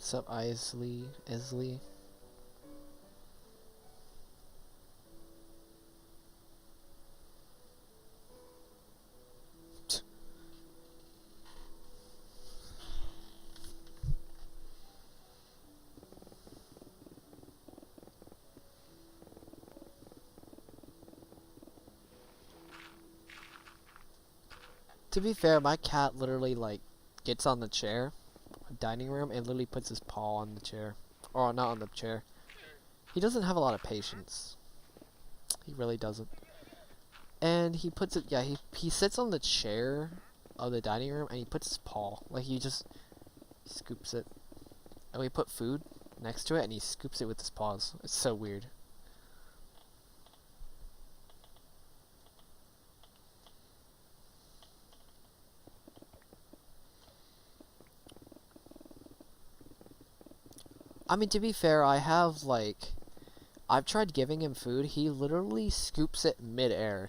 What's up, Isley? To be fair, my cat literally, like, gets on the chair, dining room, and literally puts his paw on the chair. Or, not on the chair. He doesn't have a lot of patience. He really doesn't. And he puts it, yeah, he sits on the chair of the dining room, and he puts his paw. Like, he just scoops it. And we put food next to it, and he scoops it with his paws. It's so weird. I mean, to be fair, I've tried giving him food. He literally scoops it mid-air.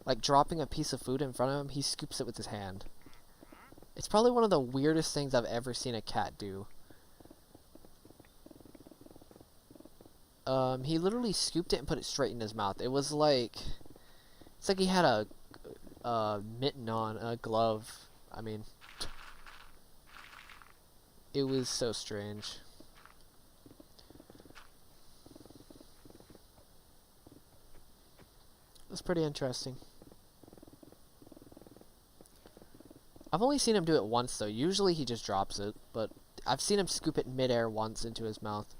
Like, dropping a piece of food in front of him, he scoops it with his hand. It's probably one of the weirdest things I've ever seen a cat do. He literally scooped it and put it straight in his mouth. It was like... It's like he had a mitten on, a glove. I mean... It was so strange. It was pretty interesting. I've only seen him do it once, though. Usually he just drops it, but I've seen him scoop it midair once into his mouth.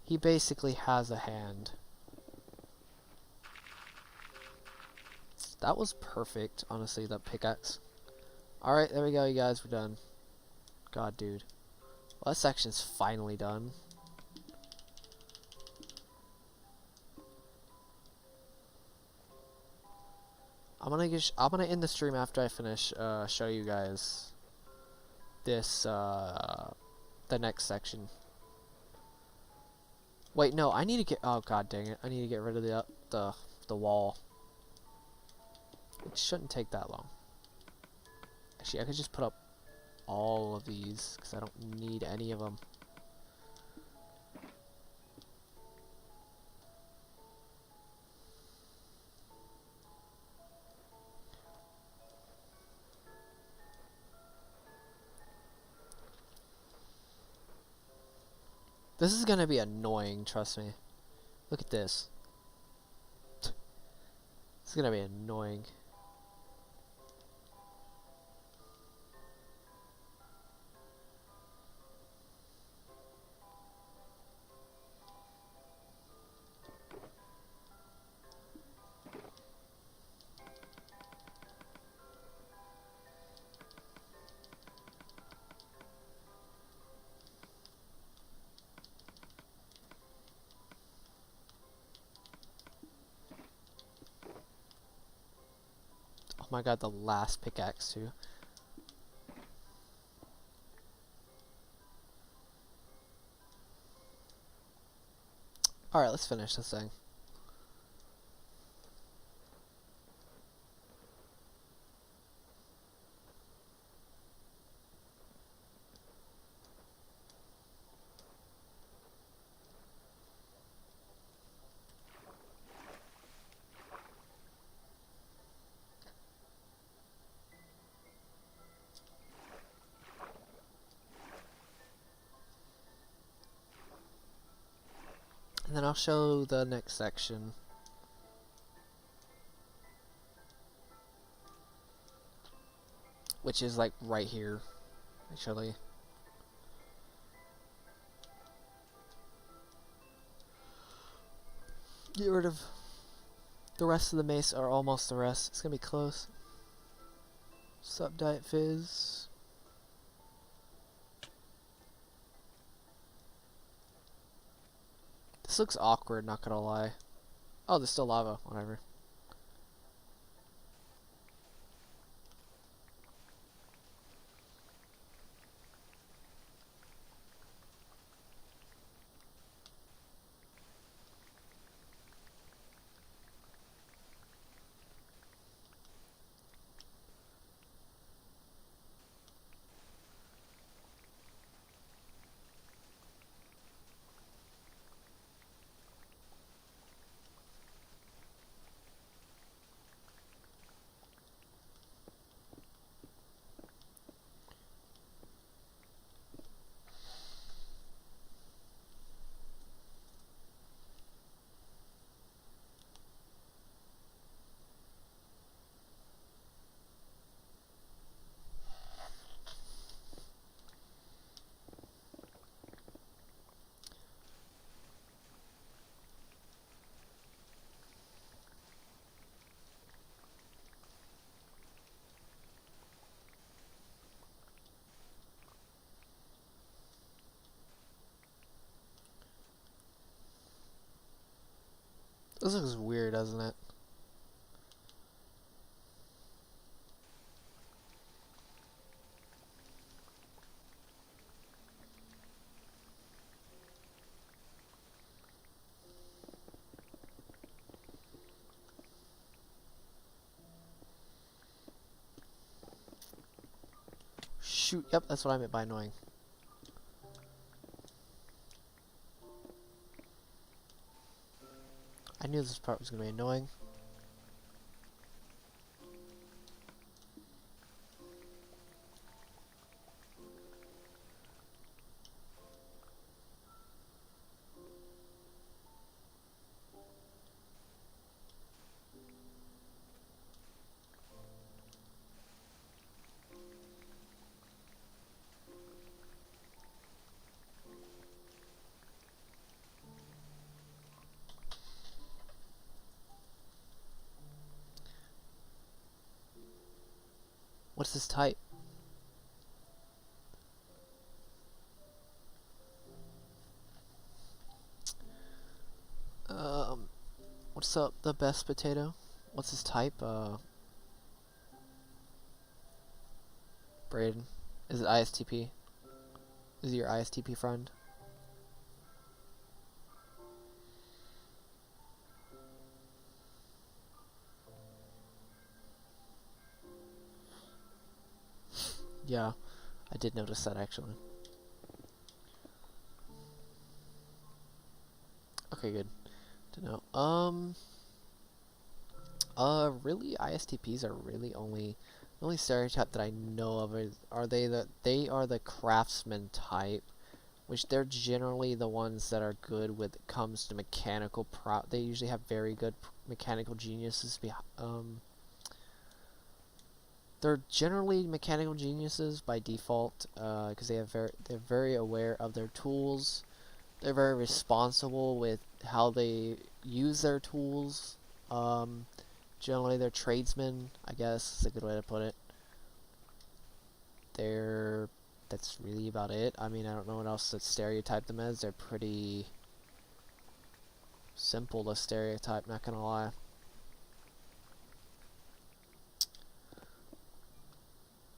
He basically has a hand. That was perfect, honestly, that pickaxe. Alright, there we go, you guys. We're done. God, dude. Well, that section's finally done. I'm gonna end the stream after I finish, show you guys this, the next section. Wait, no, I need to get, oh god dang it, I need to get rid of the wall. It shouldn't take that long. Actually, I could just put up all of these, because I don't need any of them. This is gonna be annoying, trust me. Look at this. It's gonna be annoying. Oh my god, the last pickaxe too. Alright, let's finish this thing. And then I'll show the next section. Which is like right here, actually. Get rid of the rest of the mace, or almost the rest. It's gonna be close. Sup, Diet Fizz? This looks awkward, not gonna lie. Oh, there's still lava, whatever. This looks weird, doesn't it? Shoot, yep, that's what I meant by annoying. I knew this part was going to be annoying. What's this type? What's up, the best potato? What's his type? Braden. Is it ISTP? Is he your ISTP friend? Yeah, I did notice that actually. Okay, good to know. Really, ISTPs are really the only stereotype that I know of are they are the craftsman type, which they're generally the ones that are good when it comes to mechanical they usually have very good mechanical geniuses. They're generally mechanical geniuses by default, because they're very aware of their tools. They're very responsible with how they use their tools. Generally, they're tradesmen, I guess is a good way to put it. That's really about it. I mean, I don't know what else to stereotype them as. They're pretty simple to stereotype, not gonna lie.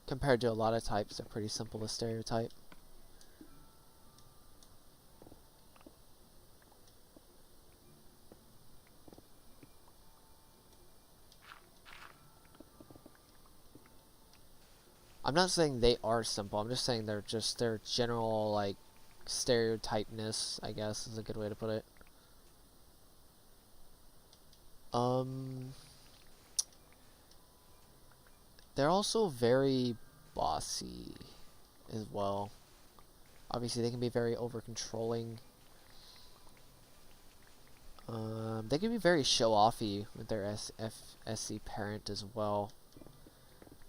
Compared to a lot of types, they're pretty simple to stereotype. I'm not saying they are simple, I'm just saying they're just their general, like, stereotypeness, I guess, is a good way to put it. They're also very bossy as well. Obviously, they can be very over-controlling. They can be very show-offy with their SC parent as well.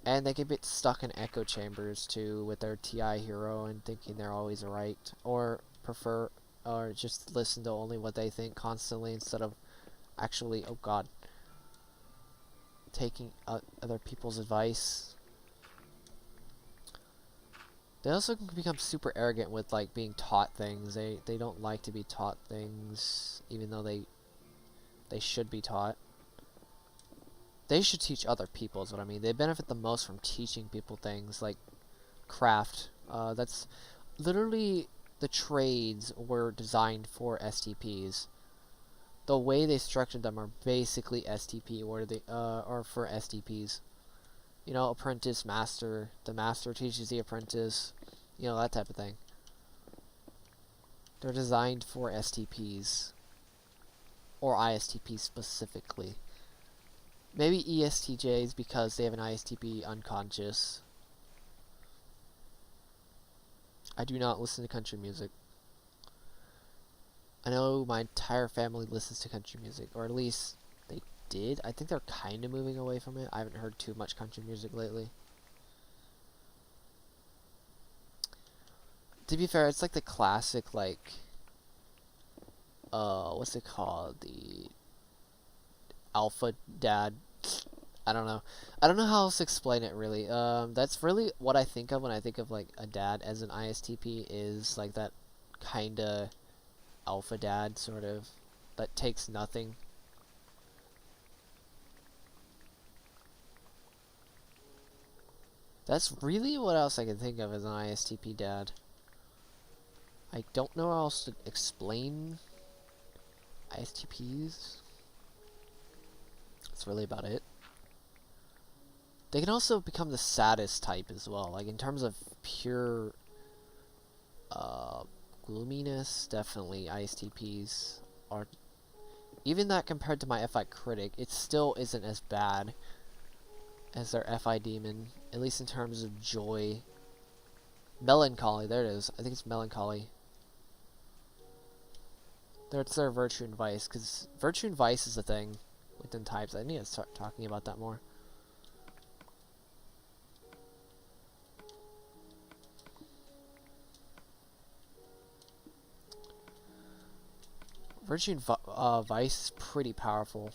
And they can get stuck in echo chambers too with their TI hero and thinking they're always right, or just listen to only what they think constantly instead of actually, oh god, taking other people's advice. They also can become super arrogant with, like, being taught things. They don't like to be taught things, even though they should be taught. They should teach other people, is what I mean. They benefit the most from teaching people things, like craft. That's literally, the trades were designed for STPs. The way they structured them are basically STP, or for STPs. You know, apprentice, master. The master teaches the apprentice. You know, that type of thing. They're designed for STPs. Or ISTPs specifically. Maybe ESTJs because they have an ISTP unconscious. I do not listen to country music. I know my entire family listens to country music, or at least they did. I think they're kind of moving away from it. I haven't heard too much country music lately. To be fair, it's like the classic, like, what's it called? The alpha dad. I don't know how else to explain it, really. That's really what I think of when I think of, like, a dad as an ISTP, is like that kinda alpha dad, sort of, that takes nothing. That's really what else I can think of as an ISTP dad. I don't know how else to explain ISTPs. That's really about it. They can also become the saddest type as well. Like in terms of pure gloominess, definitely ISTPs are. Even that compared to my FI critic, it still isn't as bad as their FI demon, at least in terms of joy. Melancholy, there it is. I think it's melancholy. It's their virtue and vice, because virtue and vice is a thing within types. I need to start talking about that more. Virtue and vice is pretty powerful.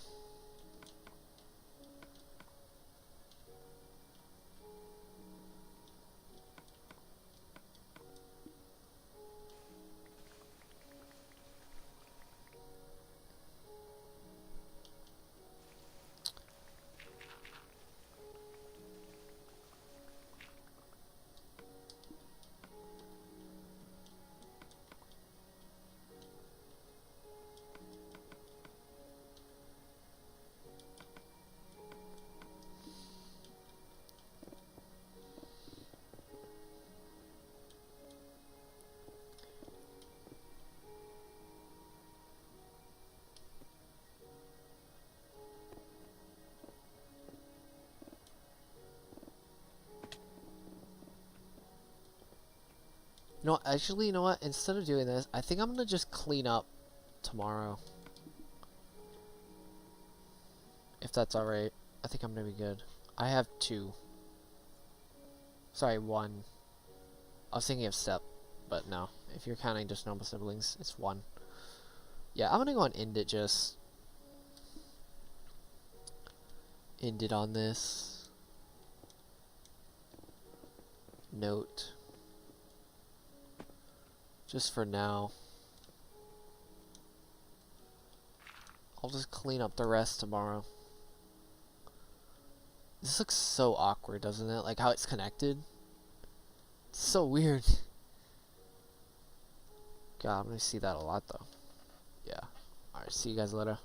No, actually, you know what? Instead of doing this, I think I'm gonna just clean up tomorrow. If that's alright. I think I'm gonna be good. I have 2. Sorry, 1. I was thinking of step, but no. If you're counting just normal siblings, it's 1. Yeah, I'm gonna go and end it just. End it on this note. Just for now. I'll just clean up the rest tomorrow. This looks so awkward, doesn't it? Like how it's connected. It's so weird. God, I'm gonna see that a lot though. Yeah. Alright, see you guys later.